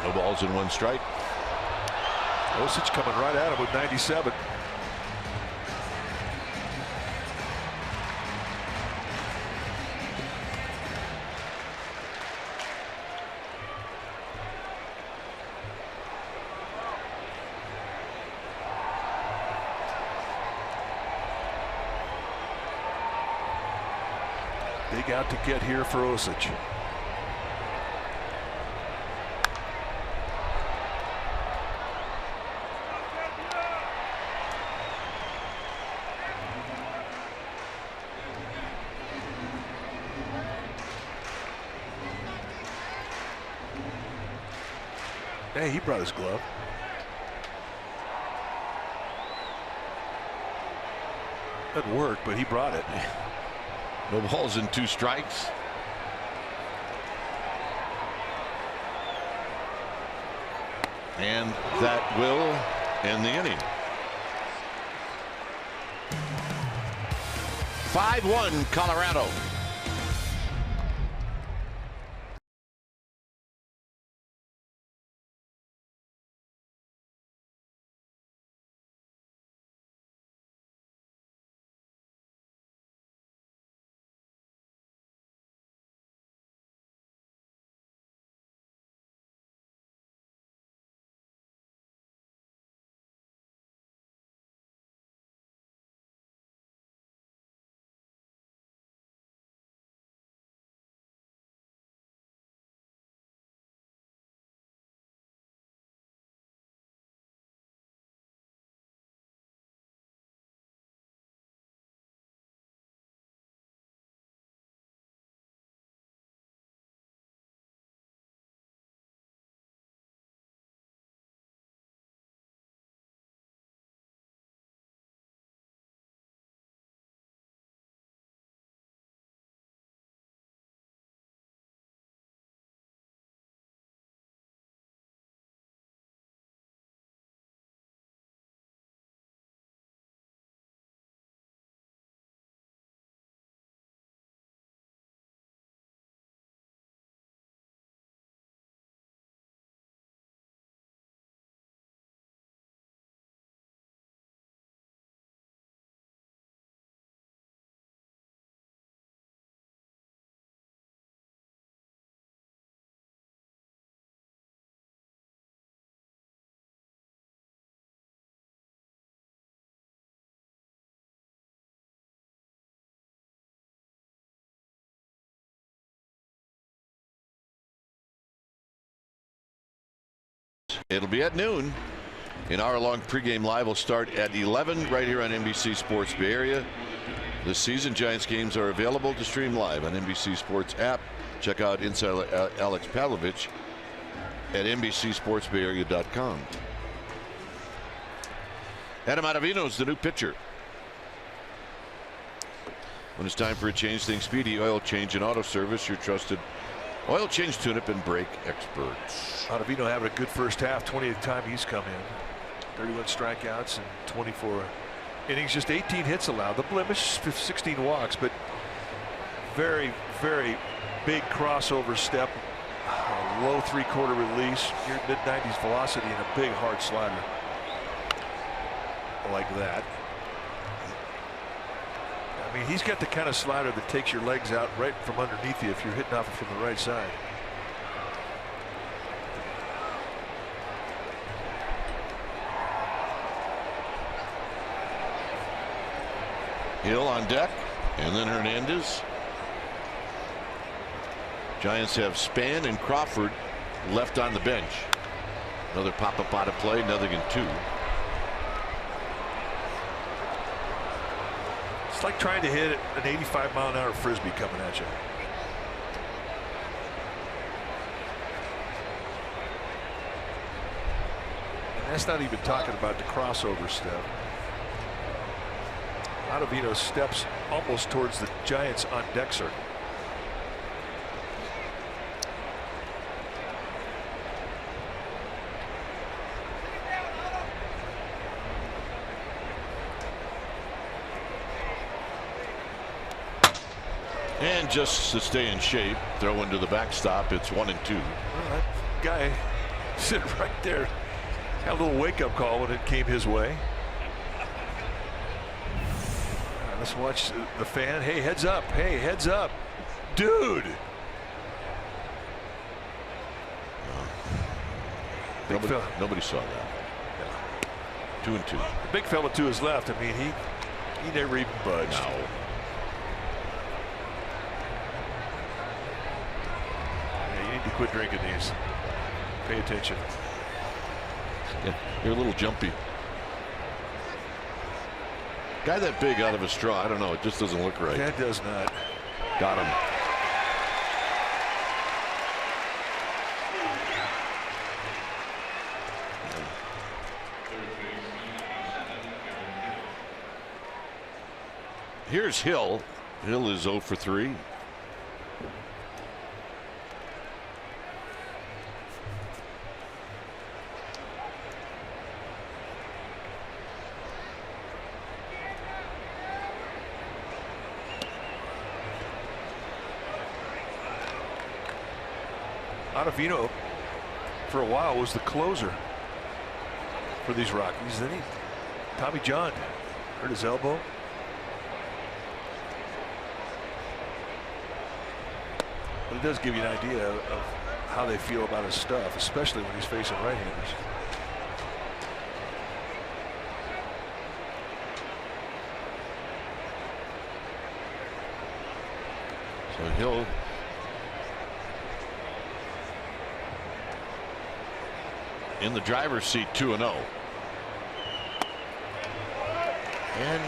No balls and 1 strike. Osich coming right at him with 97. Big out to get here for Osich. Hey, he brought his glove. Doesn't work, but he brought it. No balls and 2 strikes. And that will end the inning. 5-1 Colorado. It'll be at noon. An hour-long pregame live will start at 11 right here on NBC Sports Bay Area. This season, Giants games are available to stream live on NBC Sports app. Check out Inside Alex Pavlovich at NBCSportsBayArea.com. Adam Ottavino is the new pitcher. When it's time for a change, think Speedy Oil Change and Auto Service, your trusted oil change, tune-up, and brake experts. Ottavino having a good first half. 20th time he's come in. 31 strikeouts and 24 innings. Just 18 hits allowed. The blemish, 16 walks, but very, very big crossover step. Low 3/4 release. Near mid-90s velocity and a big hard slider. Like that. I mean, he's got the kind of slider that takes your legs out right from underneath you if you're hitting off it from the right side. Hill on deck, and then Hernandez. Giants have Span and Crawford left on the bench. Another pop-up out of play, nothing in 2. It's like trying to hit an 85-mile-an-hour frisbee coming at you. And that's not even talking about the crossover step. Ottavino steps almost towards the Giants on deck circle. And just to stay in shape, throw into the backstop. It's 1 and 2. Well, that guy sitting right there had a little wake-up call when it came his way. Let's watch the fan. Hey, heads up. Hey, heads up. Dude. Nobody saw that. Yeah. 2 and 2. The big fella to his left. I mean, he never even budged. No. Yeah, you need to quit drinking these. Pay attention. Yeah, you're a little jumpy. Guy that big out of a straw, I don't know. It just doesn't look right. That does not. Got him. Here's Hill. Hill is 0 for 3. Ottavino for a while was the closer for these Rockies. Then Tommy John hurt his elbow. But it does give you an idea of how they feel about his stuff, especially when he's facing right-handers. So Hill in the driver's seat, 2-0. And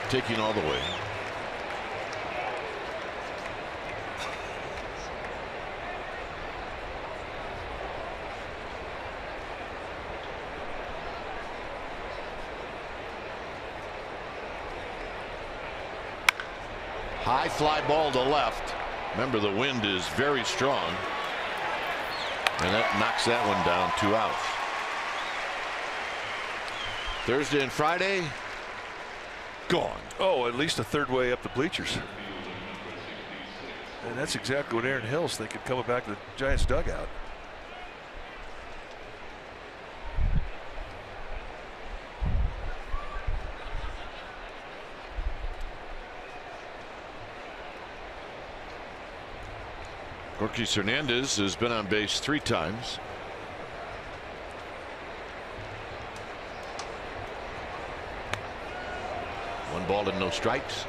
taking all the way. High fly ball to left. Remember, the wind is very strong. And that knocks that one down. 2 outs. Thursday and Friday, gone. Oh, at least a third way up the bleachers. And that's exactly what Aaron Hill's thinking coming back to the Giants dugout. Rockies Hernandez has been on base 3 times. One ball and no strikes.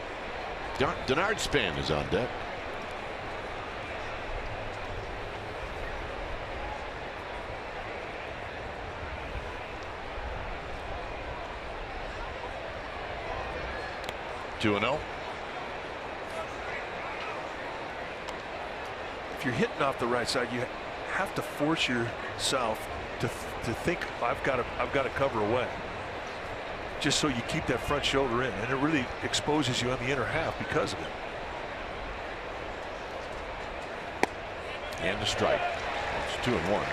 Denard Span is on deck. Two and 0. If you're hitting off the right side, you have to force yourself to think I've got to cover away, just so you keep that front shoulder in, and it really exposes you on the inner half because of it. And a strike. It's 2-1.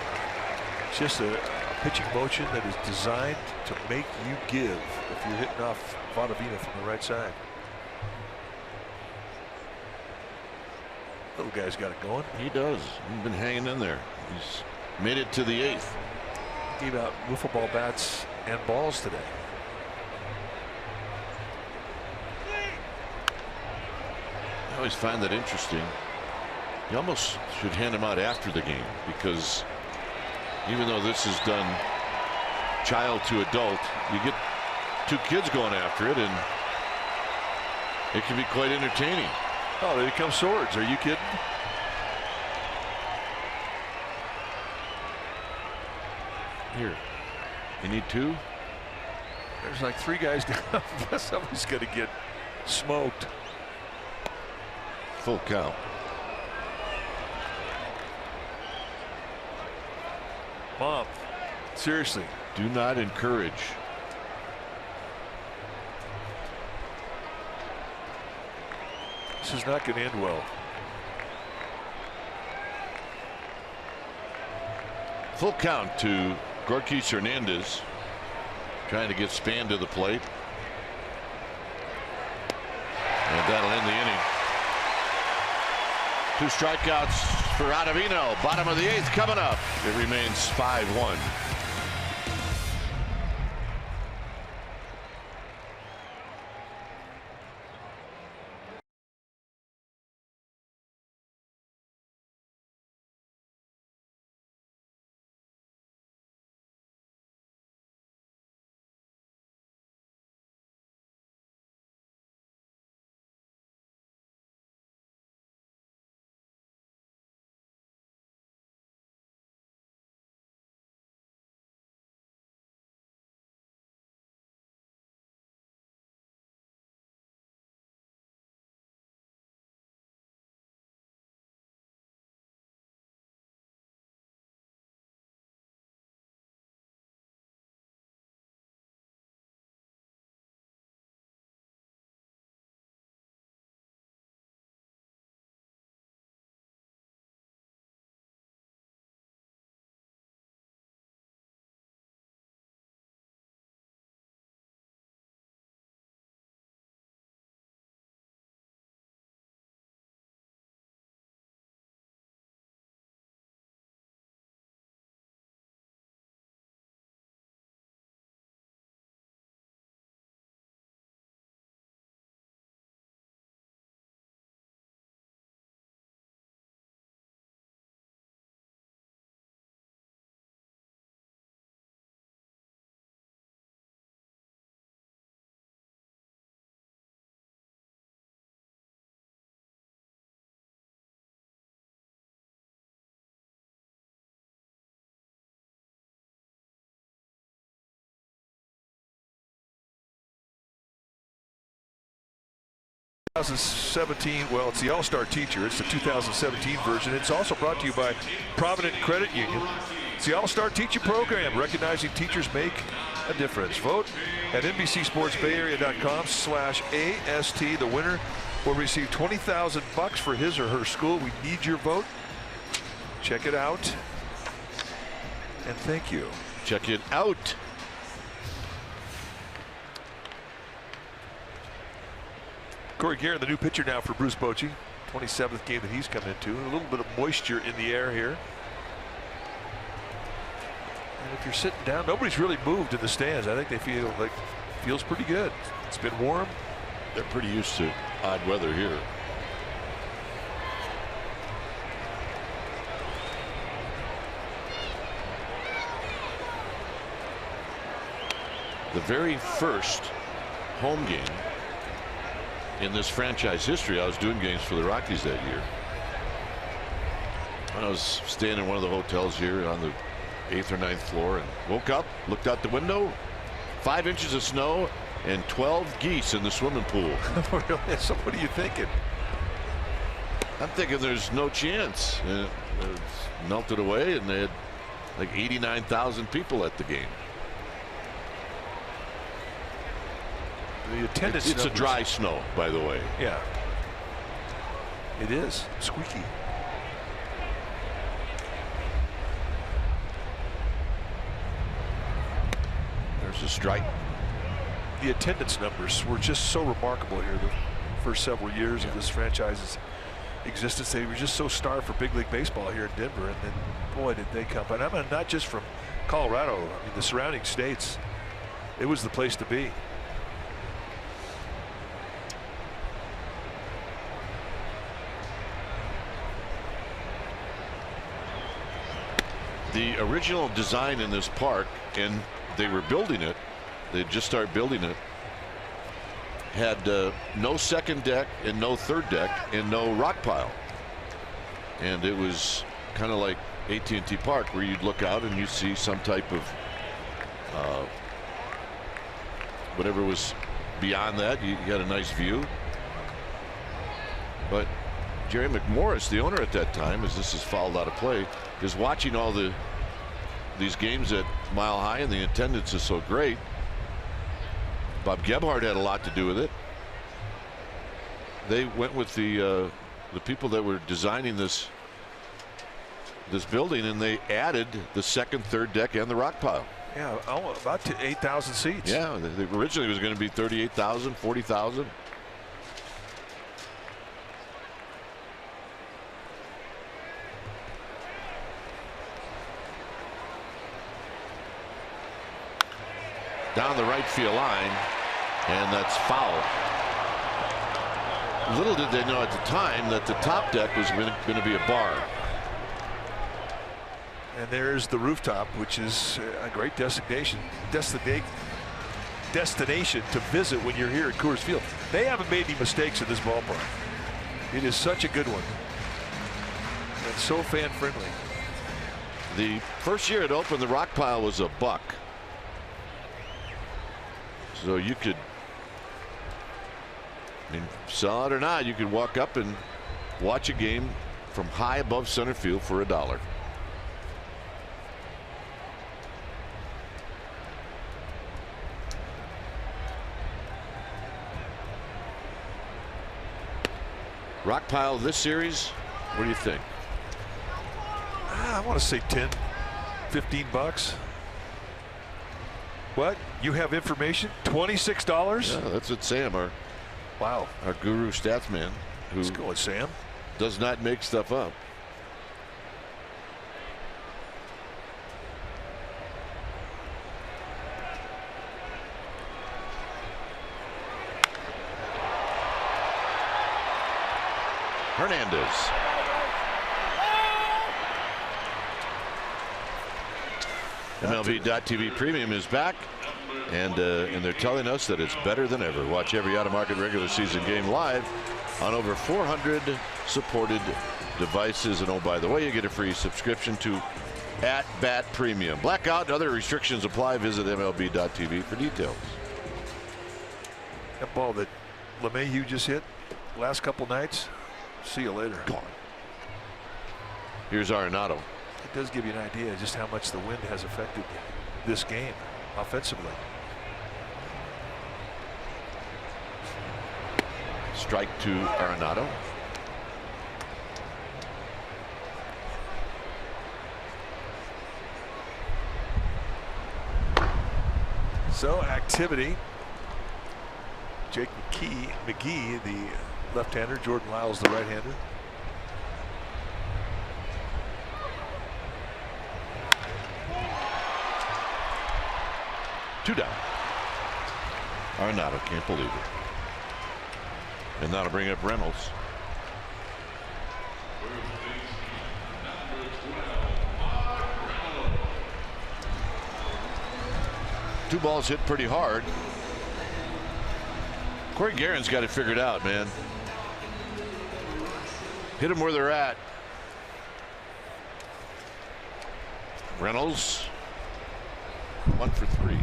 It's just a pitching motion that is designed to make you give if you're hitting off Ottavino from the right side. Little guy's got it going. He does. He's been hanging in there. He's made it to the 8th. Gave out wiffle ball bats and balls today. I always find that interesting. You almost should hand him out after the game, because even though this is done child to adult, you get 2 kids going after it, and It can be quite entertaining. Oh, they become swords. Are you kidding? Here, you need 2. There's like 3 guys down. Somebody's going to get smoked. Full count. Mom, seriously. Do not encourage. This is not going to end well. Full count to Rockies Hernandez, trying to get Span to the plate. And that'll end the inning. 2 strikeouts for Ottavino. Bottom of the 8th coming up. It remains 5-1. Well, it's the All-Star Teacher. It's the 2017 version. It's also brought to you by Provident Credit Union. It's the All-Star Teacher program, recognizing teachers make a difference. Vote at NBCSportsBayArea.com/AST. The winner will receive $20,000 for his or her school. We need your vote. Check it out. And thank you. Check it out. Corey Guerin, the new pitcher now for Bruce Bochy. 27th game that he's coming into. A little bit of moisture in the air here. And if you're sitting down, nobody's really moved in the stands. I think they feel like feels pretty good. It's been warm. They're pretty used to odd weather here. The very first home game in this franchise history, I was doing games for the Rockies that year. I was staying in one of the hotels here on the 8th or 9th floor and woke up, looked out the window, 5 inches of snow and 12 geese in the swimming pool. Really? So what are you thinking? I'm thinking there's no chance. And it melted away and they had like 89,000 people at the game. The attendance It's a numbers. dry snow, by the way. Yeah. It is. Squeaky. There's a strike. The attendance numbers were just so remarkable here the first several years of this franchise's existence. They were just so starved for big league baseball here in Denver, and then boy did they come. And I mean, not just from Colorado, I mean the surrounding states. It was the place to be. The original design in this park, and they were building it, they just started building it, had no second deck and no third deck and no rock pile. And it was kind of like AT&T Park, where you'd look out and you'd see some type of whatever was beyond that. You had a nice view. But Jerry McMorris, the owner at that time, as this is fouled out of play, is watching all these games at Mile High, and the attendance is so great. Bob Gebhardt had a lot to do with it. They went with the people that were designing this building, and they added the second, third deck and the rock pile. Yeah, about to 8,000 seats. Yeah, originally it was going to be 38,000, 40,000. Down the right field line, and that's foul. Little did they know at the time that the top deck was going to be a bar. And there's the rooftop, which is a great destination to visit when you're here at Coors Field. They haven't made any mistakes in this ballpark. It is such a good one. And so fan friendly. The first year it opened, the rock pile was $1. So you could, I mean, sell it or not, you could walk up and watch a game from high above center field for $1. Rock pile this series, what do you think? I want to say 10, 15 bucks. What? You have information? $26? Yeah, that's what Sam, our guru stats man, who Let's go with Sam. does not make stuff up. Hernandez. MLB.TV Premium is back, and they're telling us that it's better than ever. Watch every out-of-market regular season game live on over 400 supported devices. And oh, by the way, you get a free subscription to @Bat Premium. Blackout and other restrictions apply. Visit MLB.TV for details. That ball that LeMahieu just hit last couple nights, see you later. Gone. Here's Arenado. It does give you an idea just how much the wind has affected this game offensively. Strike to Arenado. So activity. Jake McGee, the left-hander. Jordan Lyles, the right-hander. Two down. Arenado can't believe it. And that'll bring up Reynolds. Two balls hit pretty hard. Corey Guerin's got it figured out, man. Hit them where they're at. Reynolds 1 for 3.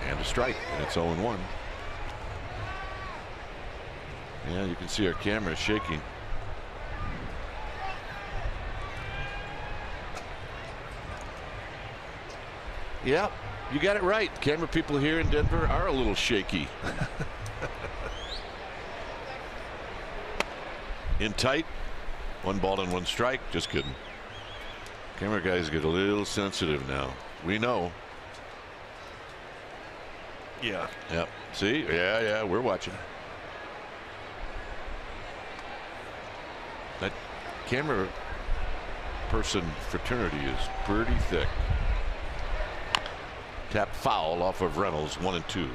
And a strike, and it's 0-1. Yeah, you can see our camera shaking. Yeah, you got it right. Camera people here in Denver are a little shaky. In tight, 1 ball and 1 strike. Just kidding. Camera guys get a little sensitive now. We know. Yeah. Yep. See? Yeah, we're watching. That camera person fraternity is pretty thick. Tap foul off of Reynolds, 1 and 2.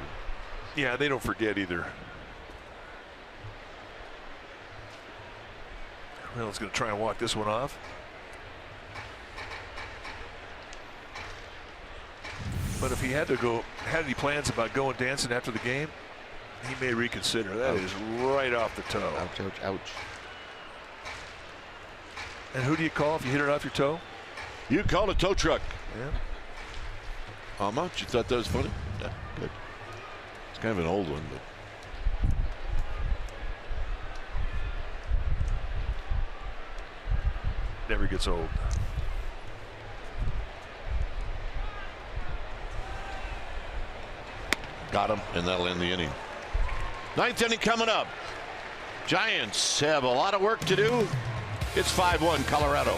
Yeah, they don't forget either. Reynolds going to try and walk this one off. But if he had any plans about going dancing after the game, he may reconsider. That is right off the toe. Ouch, ouch, ouch. And who do you call if you hit it off your toe? You called a tow truck. Yeah. How much? You thought that was funny? Yeah, good. It's kind of an old one, but. Never gets old. Got him, and that'll end the inning. Ninth inning coming up. Giants have a lot of work to do. It's 5-1 Colorado.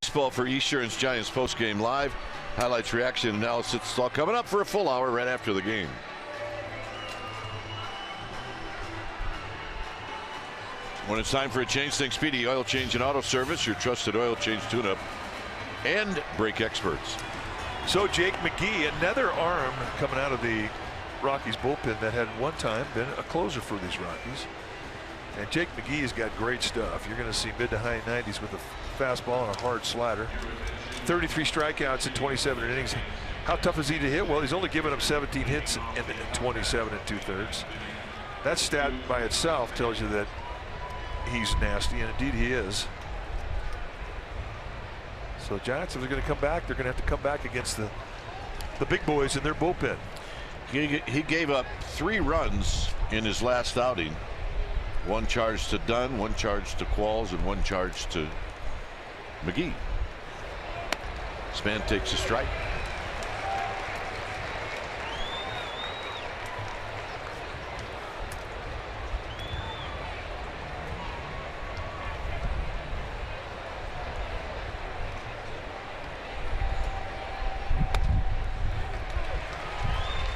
Baseball for Esurance Giants postgame live. Highlights, reaction, analysis. It's all coming up for a full hour right after the game. When it's time for a change, think Speedy Oil Change and Auto Service, your trusted oil change tune-up and brake experts. So Jake McGee, another arm coming out of the Rockies bullpen that had one time been a closer for these Rockies. And Jake McGee has got great stuff. You're going to see mid to high 90s with a fastball and a hard slider. 33 strikeouts in 27 innings. How tough is he to hit? Well, he's only given up 17 hits in 27 2/3. That stat by itself tells you that he's nasty, and indeed he is. So Giants, if they're going to come back, they're going to have to come back against the big boys in their bullpen. He gave up 3 runs in his last outing. 1 charge to Dunn, 1 charge to Qualls, and 1 charge to McGee. Span takes a strike.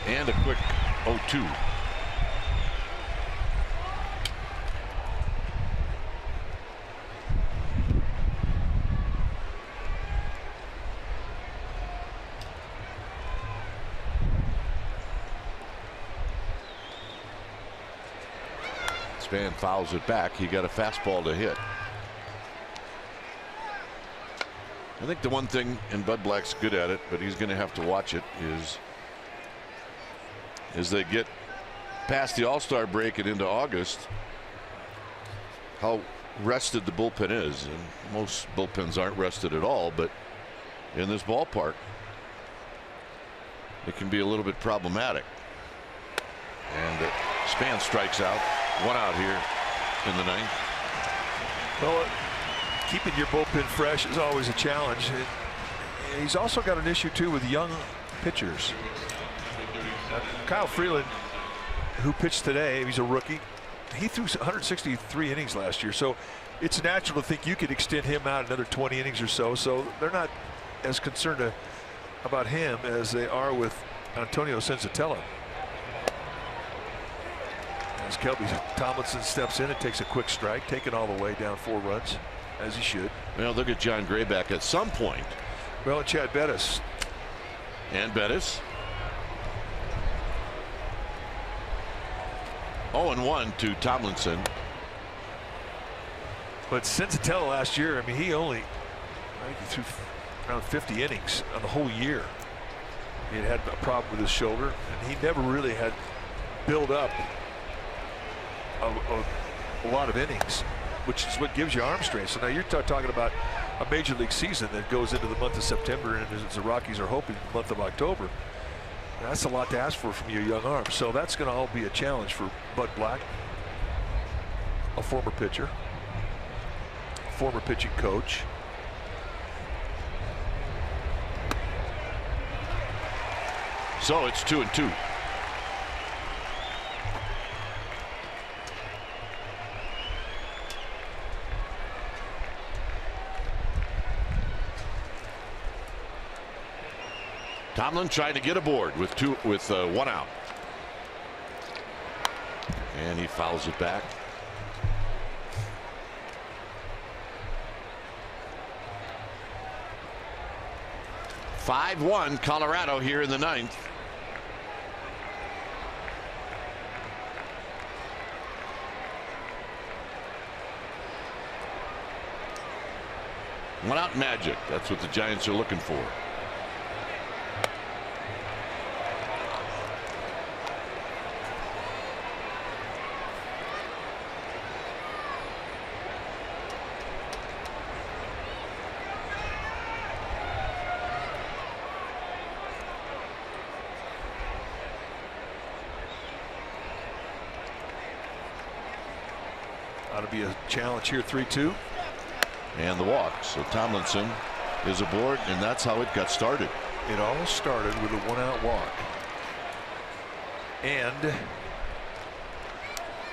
And a quick 0-2. Span fouls it back. He got a fastball to hit. I think the one thing, and Bud Black's good at it, but he's going to have to watch it, is as they get past the All-Star break and into August, how rested the bullpen is. And most bullpens aren't rested at all, but in this ballpark it can be a little bit problematic. And Span strikes out. 1 out here in the 9th. Well, keeping your bullpen fresh is always a challenge. He's also got an issue too with young pitchers. Kyle Freeland who pitched today, he's a rookie. He threw 163 innings last year, so it's natural to think you could extend him out another 20 innings or so. So they're not as concerned about him as they are with Antonio Senzatella. As Kelby Tomlinson steps in and takes a quick strike, taking all the way down 4 runs, as he should. Well, look at John Gray back at some point. Well, and Chad Bettis. And Bettis. 0-1 to Tomlinson. But Senzatella last year, I mean, he only, I think he threw around 50 innings on the whole year. He had a problem with his shoulder, and he never really had built up a lot of innings, which is what gives you arm strength. So now you're talking about a major league season that goes into the month of September, and as the Rockies are hoping the month of October. That's a lot to ask for from your young arm. So that's going to all be a challenge for Bud Black, a former pitcher, former pitching coach. So it's 2-2. Tomlin trying to get aboard with 1 out. And he fouls it back. (5-1) Colorado here in the 9th. One out magic. That's what the Giants are looking for. Ought to be a challenge here. 3-2. And the walk. So Tomlinson is aboard, and that's how it got started. It all started with a 1-out walk. And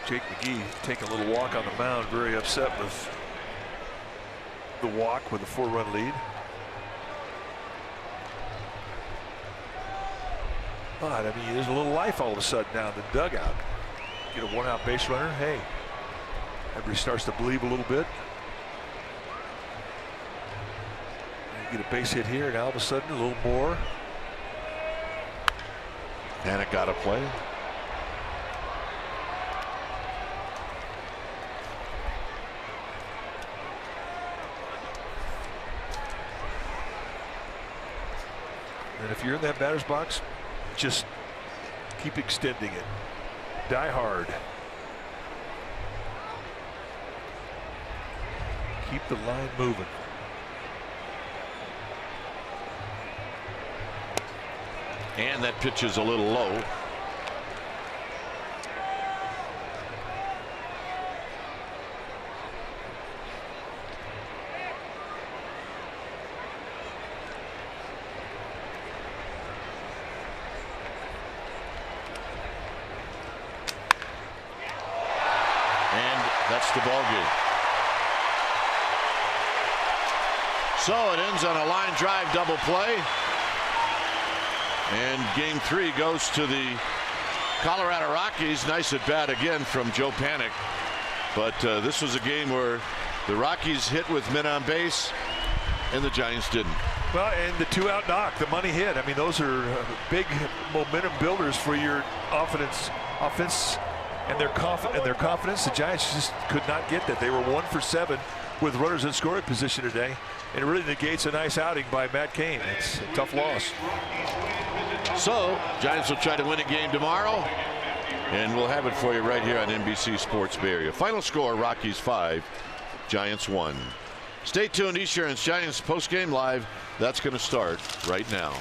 Jake McGee taking a little walk on the mound, very upset with the walk with a 4-run lead. But I mean, there's a little life all of a sudden down the dugout. Get a 1-out base runner. Hey, everybody starts to believe a little bit. Get a base hit here, and all of a sudden a little more. Panic out of play. And if you're in that batter's box, just keep extending it. Die hard. Keep the line moving. And that pitch is a little low. And that's the ball game. So it ends on a line drive double play. And game 3 goes to the Colorado Rockies. Nice at bat again from Joe Panik. But this was a game where the Rockies hit with men on base and the Giants didn't. Well, and the 2-out knock, the money hit. I mean, those are big momentum builders for your offense and their confidence. The Giants just could not get that. They were 1 for 7 with runners in scoring position today. And it really negates a nice outing by Matt Cain. It's a tough loss. So Giants will try to win a game tomorrow, and we'll have it for you right here on NBC Sports Bay Area. Final score: Rockies 5, Giants 1. Stay tuned. Esurance Giants postgame live. That's going to start right now.